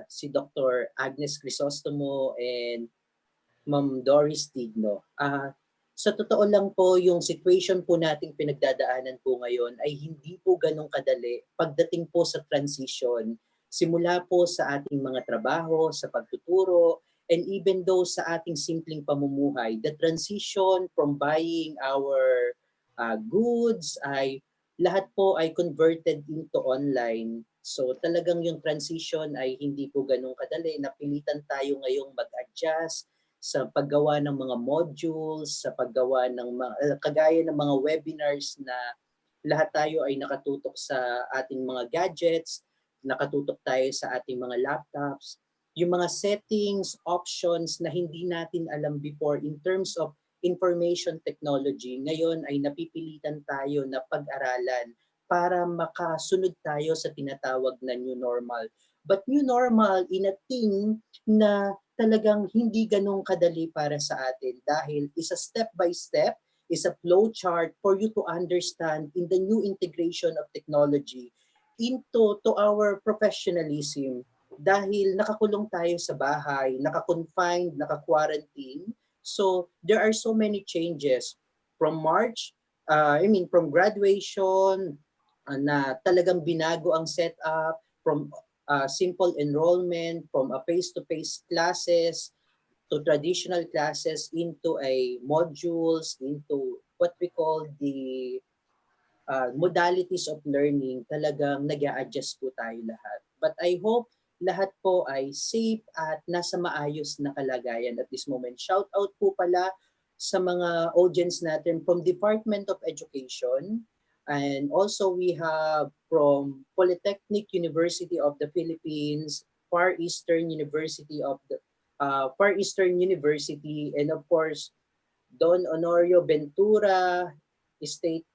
Si Dr. Agnes Crisostomo and Ma'am Doris Tigno. Sa totoo lang po, yung situation po nating pinagdadaanan po ngayon ay hindi po ganun kadali pagdating po sa transition. Simula po sa ating mga trabaho, sa pagtuturo, and even though sa ating simpleng pamumuhay, the transition from buying our goods ay lahat po ay converted into online. So talagang yung transition ay hindi po ganun kadali. Napilitan tayo ngayong mag-adjust sa paggawa ng mga modules, sa paggawa ng kagaya ng mga webinars na lahat tayo ay nakatutok sa ating mga gadgets, nakatutok tayo sa ating mga laptops. Yung mga settings, options na hindi natin alam before in terms of information technology, ngayon ay napipilitan tayo na pag-aralan para makasunod tayo sa tinatawag na new normal. But new normal in a thing na talagang hindi ganun kadali para sa atin dahil is a step by step, is a flow chart for you to understand in the new integration of technology into our professionalism dahil nakakulong tayo sa bahay, naka-confined, naka-quarantine. So there are so many changes from March, from graduation na talagang binago ang setup, from simple enrollment, from a face-to-face classes to traditional classes into a modules, into what we call the modalities of learning, talagang nag-a-adjust po tayo lahat. But I hope lahat po ay safe at nasa maayos na kalagayan at this moment. Shout out po pala sa mga audience natin from Department of Education, and also we have from Polytechnic University of the Philippines, Far Eastern University, and of course Don Honorio Ventura State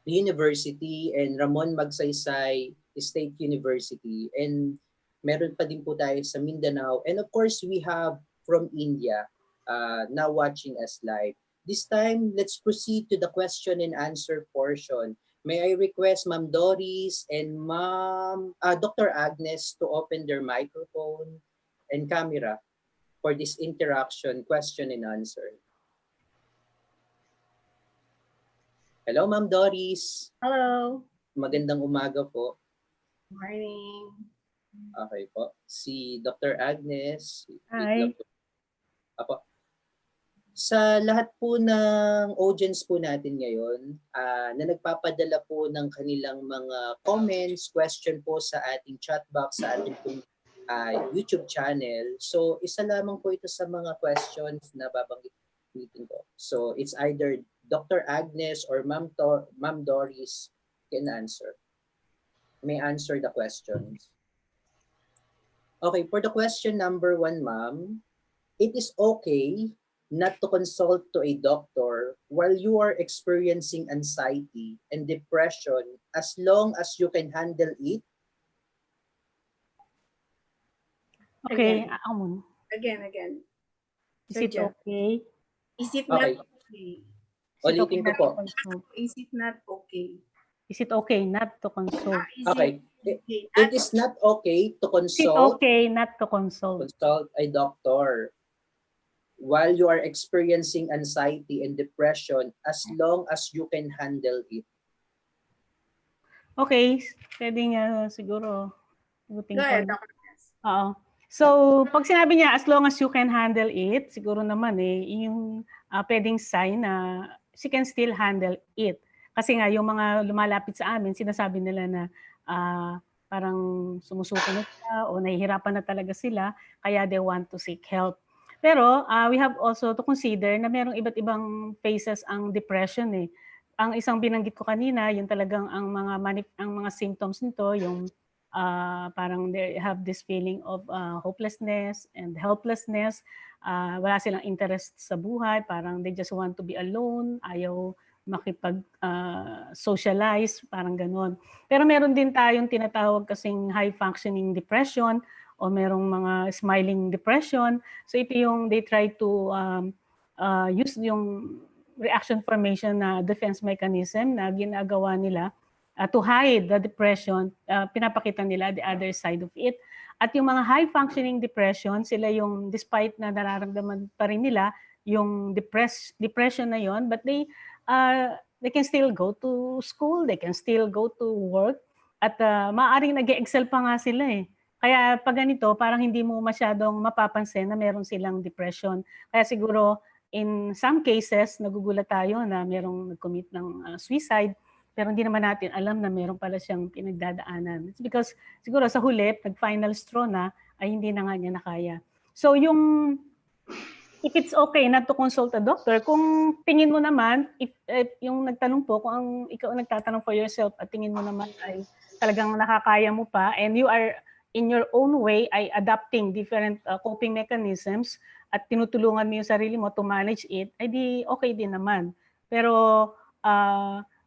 University and Ramon Magsaysay State University, and meron pa din po tayo sa Mindanao, and of course we have from India now watching us live. This time, let's proceed to the question and answer portion. May I request Ma'am Doris and Dr. Agnes to open their microphone and camera for this interaction, question and answer. Hello, Ma'am Doris. Hello. Magandang umaga po. Morning. Okay po. Si Dr. Agnes. Hi. Apo. Sa lahat po ng audience po natin ngayon na nagpapadala po ng kanilang mga comments, question po sa ating chat box, sa ating pong YouTube channel. So isa lamang po ito sa mga questions na babanggitin ko. So it's either Dr. Agnes or Ma'am Doris can answer. May answer the questions. Okay, for the question number 1, ma'am, it is okay not to consult to a doctor while you are experiencing anxiety and depression as long as you can handle it? Okay, Again. Is it okay? Is it not Okay. okay? Ulitin ko po. Is it not okay? Is it okay not to consult? Okay. It is not okay to Is it consult okay not to consult? a doctor while you are experiencing anxiety and depression as long as you can handle it. Okay, pwede nga siguro. Go ahead, Dr. Oo. So, pag sinabi niya, as long as you can handle it, siguro naman yung pwedeng sign na she can still handle it. Kasi nga, yung mga lumalapit sa amin, sinasabi nila na parang sumusuko na sila o nahihirapan na talaga sila, kaya they want to seek help. Pero we have also to consider na merong iba't ibang phases ang depression eh. Ang isang binanggit ko kanina, yung talagang ang mga symptoms nito, yung parang they have this feeling of hopelessness and helplessness. Wala silang interest sa buhay, parang they just want to be alone, ayaw makipag-socialize, parang ganon. Pero meron din tayong tinatawag kasing high-functioning depression o merong mga smiling depression. So ito yung they try to use yung reaction formation na defense mechanism na ginagawa nila to hide the depression, pinapakita nila the other side of it. At yung mga high-functioning depression, sila yung despite na nararamdaman pa rin nila yung depression na yon, but they can still go to school, they can still go to work, at maaaring nag-excel pa nga sila eh. Kaya pag ganito, parang hindi mo masyadong mapapansin na meron silang depression. Kaya siguro, in some cases, nagugulat tayo na merong nag-commit ng suicide, pero hindi naman natin alam na meron pala siyang pinagdadaanan. It's because siguro sa huli, nag-final straw na, ay hindi na nga niya nakaya. So if it's okay not to consult a doctor, kung tingin mo naman, if yung nagtanong po, kung ikaw nagtatanong for yourself at tingin mo naman ay talagang nakakaya mo pa and you are in your own way ay adapting different coping mechanisms at tinutulungan mo yung sarili mo to manage it, ay di okay din naman. Pero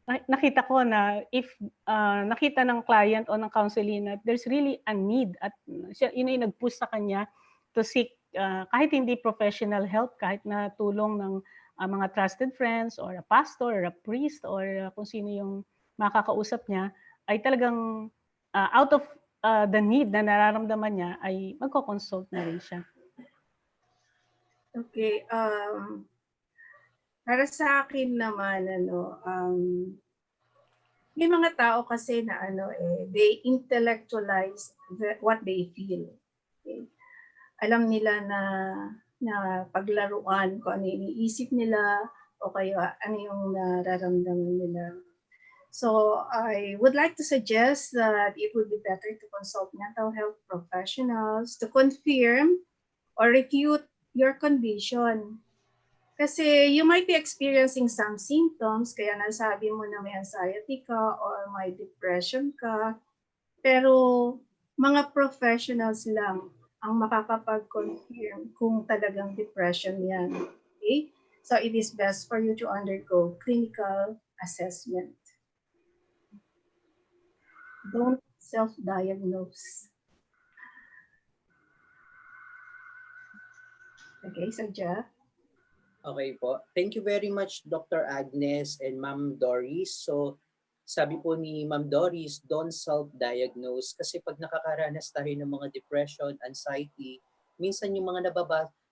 nakita ko na if nakita ng client o ng counseling na there's really a need at yun yung nag-push sa kanya to seek kahit hindi professional help, kahit na tulong ng mga trusted friends or a pastor or a priest or kung sino yung makakausap niya, ay talagang out of the need na nararamdaman niya ay magko-consult na rin siya. Okay. Para sa akin naman, may mga tao kasi na they intellectualize what they feel. Okay? Alam nila na paglaruan kung ano yung iniisip nila o kaya ano yung nararamdaman nila. So I would like to suggest that it would be better to consult mental health professionals to confirm or refute your condition. Kasi you might be experiencing some symptoms, kaya nasabi mo na may anxiety ka or may depression ka, pero mga professionals lang ang makakapag-confirm kung talagang depression yan. Okay? So it is best for you to undergo clinical assessment. Don't self-diagnose. Okay, so Jeff? Okay po. Thank you very much, Dr. Agnes and Ma'am Doris. So, sabi po ni Ma'am Doris, don't self-diagnose kasi pag nakakaranas tayo ng mga depression, anxiety, minsan yung mga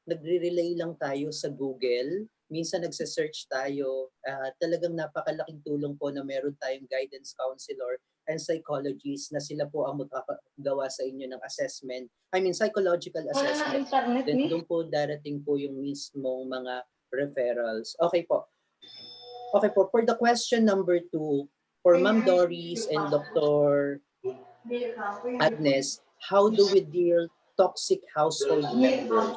nagre-relay lang tayo sa Google, minsan nagse-search tayo, talagang napakalaking tulong po na meron tayong guidance counselor and psychologist na sila po ang magkakagawa sa inyo ng assessment. psychological assessment. Then doon po darating po yung mismong mga referrals. Okay po. Okay po. For the question number 2, for Ma'am Doris and Dr. Agnes, how do we deal toxic household members?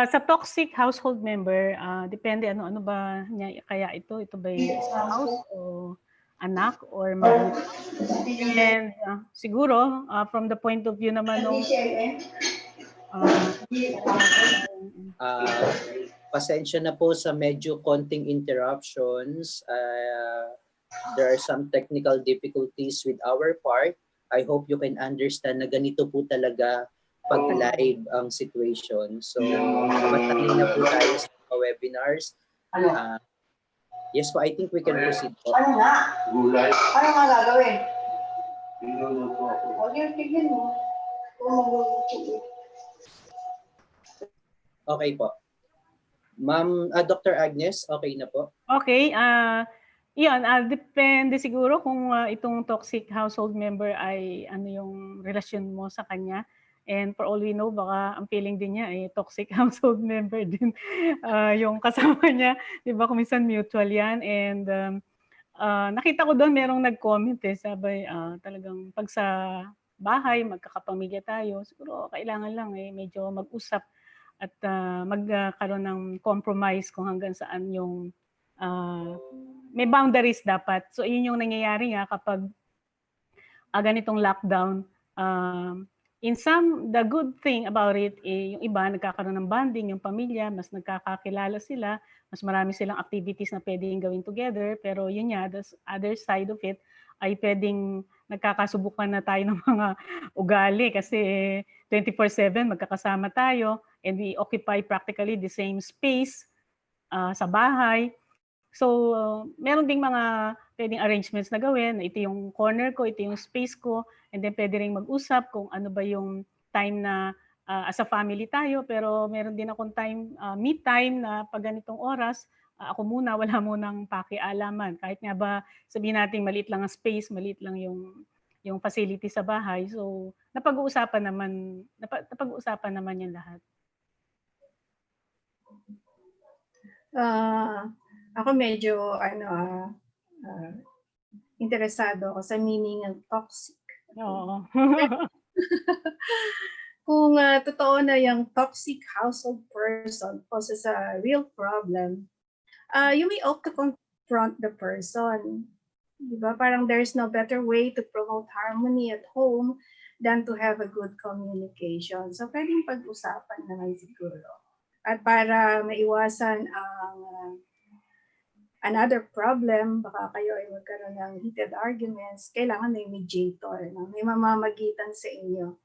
Sa toxic household member, depende ano ba niya kaya ito ba yung spouse o anak or magulang. And siguro from the point of view naman ng pasensya na po sa medyo konting interruptions. There are some technical difficulties with our part. I hope you can understand na ganito po talaga pag live ang situation. So, matalin na po tayo sa webinars. Yes po, I think we can proceed po. Ano nga? Gulay. Ano nga gagawin? Pinuluto ako. Huwag yung tignan mo. Okay po. Ma'am, Dr. Agnes, okay na po? Okay, depende siguro kung itong toxic household member ay ano yung relasyon mo sa kanya. And for all we know, baka ang feeling din niya ay toxic household member din yung kasama niya. Di ba kung minsan mutual yan. And nakita ko doon merong nag-comment sabi talagang pag sa bahay, magkakapamilya tayo, siguro kailangan lang medyo mag-usap at magkaroon ng compromise kung hanggang saan yung may boundaries dapat. So yun yung nangyayari nga kapag ganitong lockdown. The good thing about it, yung iba nagkakaroon ng bonding, yung pamilya, mas nagkakakilala sila, mas marami silang activities na pwedeng gawin together. Pero yun nga, the other side of it ay pwedeng nagkakasubukan na tayo ng mga ugali kasi 24/7 magkakasama tayo and we occupy practically the same space sa bahay. So, meron ding mga pwedeng arrangements na gawin. Ito yung corner ko, ito yung space ko, and then pwede rin mag-usap kung ano ba yung time na as a family tayo. Pero meron din akong time, me time na pag ganitong oras, ako muna, wala munang pakialaman. Kahit nga ba sabihin natin maliit lang ang space, maliit lang yung facility sa bahay. So, napag-uusapan naman yan lahat. Ako medyo interesado ako sa meaning ng toxic. Oo. Kung totoo na yung toxic household person poses a real problem, you may opt to confront the person. Diba? Parang there's no better way to promote harmony at home than to have a good communication. So pwedeng pag-usapan naman siguro. At para maiwasan ang another problem, baka kayo ay magkaroon ng heated arguments, kailangan may mediator, no? May mamamagitan sa inyo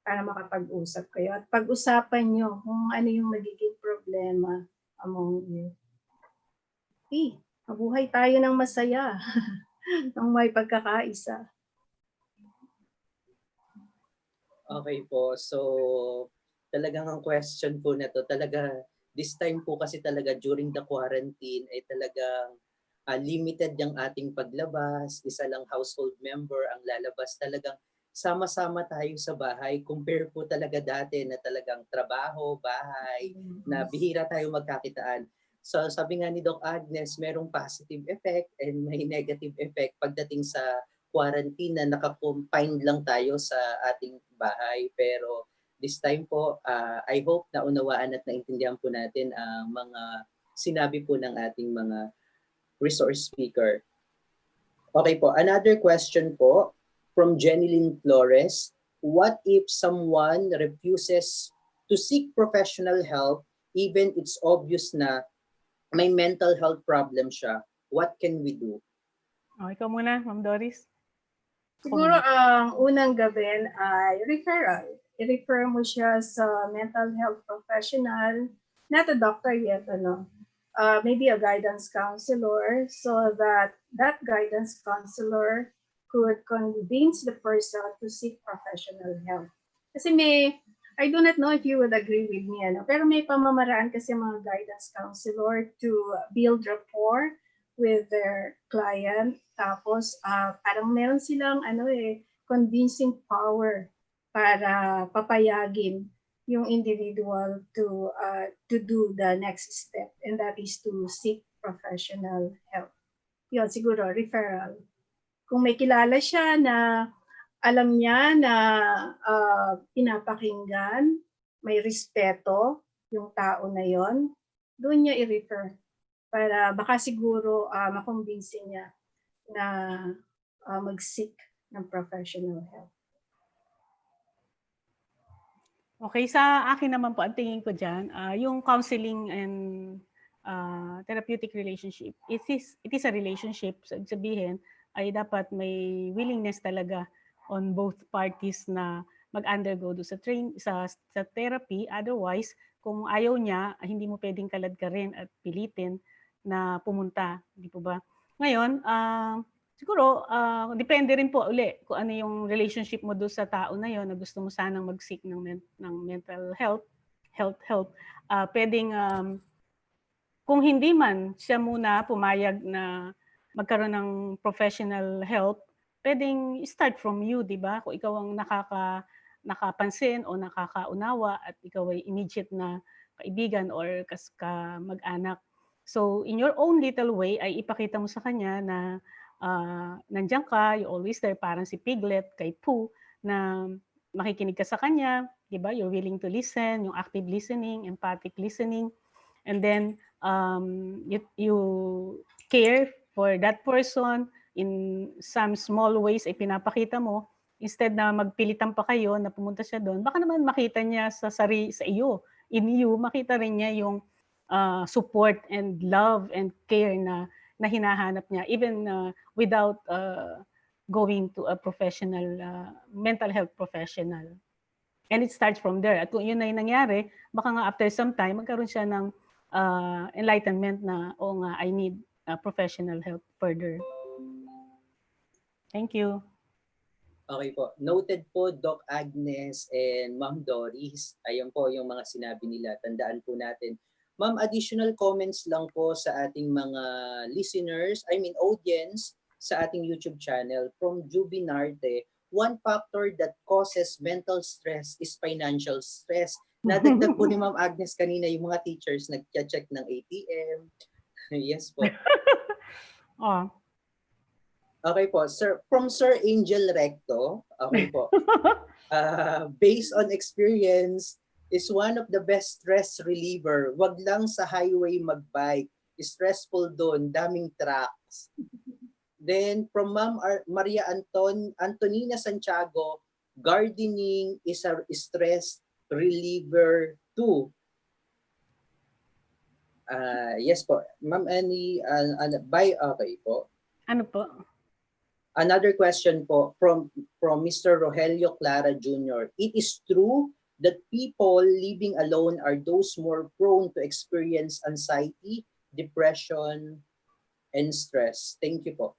para makapag-usap kayo. At pag-usapan nyo kung ano yung magiging problema among you. Mabuhay tayo ng masaya ng may pagkakaisa. Okay po, so talagang ang question po na to, talaga this time po kasi talaga during the quarantine ay talagang limited yung ating paglabas, isa lang household member ang lalabas, talagang sama-sama tayo sa bahay, compare po talaga dati na talagang trabaho, bahay, na bihira tayo magkakitaan. So sabi nga ni Doc Agnes, merong positive effect and may negative effect pagdating sa quarantine na naka-confine lang tayo sa ating bahay. Pero this time po, I hope na unawaan at naintindihan po natin ang mga sinabi po ng ating mga resource speaker. Okay po, another question po from Jenilyn Flores. What if someone refuses to seek professional help even it's obvious na may mental health problem siya? What can we do? Ikaw muna, Ma'am Doris. Siguro ang unang gawin ay referral. I-refer mo siya sa mental health professional, not a doctor yet, maybe a guidance counselor, so that guidance counselor could convince the person to seek professional help. Kasi I do not know if you would agree with me, pero may pamamaraan kasi mga guidance counselor to build rapport with their client. Tapos parang meron silang convincing power para papayagin yung individual to do the next step, and that is to seek professional help. Yun, siguro, referral. Kung may kilala siya na alam niya na pinapakinggan, may respeto yung tao na yon, doon niya i-refer. Para baka siguro makumbinsin niya na mag-seek ng professional help. Okay, sa akin naman po, ang tingin ko dyan, yung counseling and therapeutic relationship, it is a relationship. So, sabihin, ay dapat may willingness talaga on both parties na mag-undergo do sa therapy. Otherwise, kung ayaw niya, hindi mo pwedeng kalad ka rin at pilitin na pumunta. Di po ba? Ngayon, siguro, depende rin po uli kung ano yung relationship mo doon sa tao na yon na gusto mo sanang mag-seek ng mental health help. Pwedeng, kung hindi man siya muna pumayag na magkaroon ng professional help, pwedeng start from you, di ba? Kung ikaw ang nakapansin o nakakaunawa at ikaw ay immediate na kaibigan or mag-anak. So, in your own little way, ay ipakita mo sa kanya na nandiyan ka, you always there, parang si Piglet kay Pooh, na makikinig ka sa kanya, di ba? You're willing to listen, yung active listening, empathic listening, and then you care for that person in some small ways ay pinapakita mo instead na magpilitan pa kayo na pumunta siya doon. Baka naman makita niya sa iyo, in you, makita rin niya yung support and love and care na hinahanap niya even without going to a professional mental health professional. And it starts from there. At kung yun ay nangyari, baka nga after some time magkaroon siya ng enlightenment na nga, I need professional help further. Thank you. Okay po. Noted po, Doc Agnes and Ma'am Doris. Ayun po yung mga sinabi nila. Tandaan po natin. Ma'am, additional comments lang po sa ating mga listeners, audience sa ating YouTube channel from Jubinarte. One factor that causes mental stress is financial stress. Nadagdag po ni Ma'am Agnes kanina yung mga teachers nag-check ng ATM. Yes po. Okay po, sir. From Sir Angel Recto, okay po. Based on experience, is one of the best stress reliever. Wag lang sa highway magbike. Stressful doon, daming trucks. Then from Ma'am Maria Antonina Santiago, gardening is a stress reliever too. Yes po. Ma'am Annie, okay po. Ano po? Another question po from Mr. Rogelio Clara Jr. It is true that people living alone are those more prone to experience anxiety, depression, and stress. Thank you po.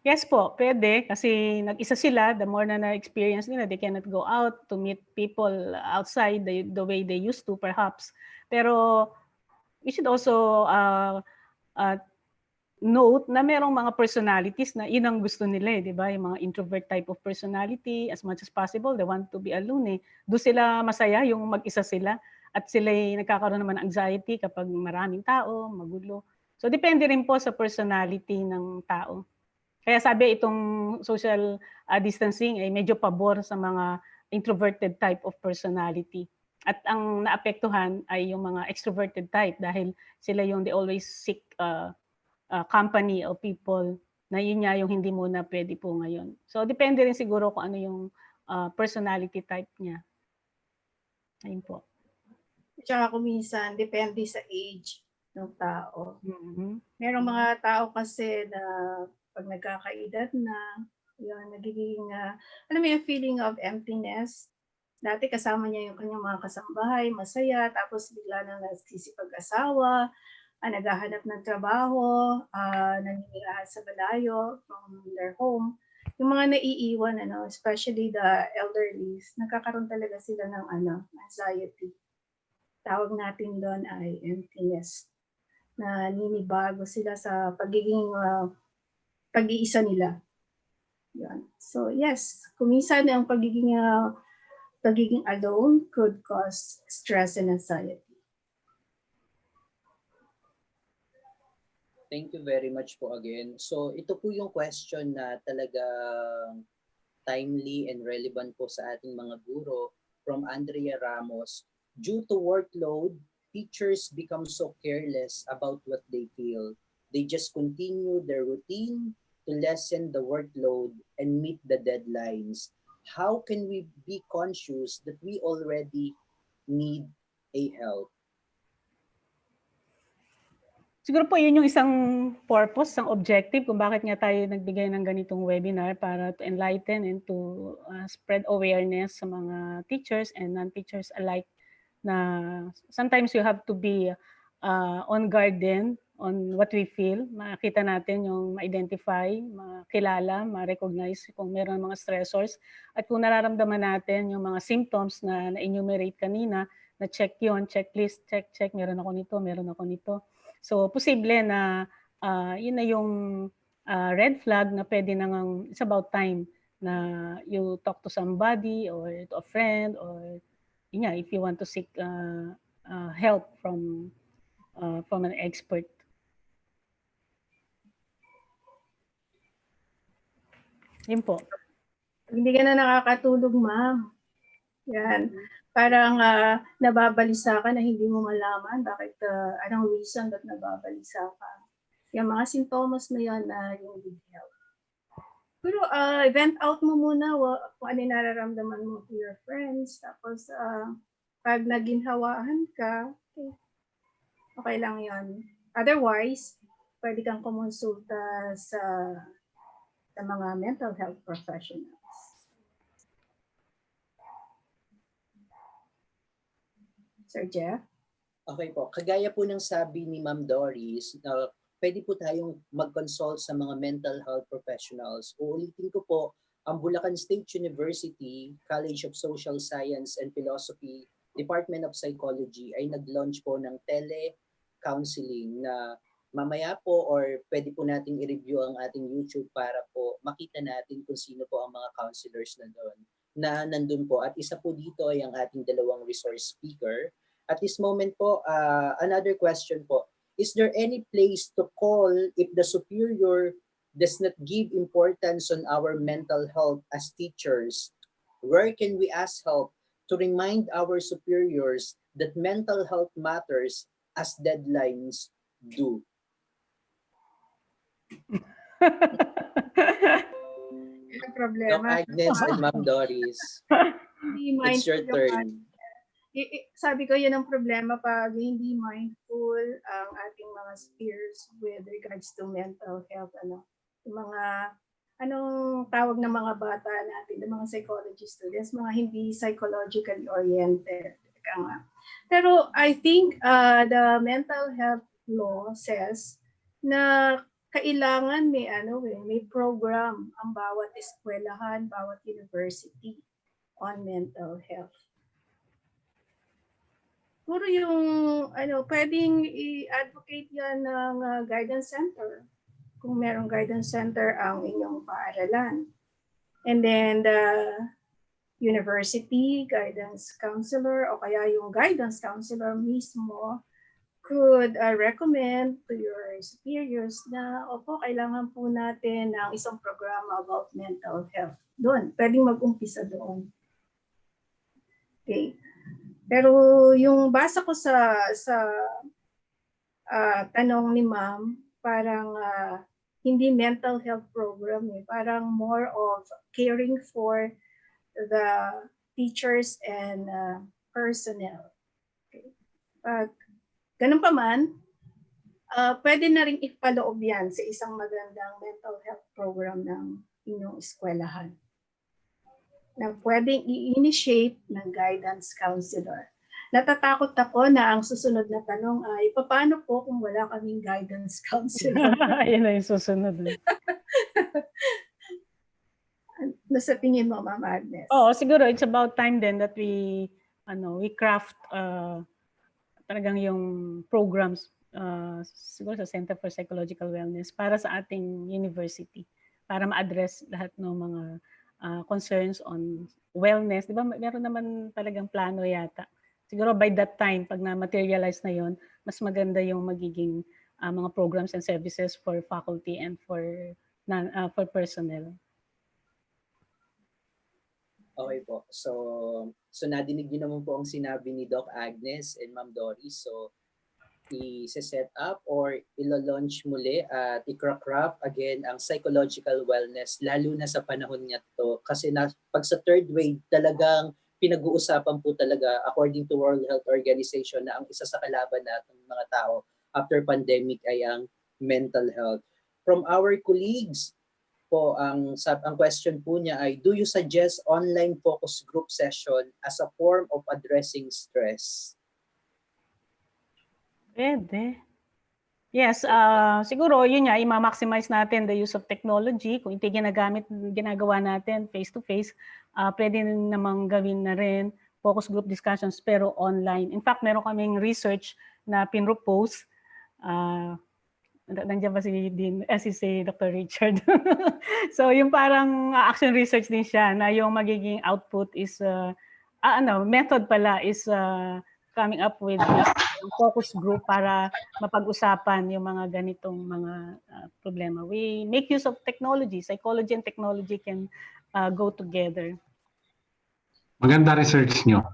Yes po, pwede. Kasi nag-isa sila, the more na na-experience nila, they cannot go out to meet people outside the way they used to perhaps. Pero we should also note na merong mga personalities na yun ang gusto nila di ba? Yung mga introvert type of personality, as much as possible, they want to be alone Doon sila masaya, yung mag-isa sila. At sila nagkakaroon naman ng anxiety kapag maraming tao, magulo. So depende rin po sa personality ng tao. Kaya sabi itong social distancing ay medyo pabor sa mga introverted type of personality. At ang naapektuhan ay yung mga extroverted type dahil sila yung they always seek company of people na yun nga yung hindi muna pwede po ngayon. So depende rin siguro kung ano yung personality type niya. Ayun po. Tsaka kung minsan, depende sa age ng tao. Mm-hmm. Merong mga tao kasi na pag nagkakaedad na, yun, nagiging, alam mo yung feeling of emptiness. Dati kasama niya yung kanyang mga kasambahay, masaya, tapos bigla na nagsisipag-asawa, naghahanap ng trabaho, naninirahan sa malayo from their home. Yung mga naiiwan, especially the elderly, nagkakaroon talaga sila ng anxiety. Tawag natin doon ay emptiness. Na ninibago sila sa pagiging pag-iisa nila. Yan. So yes, kung minsan ang pagiging alone could cause stress and anxiety. Thank you very much po again. So ito po yung question na talagang timely and relevant po sa ating mga guro from Andrea Ramos. Due to workload, teachers become so careless about what they feel. They just continue their routine to lessen the workload and meet the deadlines. How can we be conscious that we already need a help? Siguro po yun yung isang purpose, isang objective kung bakit nga tayo nagbigay ng ganitong webinar para to enlighten and to spread awareness sa mga teachers and non-teachers alike na sometimes you have to be on guard din on what we feel. Makita natin yung ma-identify, makilala, ma-recognize kung meron mga stressors at kung nararamdaman natin yung mga symptoms na na-enumerate kanina, na check yun, checklist, check, meron ako nito. So, posible na yun na yung red flag na pwede nang it's about time na you talk to somebody or to a friend or if you want to seek help from an expert. Yun po. Hindi ka na nakakatulog, ma'am. Yan. Parang nababalisa ka na hindi mo malaman bakit, anong reason ba't nababalisa ka. Yung mga sintomas na yan na yung good health. Pero vent out mo muna kung ano yung nararamdaman mo to your friends. Tapos pag naginhawaan ka, okay lang yan. Otherwise, pwede kang kumonsulta sa mga mental health professionals. Sir Jeff? Okay po. Kagaya po ng sabi ni Ma'am Doris, pwede po tayong mag-consult sa mga mental health professionals. Uulitin ko po, ang Bulacan State University College of Social Science and Philosophy, Department of Psychology ay nag-launch po ng tele-counseling na mamaya po or pwede po nating i-review ang ating YouTube para po makita natin kung sino po ang mga counselors na doon na nandun po. At isa po dito ay ang ating dalawang resource speaker. At this moment po, another question po, is there any place to call if the superior does not give importance on our mental health as teachers? Where can we ask help to remind our superiors that mental health matters as deadlines do? Yung problema. Doc Agnes and Ma'am Doris, it's your turn. Sabi ko, yun ang problema pag hindi mindful ang ating mga peers with regards to mental health. Yung mga, anong tawag ng mga bata natin, ng mga psychology students, mga hindi psychologically oriented. Pero I think the mental health law says na kailangan may program ang bawat eskwelahan, bawat university on mental health. Puro yung pwedeng i-advocate yan ng guidance center kung merong guidance center ang inyong paaralan. And then the university guidance counselor o kaya yung guidance counselor mismo could recommend to your superiors na opo, kailangan po natin ng isang programa about mental health. Doon, pwedeng mag-umpisa doon. Okay. Pero yung basa ko sa tanong ni ma'am, parang hindi mental health program parang more of caring for the teachers and personnel. Okay. But ganun pa man, pwede na rin ipaloob yan sa isang magandang mental health program ng inyong eskwelahan na pwedeng i-initiate ng guidance counselor. Natatakot ako na ang susunod na tanong ay, paano po kung wala kaming guidance counselor? Yan na yung susunod. Nasa tingin mo, Ma'am Agnes? Oo, siguro it's about time then that we craft talagang yung programs siguro sa Center for Psychological Wellness para sa ating university para ma-address lahat ng mga concerns on wellness. Di ba meron naman talagang plano yata. Siguro by that time, pag na-materialize na yon, mas maganda yung magiging mga programs and services for faculty and for personnel. Okay po. So nadinig niyo naman po ang sinabi ni Doc Agnes and Ma'am Doris. So i-set up or ilo-launch muli at i-craft again ang psychological wellness lalo na sa panahon niya to kasi pag sa third wave talagang pinag-uusapan po talaga according to World Health Organization na ang isa sa kalaban natin mga tao after pandemic ay ang mental health. From our colleagues po, ang question po niya ay, do you suggest online focus group session as a form of addressing stress? Pwede. Yes, siguro yun nga, i-maximize natin the use of technology. Kung hindi ginagawa natin face-to-face, pwede namang gawin na rin focus group discussions pero online. In fact, meron kaming research na pinropose. Nandiyan ba si Dr. Richard? So yung parang action research din siya na yung magiging output is, method pala is coming up with this focus group para mapag-usapan yung mga ganitong mga problema. We make use of technology. Psychology and technology can go together. Maganda research nyo.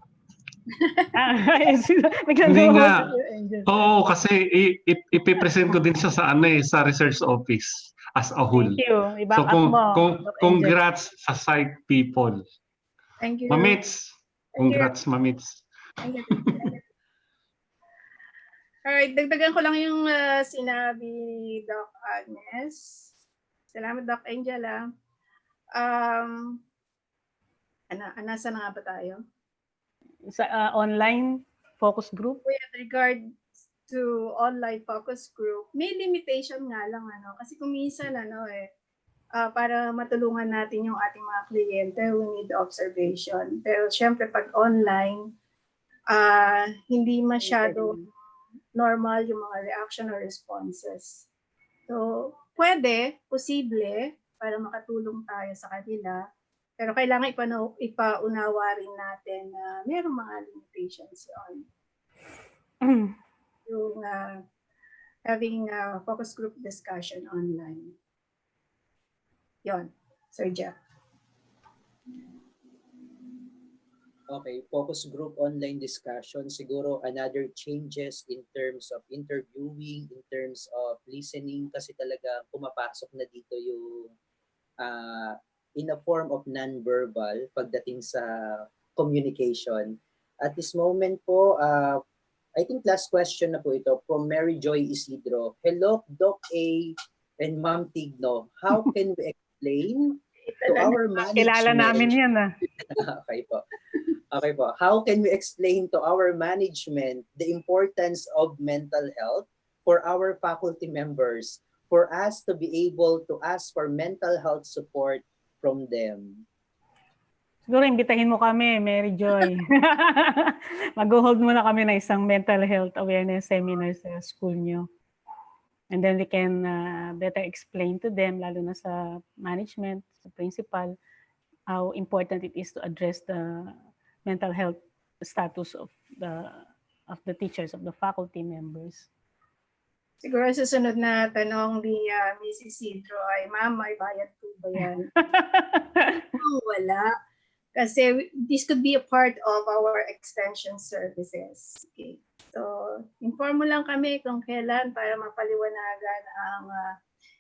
Biglang Hindi lumawas nga. si Sir Angel. Oo, kasi ipipresent ko din siya sa research office as a whole. Thank you. So I-back up mo, Doc Angel. congrats sa site people. Thank you. Mamits. Thank you. Congrats, Mamits. Thank you. Alright, dagdagan ko lang yung sinabi ni Doc Agnes. Salamat, Doc Angel. Nasa na nga ba tayo? Sa online focus group? With regard to online focus group, may limitation nga lang, kasi kung minsan, para matulungan natin yung ating mga kliyente, we need observation. Pero syempre, pag online, hindi masyado normal yung mga reaction or responses. So, posible, para makatulong tayo sa kanila. Pero kailangan ipaunawa rin natin na mayroong mga limitations yun. Yung having a focus group discussion online. Yon, Sir Jeff. Okay, focus group online discussion, siguro another changes in terms of interviewing, in terms of listening, kasi talaga pumapasok na dito yung in a form of non-verbal pagdating sa communication. At this moment po, I think last question na po ito from Mary Joy Isidro. Hello, Doc A and Ma'am Tigno. How can we explain to our management? Kilala namin yan Okay po. Okay po. How can we explain to our management the importance of mental health for our faculty members, for us to be able to ask for mental health support from them? Siguro imbitahin mo kami, Mary Joy. Mag-hold muna kami na isang mental health awareness seminar sa school nyo. And then we can better explain to them, lalo na sa management, sa principal, how important it is to address the mental health status of the teachers, of the faculty members. Siguro susunod na tanong ni Mrs. Isidro ay, Ma'am, may bayad po ba yan? Wala. Kasi this could be a part of our extension services. Okay. So, inform mo lang kami kung kailan para mapaliwanagan ang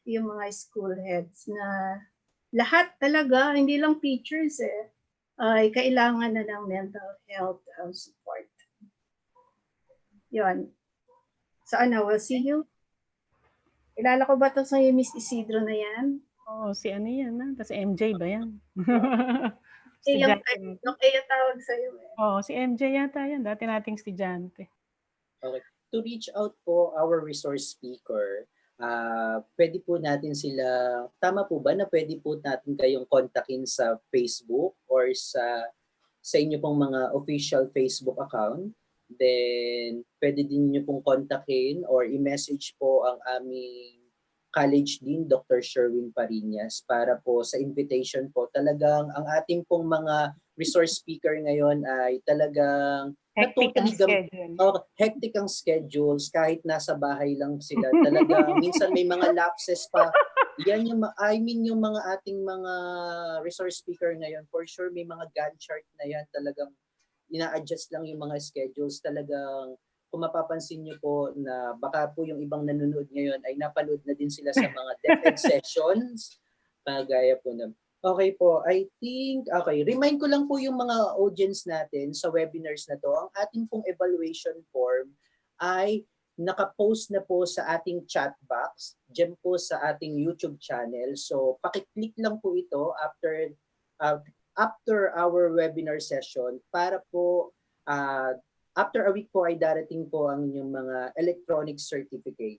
yung mga school heads na lahat talaga, hindi lang teachers ay kailangan na ng mental health support. Yun. So we'll see you. Kilala ko ba ito sa Miss Isidro na yan? Oo, si ano yan? Tapos MJ ba yan? Yung kaya tawag sa'yo Oo, si MJ yata yan. Dati nating estudyante. Okay. To reach out po our resource speaker, pwede po natin sila, tama po ba na pwede po natin kayong kontakin sa Facebook or sa inyo pong mga official Facebook account? Then, pwede din nyo pong kontakin or i-message po ang aming College Dean, Dr. Sherwin Pariñas, para po sa invitation po. Talagang ang ating pong mga resource speaker ngayon ay talagang hectic ang schedules, kahit nasa bahay lang sila. Talaga, minsan may mga lapses pa. Yan yung, yung mga ating mga resource speaker ngayon, for sure may mga Gantt chart na yan. Talagang ina-adjust lang yung mga schedules. Talagang kung mapapansin nyo po na baka po yung ibang nanonood ngayon ay napanood na din sila sa mga DepEd sessions. Gaya po na. Okay po, I think, okay, remind ko lang po yung mga audience natin sa webinars na to. Ang ating pong evaluation form ay nakapost na po sa ating chat box, dyan po sa ating YouTube channel. So, pakiclick lang po ito after our webinar session para po, after a week po ay darating po ang inyong mga electronic certificate.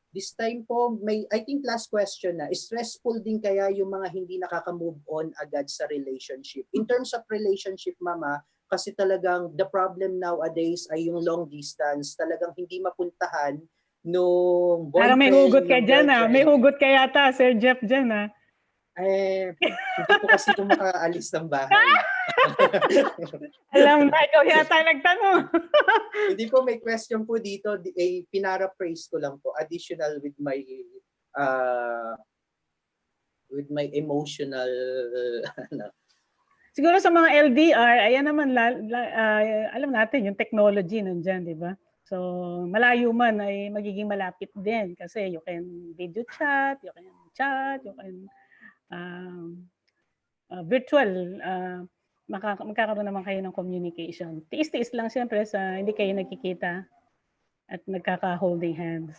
This time po, I think last question na, stressful din kaya yung mga hindi nakaka-move on agad sa relationship? In terms of relationship, Mama, kasi talagang the problem nowadays ay yung long distance. Talagang hindi mapuntahan nung boyfriend. Parang may hugot ka dyan May hugot ka yata, Sir Jeff dyan Hindi po kasi kung makaalis ng bahay. Alam na, ikaw yata nagtanong. Hindi po, may question po dito. Pinaraphrase ko lang po. Additional with my with my emotional ano. Siguro sa mga LDR, ayan naman, alam natin, yung technology nandyan, di ba? So, malayo man ay magiging malapit din kasi you can video chat, you can virtual, magkakaroon naman kayo ng communication. Tiis-tiis lang siyempre sa hindi kayo nagkikita at nagkaka-holding hands.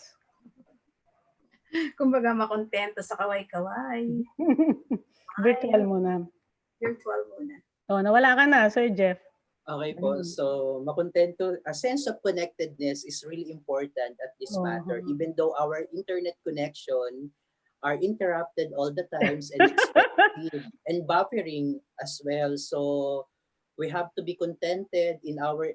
Kumbaga makontento sa kaway-kaway. Virtual muna. Virtual muna. Oh, nawala ka na, Sir Jeff. Okay po. So, makontento, a sense of connectedness is really important at this matter, even though our internet connection are interrupted all the times and expected and buffering as well. So, we have to be contented in our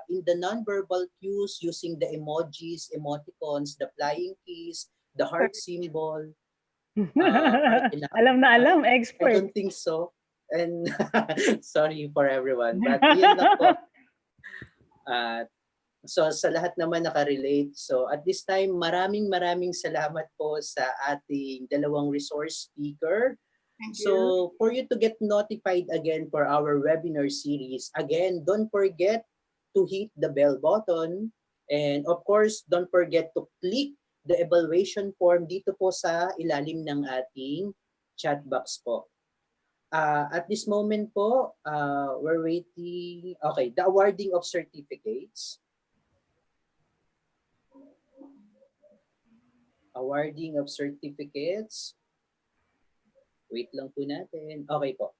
in the nonverbal cues using the emojis, emoticons, the flying keys, the heart symbol. Alam na alam, I expert. don't think so. And sorry for everyone. But yun lang po. So sa lahat naman nakarelate. So at this time, maraming salamat po sa ating dalawang resource speaker. So for you to get notified again for our webinar series, again, don't forget to hit the bell button. And of course, don't forget to click the evaluation form dito po sa ilalim ng ating chat box po. At this moment po, we're waiting. Okay, the awarding of certificates. Awarding of certificates. Wait lang po natin. Okay po.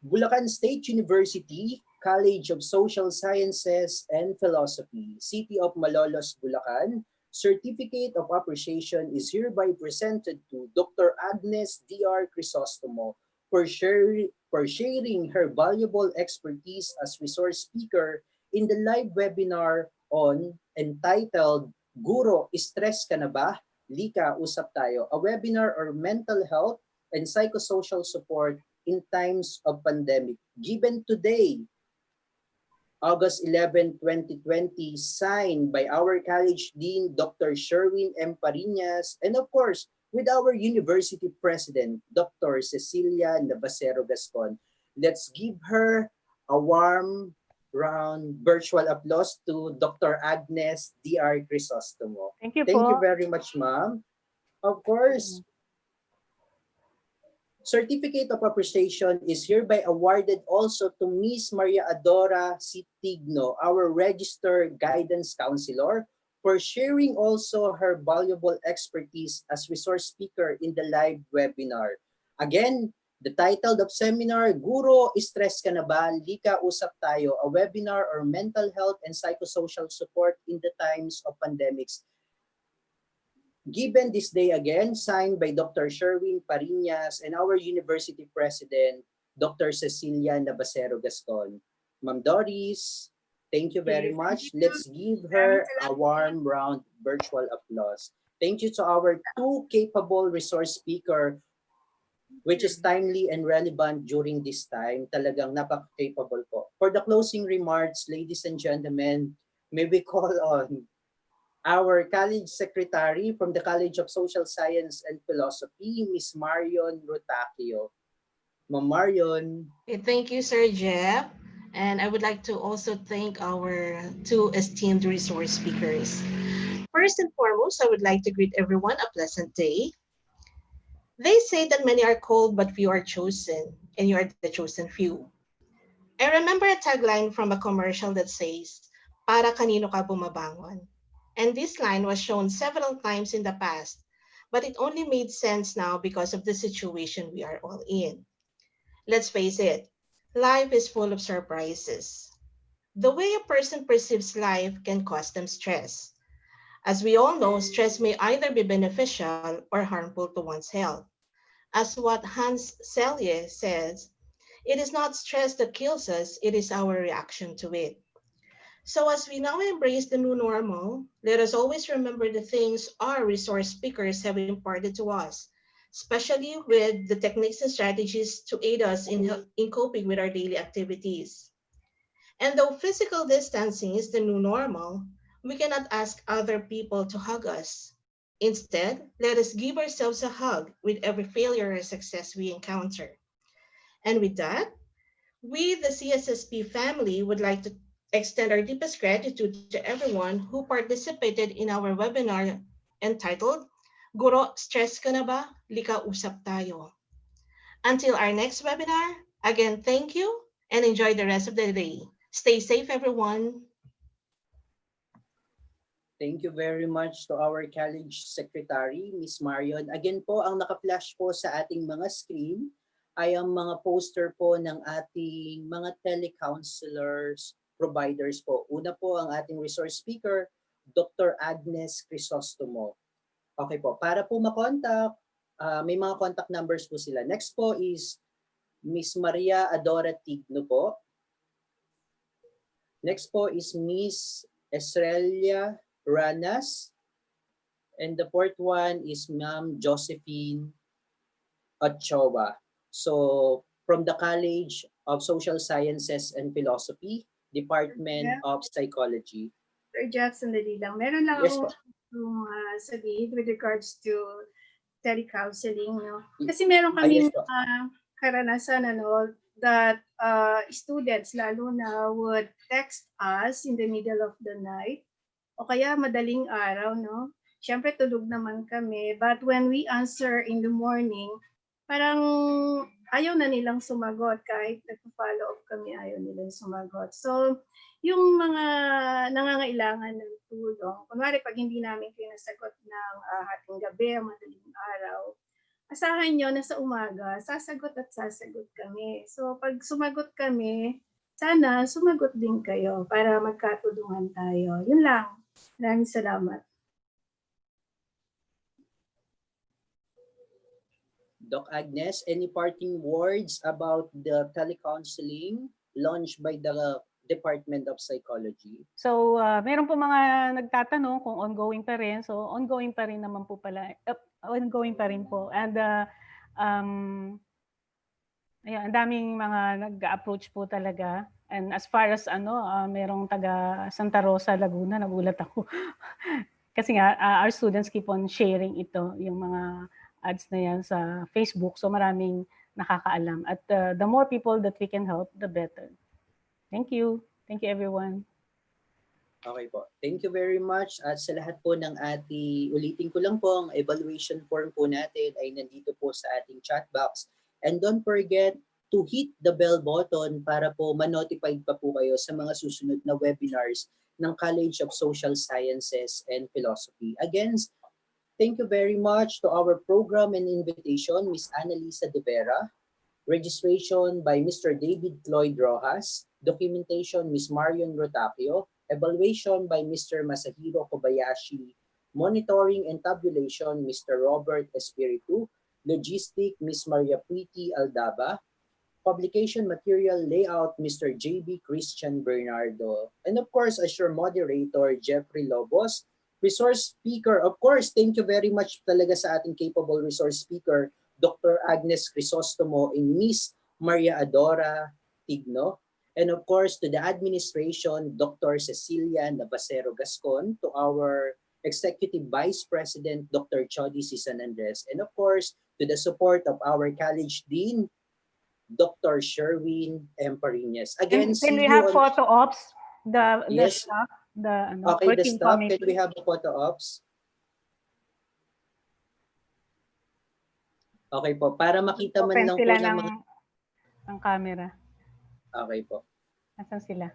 Bulacan State University, College of Social Sciences and Philosophy, City of Malolos, Bulacan. Certificate of Appreciation is hereby presented to Dr. Agnes D.R. Crisostomo for sharing her valuable expertise as resource speaker in the live webinar on entitled Guro, Stress Ka Na Ba? Lika, Usap Tayo, a webinar on mental health and psychosocial support in times of pandemic, given today, August 11, 2020, signed by our College Dean, Dr. Sherwin M. Parinas, and of course, with our University President, Dr. Cecilia Navasero Gascon. Let's give her a warm round virtual applause to Dr. Agnes D.R. Crisostomo. Thank you Thank you po. very much, ma'am. Of course, Certificate of Appreciation is hereby awarded also to Miss Maria Adora C. Tigno, our Registered Guidance Counselor, for sharing also her valuable expertise as resource speaker in the live webinar. Again, the title of seminar, Guro, Stress Ka Na Ba? Lika, Usap Tayo, a webinar on mental health and psychosocial support in the times of pandemics. Given this day again, signed by Dr. Sherwin Parinas and our University President, Dr. Cecilia Navasero Gascon. Ma'am Doris, thank you very much. Let's give her a warm round virtual applause. Thank you to our two capable resource speaker, which is timely and relevant during this time. Talagang napaka-capable po. For the closing remarks, ladies and gentlemen, may we call on our college secretary from the College of Social Science and Philosophy, Ms. Marion Rotacchio. Ma'am Marion. Okay, thank you, Sir Jeff. And I would like to also thank our two esteemed resource speakers. First and foremost, I would like to greet everyone a pleasant day. They say that many are called, but few are chosen, and you are the chosen few. I remember a tagline from a commercial that says, "Para kanino ka bumabangon?" And this line was shown several times in the past, but it only made sense now because of the situation we are all in. Let's face it, life is full of surprises. The way a person perceives life can cause them stress. As we all know, stress may either be beneficial or harmful to one's health. As what Hans Selye says, it is not stress that kills us, it is our reaction to it. So as we now embrace the new normal, let us always remember the things our resource speakers have imparted to us, especially with the techniques and strategies to aid us in coping with our daily activities. And though physical distancing is the new normal, we cannot ask other people to hug us. Instead, let us give ourselves a hug with every failure or success we encounter. And with that, we, the CSSP family, would like to extend our deepest gratitude to everyone who participated in our webinar entitled, Guro, stress ka na ba? Lika, usap tayo. Until our next webinar, again, thank you and enjoy the rest of the day. Stay safe, everyone. Thank you very much to our college secretary, Miss Marion. Again po, ang naka-flash po sa ating mga screen ay ang mga poster po ng ating mga telecounselors providers po. Una po ang ating resource speaker, Dr. Agnes Crisostomo. Okay po, para po makontak, may mga contact numbers po sila. Next po is Miss Maria Adora Tigno po. Next po is Miss Esrelia Ranas. And the fourth one is Ma'am Josephine Ochoa. So from the College of Social Sciences and Philosophy, Department of Psychology. Sir Jeff, sandali lang. Meron lang Yes akong po. sabihin with regards to telecounseling. No? Kasi meron kaming karanasan that students lalo na would text us in the middle of the night o kaya madaling araw, no? Siyempre tulog naman kami, but when we answer in the morning, parang ayaw na nilang sumagot kahit nagpo-follow up kami, ayaw nilang sumagot. So, yung mga nangangailangan ng tulong, kunwari pag hindi namin kayo nasagot ng hating gabi, madaling araw, asahan nyo na sa umaga, sasagot at sasagot kami. So, pag sumagot kami, sana sumagot din kayo para magkatulungan tayo. Yun lang. Maraming salamat. Doc Agnes, any parting words about the telecounseling launched by the Department of Psychology? So, meron po mga nagtatanong kung ongoing pa rin. So, ongoing pa rin naman po pala. Ongoing pa rin po. And, ayan, ang daming mga nag-approach po talaga. And as far as merong taga Santa Rosa, Laguna, nagulat ako. Kasi nga, our students keep on sharing ito, yung mga ads na yan sa Facebook. So maraming nakakaalam. At the more people that we can help, the better. Thank you. Thank you, everyone. Okay po. Thank you very much. At sa lahat po ng ulitin ko lang po, ang evaluation form po natin ay nandito po sa ating chat box. And don't forget to hit the bell button para po ma-notified pa po kayo sa mga susunod na webinars ng College of Social Sciences and Philosophy. Again, thank you very much to our program and invitation, Ms. Annalisa De Vera. Registration by Mr. David Lloyd Rojas. Documentation, Ms. Marion Rotapio. Evaluation by Mr. Masahiro Kobayashi. Monitoring and tabulation, Mr. Robert Espiritu. Logistic, Ms. Maria Puiti Aldaba. Publication material layout, Mr. JB Christian Bernardo. And of course, as your moderator, Jeffrey Lobos. Resource speaker, of course, thank you very much talaga sa ating capable resource speaker, Dr. Agnes Crisostomo and Miss Maria Adora Tigno. And of course, to the administration, Dr. Cecilia Navasero Gascon, to our Executive Vice President, Dr. Chody Cisan Andres, and of course, to the support of our College Dean, Dr. Sherwin M. Parinas. Again, can we have photo ops? The staff, okay, the staff, can we have the photo ops? Okay po, para makita man lang po ng mga... ang camera. Okay po. Nasaan sila?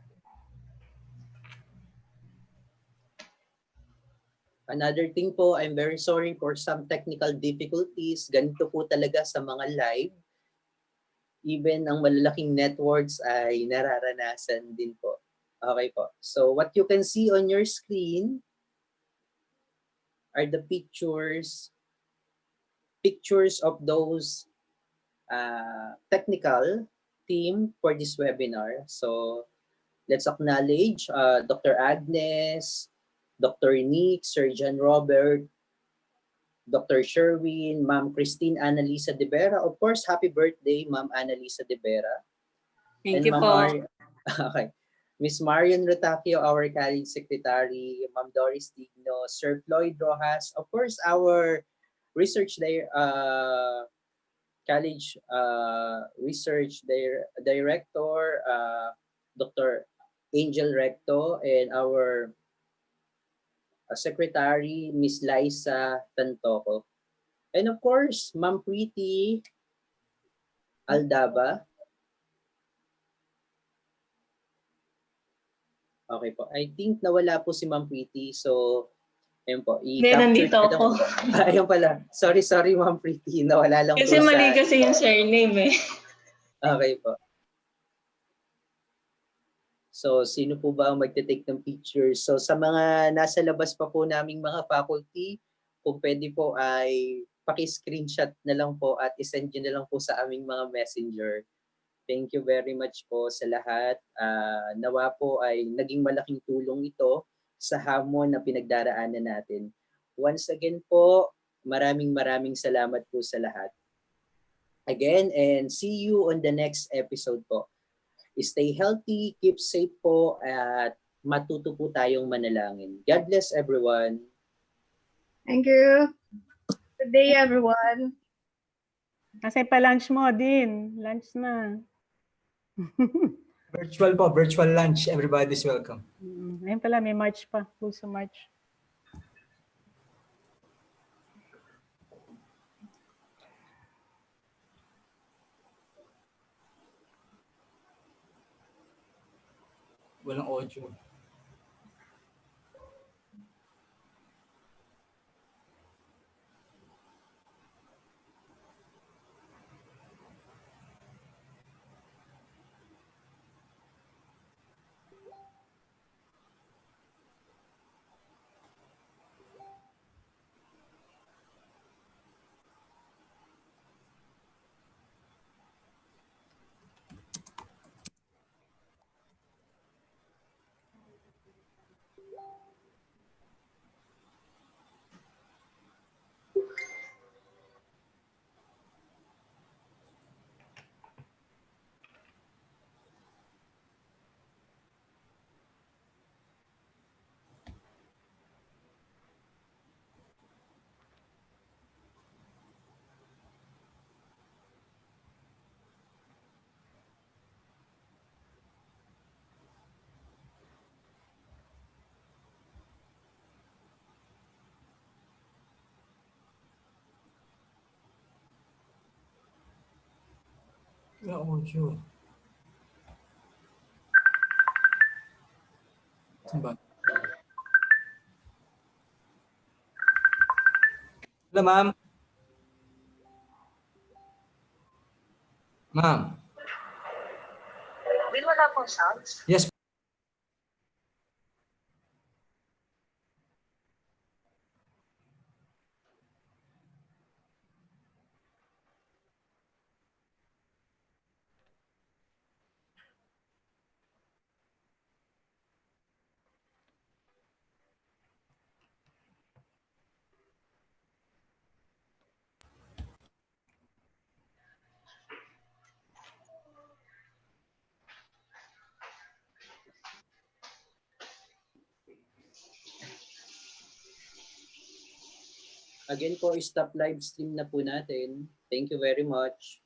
Another thing po, I'm very sorry for some technical difficulties. Ganito po talaga sa mga live. Even ang malalaking networks ay nararanasan din po. Okay po. So what you can see on your screen are the pictures of those technical team for this webinar. So let's acknowledge Dr. Agnes, Dr. Nick, Sir John Robert, Dr. Sherwin, Ma'am Christine Annalisa De Vera. Of course, happy birthday, Ma'am Annalisa De Vera. Thank you po. Okay. Miss Marian Rotacio, our college secretary, Ma'am Doris Tigno, Sir Floyd Rojas, of course, our research college research director, Dr. Angel Recto, and our secretary, Miss Liza Tantoco. And of course, Ma'am Preeti Aldaba. Okay po. I think nawala po si Ma'am Preeti. So, ayun po. Nandito ako. Ayun pala. Sorry, Ma'am Preeti. Nawala lang Kasi po mali sa... kasi yung surname eh. Okay po. So, sino po ba ang magte-take ng pictures? So, sa mga nasa labas pa po naming mga faculty, kung pwede po ay paki-screenshot na lang po at isend nyo na lang po sa aming mga messenger. Thank you very much po sa lahat. Nawa po ay naging malaking tulong ito sa hamon na pinagdaraanan natin. Once again po, maraming salamat po sa lahat. Again, and see you on the next episode po. Stay healthy, keep safe po, at matuto po tayong manalangin. God bless everyone. Thank you. Good day, everyone. Kasi pa lunch mo din. Lunch na. Virtual lunch. Everybody's welcome. Ayun pala, may march pa. Puso march. Walang audio. Walang audio. Saan ba? Hello, ma'am. Ma'am. Will, wala pong sounds? Yes. Again po, stop live stream na po natin. Thank you very much.